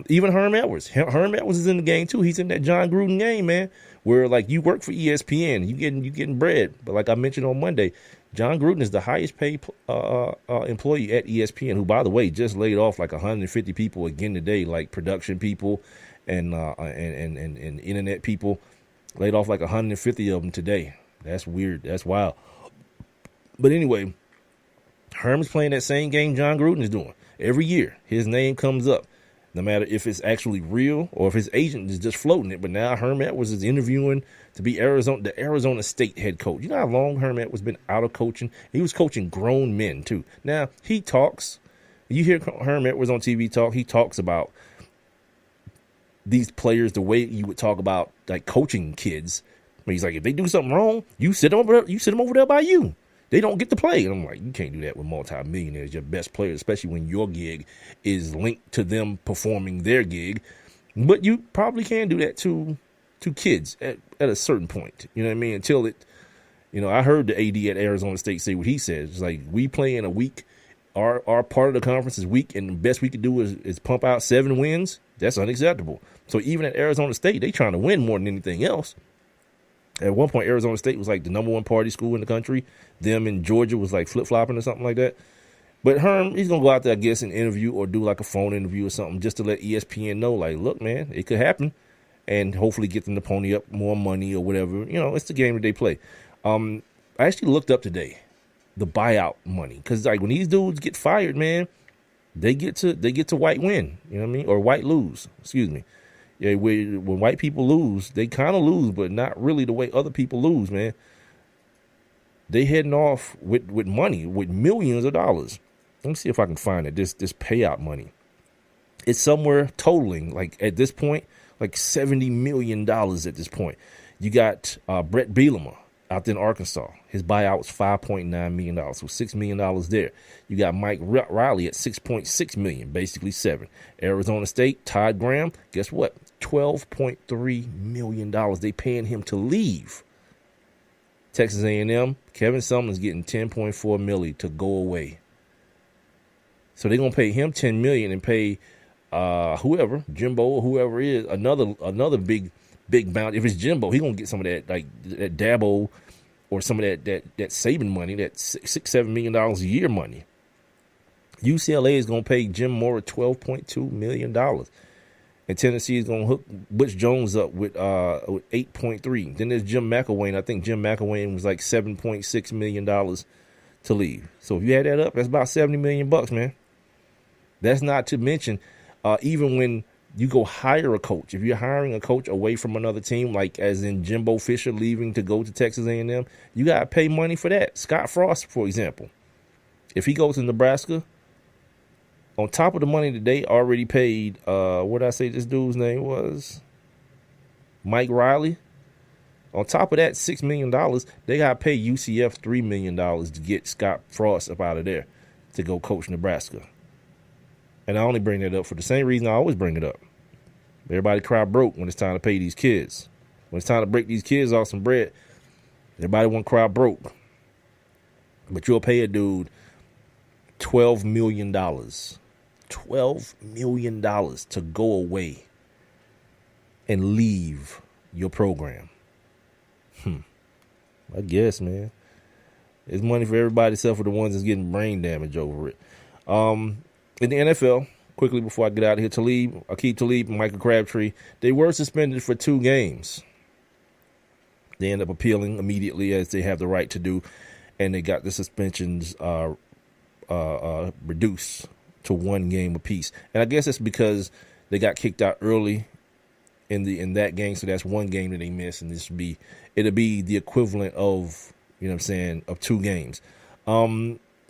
Even Herm Edwards. Herm Edwards is in the game, too. He's in that John Gruden game, man, where, like, you work for ESPN. You getting bread. But like I mentioned on Monday, John Gruden is the highest paid employee at ESPN, who, by the way, just laid off like 150 people again today, like production people and internet people. Laid off like 150 of them today. That's weird. That's wild. But anyway, Herm's playing that same game John Gruden is doing. Every year, his name comes up, no matter if it's actually real or if his agent is just floating it. But now Herm Edwards is interviewing to be the Arizona State head coach. You know how long Herm Edwards been out of coaching? He was coaching grown men, too. Now, he talks. You hear Herm Edwards on TV talk. He talks about these players the way you would talk about, like, coaching kids. But he's like, if they do something wrong, you sit them over there by you. They don't get to play. And I'm like, you can't do that with multimillionaires, your best players, especially when your gig is linked to them performing their gig. But you probably can do that to kids at a certain point. You know what I mean? Until it, I heard the AD at Arizona State say what he said. It's like, we play in a week our part of the conference is weak, and the best we could do is pump out 7 wins. That's unacceptable. So even at Arizona State, they trying to win more than anything else. At one point, Arizona State was like the number 1 party school in the country. Them in Georgia was like flip-flopping or something like that. But Herm, he's going to go out there, I guess, and interview or do like a phone interview or something just to let ESPN know, like, look, man, it could happen. And hopefully get them to pony up more money or whatever. You know, it's the game that they play. I actually looked up today the buyout money. Because like when these dudes get fired, man, they get to white win. You know what I mean? Or white lose. Excuse me. Yeah, when white people lose, they kind of lose, but not really the way other people lose, man. They heading off with money, with millions of dollars. Let me see if I can find it. This payout money. It's somewhere totaling, like at this point, like $70 million at this point. You got Brett Bielema out in Arkansas. His buyout was $5.9 million, so $6 million there. You got Mike Riley at $6.6 million, basically 7. Arizona State, Todd Graham, guess what? $12.3 million. They paying him to leave. Texas A&M, Kevin Sumlin's getting $10.4 million to go away. So they're gonna pay him $10 million and pay whoever, Jimbo or whoever is, another big bounty. If it's Jimbo, he gonna get some of that, like that Dabo or some of that Saban money, that $6-7 million a year money. UCLA is gonna pay Jim Mora $12.2 million. And Tennessee is gonna hook Butch Jones up with 8.3. Then there's Jim McElwain. I think Jim McElwain was like $7.6 million to leave. So if you add that up, that's about $70 million, man. That's not to mention even when you go hire a coach. If you're hiring a coach away from another team, like as in Jimbo Fisher leaving to go to Texas A&M, you got to pay money for that. Scott Frost, for example, if he goes to Nebraska, on top of the money that they already paid, what did I say this dude's name was? Mike Riley. On top of that $6 million, they got to pay UCF $3 million to get Scott Frost up out of there to go coach Nebraska. And I only bring that up for the same reason I always bring it up. Everybody cry broke when it's time to pay these kids. When it's time to break these kids off some bread, everybody want to cry broke. But you'll pay a dude $12 million. $12 million to go away and leave your program. I guess, man. It's money for everybody except for the ones that's getting brain damage over it. In the NFL, quickly before I get out of here, Aqib Talib and Michael Crabtree, they were suspended for 2 games. They end up appealing immediately, as they have the right to do, and they got the suspensions reduced to 1 game apiece. And I guess it's because they got kicked out early in that game, so that's 1 game that they missed, and it'll be the equivalent of, you know what I'm saying, of 2 games.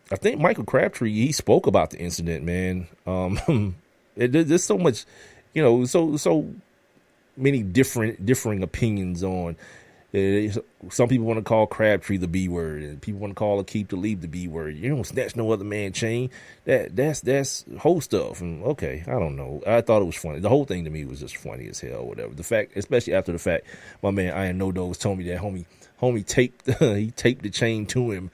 I think Michael Crabtree, he spoke about the incident, man. There's so much, you know, so many differing opinions on. Some people want to call Crabtree the B word, and people want to call Aqib Talib the B word. You don't snatch no other man chain. That's whole stuff. And okay, I don't know. I thought it was funny. The whole thing to me was just funny as hell. Whatever. The fact, especially after the fact, my man Iron No Dogs told me that homie taped the chain to him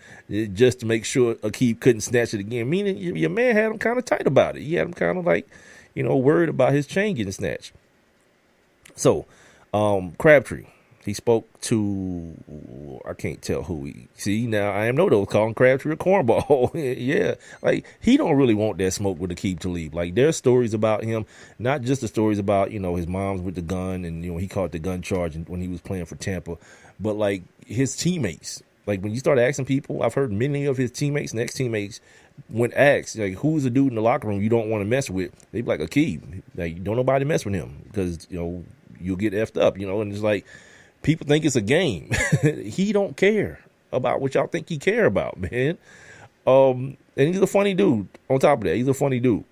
just to make sure Aqib couldn't snatch it again. Meaning your man had him kind of tight about it. He had him kind of like, you know, worried about his chain getting snatched. So, Crabtree. He spoke to, I can't tell who see now, I am no though calling Crabtree a cornball. Yeah. Like, he don't really want that smoke with Aqib Talib. Like, there's stories about him, not just the stories about, you know, his mom's with the gun and, you know, he caught the gun charge when he was playing for Tampa, but like his teammates. Like, when you start asking people, I've heard many of his teammates and ex-teammates, when asked, like, who's the dude in the locker room you don't want to mess with, they be like, Aqib. Like, don't nobody mess with him because, you know, you'll get effed up, you know, and it's like, people think it's a game. He don't care about what y'all think he care about, man. And he's a funny dude. On top of that, he's a funny dude.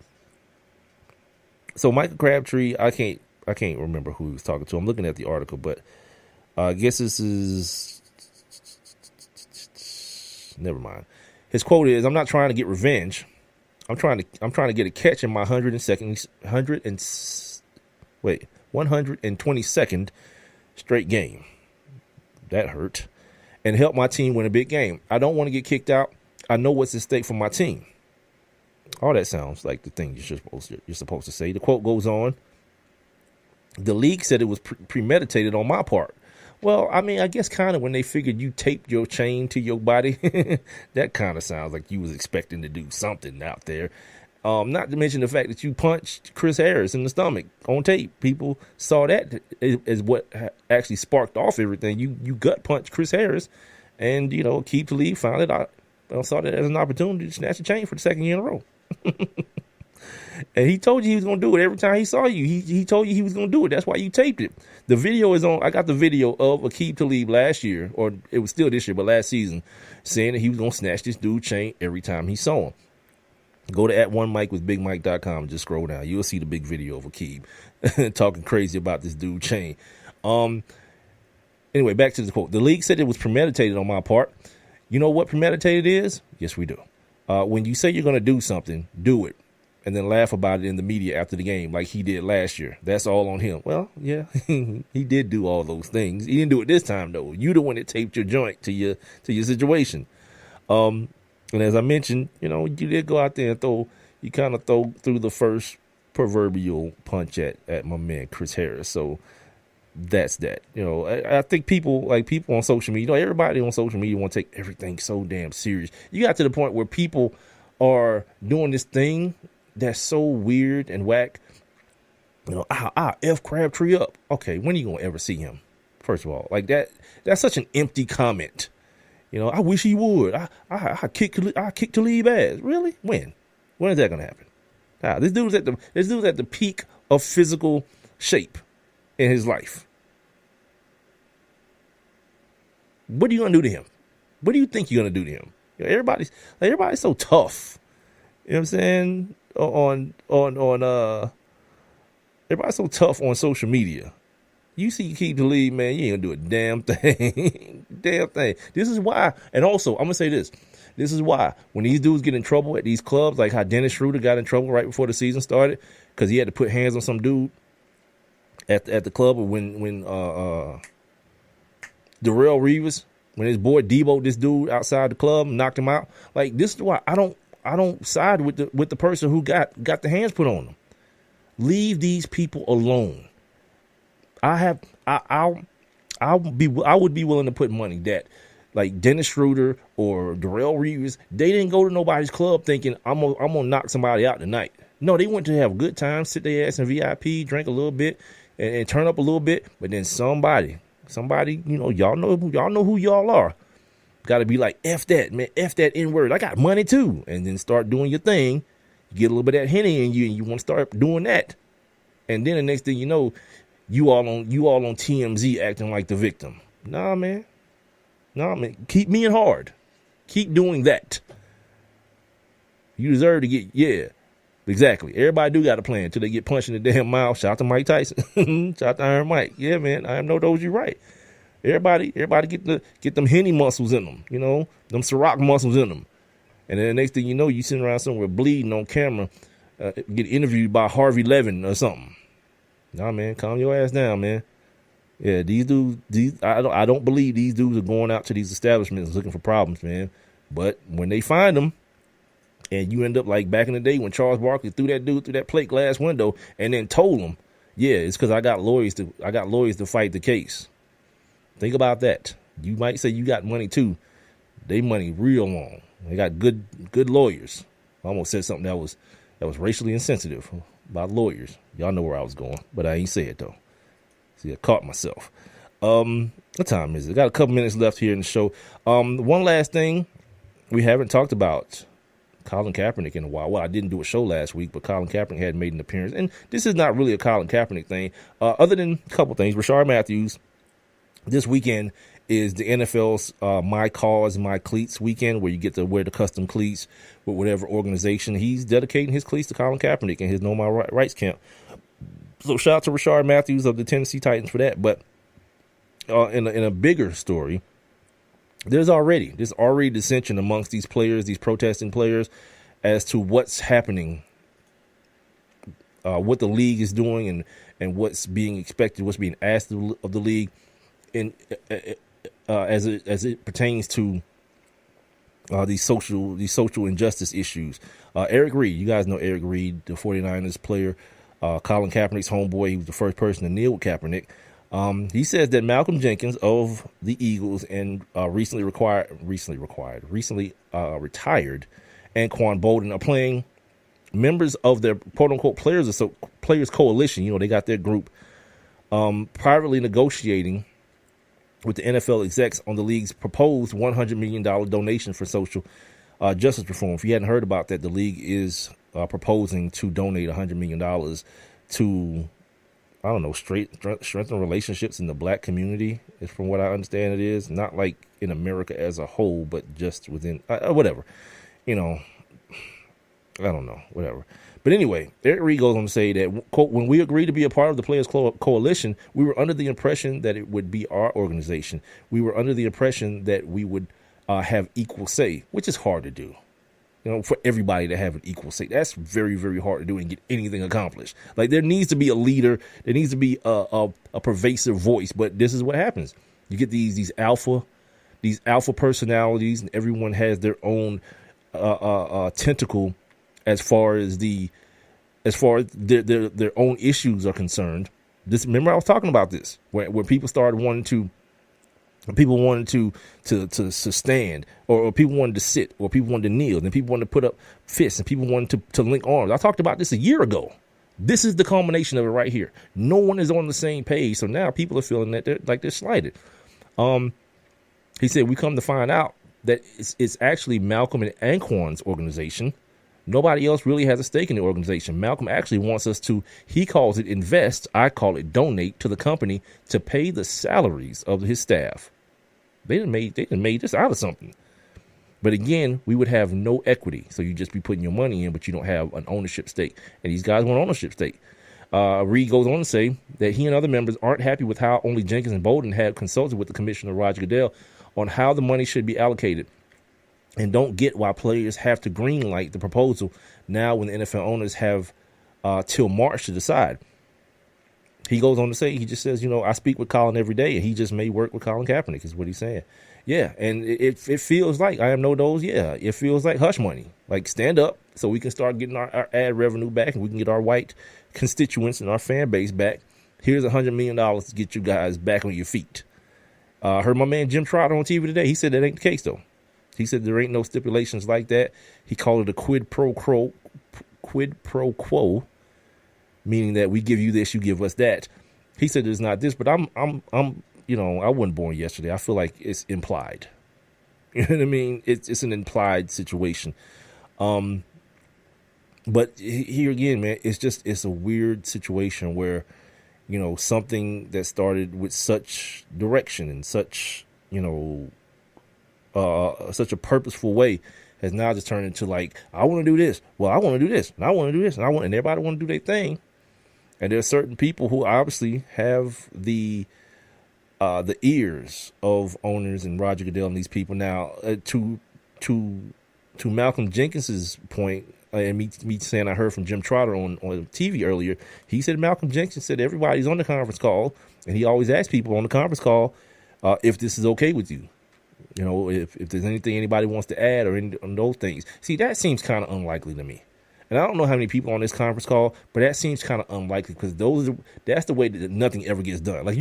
So Michael Crabtree, I can't remember who he was talking to. I'm looking at the article, but I guess this is, never mind. His quote is, "I'm not trying to get revenge. I'm trying to get a catch in my 122nd straight game. That hurt. And help my team win a big game. I don't want to get kicked out. I know what's at stake for my team. All that sounds like the thing you're supposed to say. The quote goes on. The league said it was premeditated on my part. Well, I mean, I guess kind of when they figured you taped your chain to your body, that kind of sounds like you was expecting to do something out there. Not to mention the fact that you punched Chris Harris in the stomach on tape. People saw that as what actually sparked off everything. You gut punched Chris Harris, and Aqib Talib found it out. Saw that as an opportunity to snatch a chain for the second year in a row. And he told you he was going to do it every time he saw you. He told you he was going to do it. That's why you taped it. The video is on. I got the video of Aqib Talib last year, or it was still this year, but last season, saying that he was going to snatch this dude's chain every time he saw him. Go to @1micwithbigmike.com and just scroll down. You'll see the big video of Aqib talking crazy about this dude's chain. Anyway, back to the quote. The league said it was premeditated on my part. You know what premeditated is? Yes, we do. When you say you're going to do something, do it. And then laugh about it in the media after the game like he did last year. That's all on him. Well, yeah, he did do all those things. He didn't do it this time, though. You the one that taped your joint to your situation. And as I mentioned, you did go out there and you kind of throw through the first proverbial punch at my man, Chris Harris. So that's that. I think people on social media, everybody on social media want to take everything so damn serious. You got to the point where people are doing this thing that's so weird and whack. I F Crabtree up. Okay, when are you gonna ever see him? First of all, like that's such an empty comment. I wish he would. I kick Talib ass. Really? When is that gonna happen? This dude's at the peak of physical shape in his life. What are you gonna do to him? What do you think you're gonna do to him? Everybody's so tough. You know what I'm saying? Everybody's so tough on social media. You see Aqib Talib, man, you ain't gonna do a damn thing. Damn thing. This is why, and also, I'm gonna say this. This is why, when these dudes get in trouble at these clubs, like how Dennis Schroeder got in trouble right before the season started, because he had to put hands on some dude at the club, or when Darrell Reeves, when his boy Debo, this dude outside the club, knocked him out. Like, this is why I don't side with the person who got the hands put on them. Leave these people alone. I would be willing to put money that, like, Dennis Schroeder or Darrell Reeves, they didn't go to nobody's club thinking I'm gonna knock somebody out tonight. No, they went to have a good time, sit their ass in VIP, drink a little bit, and turn up a little bit. But then somebody, y'all know who y'all are. Got to be like, F that, man. F that N-word. I got money, too. And then start doing your thing. You get a little bit of that Henny in you, and you want to start doing that. And then the next thing you know, you all on TMZ acting like the victim. Nah, man. Keep being hard. Keep doing that. You deserve to get, yeah. Exactly. Everybody do got a plan until they get punched in the damn mouth. Shout out to Mike Tyson. Shout out to Iron Mike. Yeah, man. I know those. You're right. Everybody get them Henny muscles in them, them Ciroc muscles in them. And then the next thing you know, you sitting around somewhere bleeding on camera, get interviewed by Harvey Levin or something. Nah, man, calm your ass down, man. Yeah, these dudes, I don't believe these dudes are going out to these establishments looking for problems, man. But when they find them, and you end up like back in the day when Charles Barkley threw that dude through that plate glass window and then told him, yeah, it's because I got lawyers to fight the case. Think about that. You might say you got money too. They money real long. They got good lawyers. I almost said something that was racially insensitive about lawyers. Y'all know where I was going, but I ain't say it though. See, I caught myself. What time is it? Got a couple minutes left here in the show. One last thing we haven't talked about. Colin Kaepernick in a while. Well, I didn't do a show last week, but Colin Kaepernick had made an appearance. And this is not really a Colin Kaepernick thing. Other than a couple things. Rashard Matthews, this weekend is the NFL's My Cause, My Cleats weekend, where you get to wear the custom cleats with whatever organization. He's dedicating his cleats to Colin Kaepernick and his Know My Rights camp. So shout out to Rashard Matthews of the Tennessee Titans for that. But in a bigger story, there's already dissension amongst these players, these protesting players, as to what's happening, what the league is doing, and what's being expected, what's being asked of the league, as it pertains to these social injustice issues. Eric Reed, you guys know Eric Reed, the 49ers player, Colin Kaepernick's homeboy. He was the first person to kneel with Kaepernick. He says that Malcolm Jenkins of the Eagles and recently retired Anquan Bolden are playing members of their quote unquote players coalition. You know, they got their group privately negotiating with the NFL execs on the league's proposed $100 million donation for social justice reform. If you hadn't heard about that, the league is proposing to donate $100 million to, I don't know, strengthen relationships in the black community, is from what I understand it is. Not like in America as a whole, but just within, whatever. You know, I don't know, whatever. But anyway, Eric Reed goes on to say that, quote, when we agreed to be a part of the Players Coalition, we were under the impression that it would be our organization. We were under the impression that we would have equal say, which is hard to do. You know, for everybody to have an equal say, that's very, very hard to do and get anything accomplished. Like, there needs to be a leader. There needs to be a pervasive voice. But this is what happens. You get these alpha personalities, and everyone has their own tentacle as far as their own issues are concerned. Remember I was talking about this when people started wanting to stand, or people wanted to sit, or people wanted to kneel, then people wanted to put up fists, and people wanted to link arms. I talked about this a year ago. This is the culmination of it right here. No one is on the same page, so now people are feeling that they're slighted. He said, we come to find out that it's actually Malcolm and Anquan's organization. Nobody else really has a stake in the organization. Malcolm actually wants us to, he calls it invest, I call it donate to the company to pay the salaries of his staff. They done made this out of something. But again, we would have no equity. So you just be putting your money in, but you don't have an ownership stake. And these guys want ownership stake. Reed goes on to say that he and other members aren't happy with how only Jenkins and Bolden had consulted with the commissioner, Roger Goodell, on how the money should be allocated, and don't get why players have to greenlight the proposal now when the NFL owners have till March to decide. He goes on to say, he just says, I speak with Colin every day, and he just may work with Colin Kaepernick, is what he's saying. Yeah, and it feels like, I am no dose, yeah, it feels like hush money. Like, stand up so we can start getting our ad revenue back, and we can get our white constituents and our fan base back. Here's $100 million to get you guys back on your feet. I heard my man Jim Trotter on TV today. He said that ain't the case, though. He said there ain't no stipulations like that. He called it a quid pro quo, meaning that we give you this, you give us that. He said there's not this, but I'm I wasn't born yesterday. I feel like it's implied. You know what I mean? It's an implied situation. But here again, man, it's a weird situation where, something that started with such direction and such, such a purposeful way has now just turned into like, I want to do this. Well, I want to do this, and I want to do this, and everybody want to do their thing. And there are certain people who obviously have the ears of owners and Roger Goodell and these people. Now, to Malcolm Jenkins's point, and me saying I heard from Jim Trotter on TV earlier, he said Malcolm Jenkins said everybody's on the conference call, and he always asks people on the conference call if this is okay with you. If there's anything anybody wants to add or any on those things. See, that seems kind of unlikely to me. And I don't know how many people on this conference call, but that seems kind of unlikely because that's the way that nothing ever gets done. Like,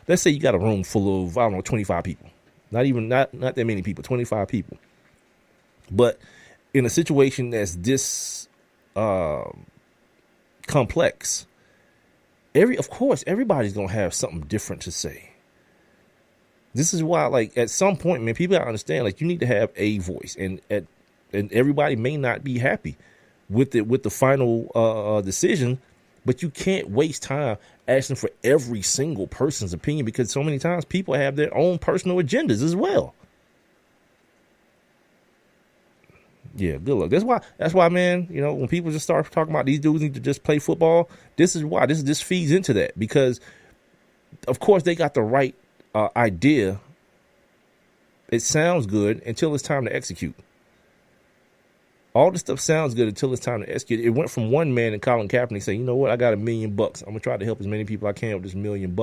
let's say you got a room full of, 25 people. Not that many people, 25 people. But in a situation that's this complex, of course, everybody's going to have something different to say. This is why, like, at some point, man, people gotta understand, like, you need to have a voice, and everybody may not be happy with the final decision, but you can't waste time asking for every single person's opinion because so many times people have their own personal agendas as well. Yeah, good luck. That's why, man, when people just start talking about these dudes need to just play football, this is why this feeds into that, because of course they got the right idea. It sounds good until it's time to execute. All this stuff sounds good until it's time to execute. It went from one man in Colin Kaepernick saying, you know what, I got $1 million. I'm gonna try to help as many people I can with this $1 million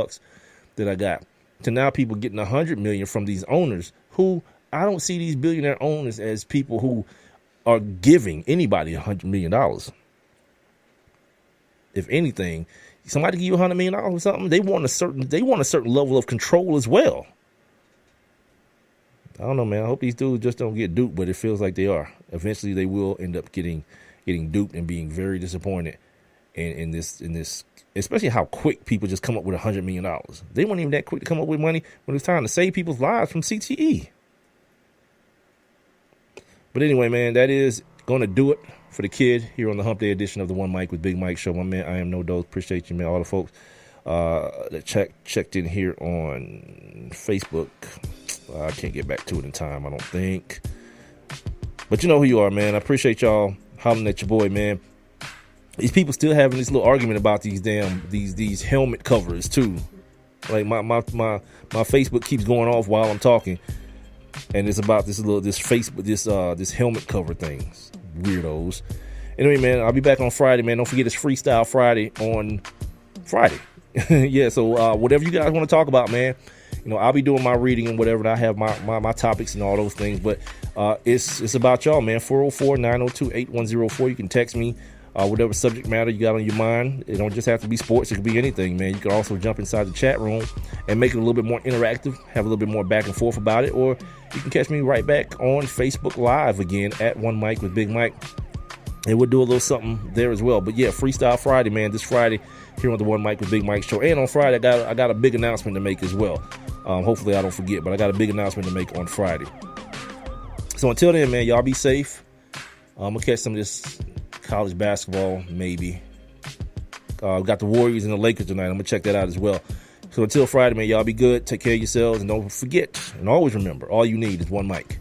that I got, to now people getting $100 million from these owners who I don't see these billionaire owners as people who are giving anybody $100 million. If anything, somebody give you $100 million or something, they want a certain level of control as well. I don't know, man. I hope these dudes just don't get duped, but it feels like they are. Eventually, they will end up getting duped and being very disappointed in this, especially how quick people just come up with $100 million. They weren't even that quick to come up with money when it's time to save people's lives from CTE. But anyway, man, that is going to do it for the kid here on the Hump Day edition of the One Mic with Big Mike show. My man, I am No Dose. Appreciate you, man. All the folks that checked in here on Facebook. I can't get back to it in time, I don't think. But you know who you are, man. I appreciate y'all hollering at your boy, man. These people still having this little argument about these helmet covers too. Like my Facebook keeps going off while I'm talking, and it's about this helmet cover things. Weirdos. Anyway, man, I'll be back on Friday, man. Don't forget it's Freestyle Friday on Friday. Yeah, so whatever you guys want to talk about, man. You know, I'll be doing my reading and whatever, and I have my topics and all those things. But it's about y'all, man. 404-902-8104. You can text me whatever subject matter you got on your mind. It don't just have to be sports. It could be anything, man. You can also jump inside the chat room and make it a little bit more interactive, have a little bit more back and forth about it. Or you can catch me right back on Facebook Live again at One Mic with Big Mike. And we'll do a little something there as well. But yeah, Freestyle Friday, man. This Friday here on the One Mic with Big Mike show. And on Friday, I got a big announcement to make as well. Hopefully I don't forget, but I got a big announcement to make on Friday. So until then, man, y'all be safe. I'm going to catch some of this college basketball, maybe. We got the Warriors and the Lakers tonight. I'm going to check that out as well. So until Friday, man, y'all be good. Take care of yourselves. And don't forget, and always remember, all you need is one mic.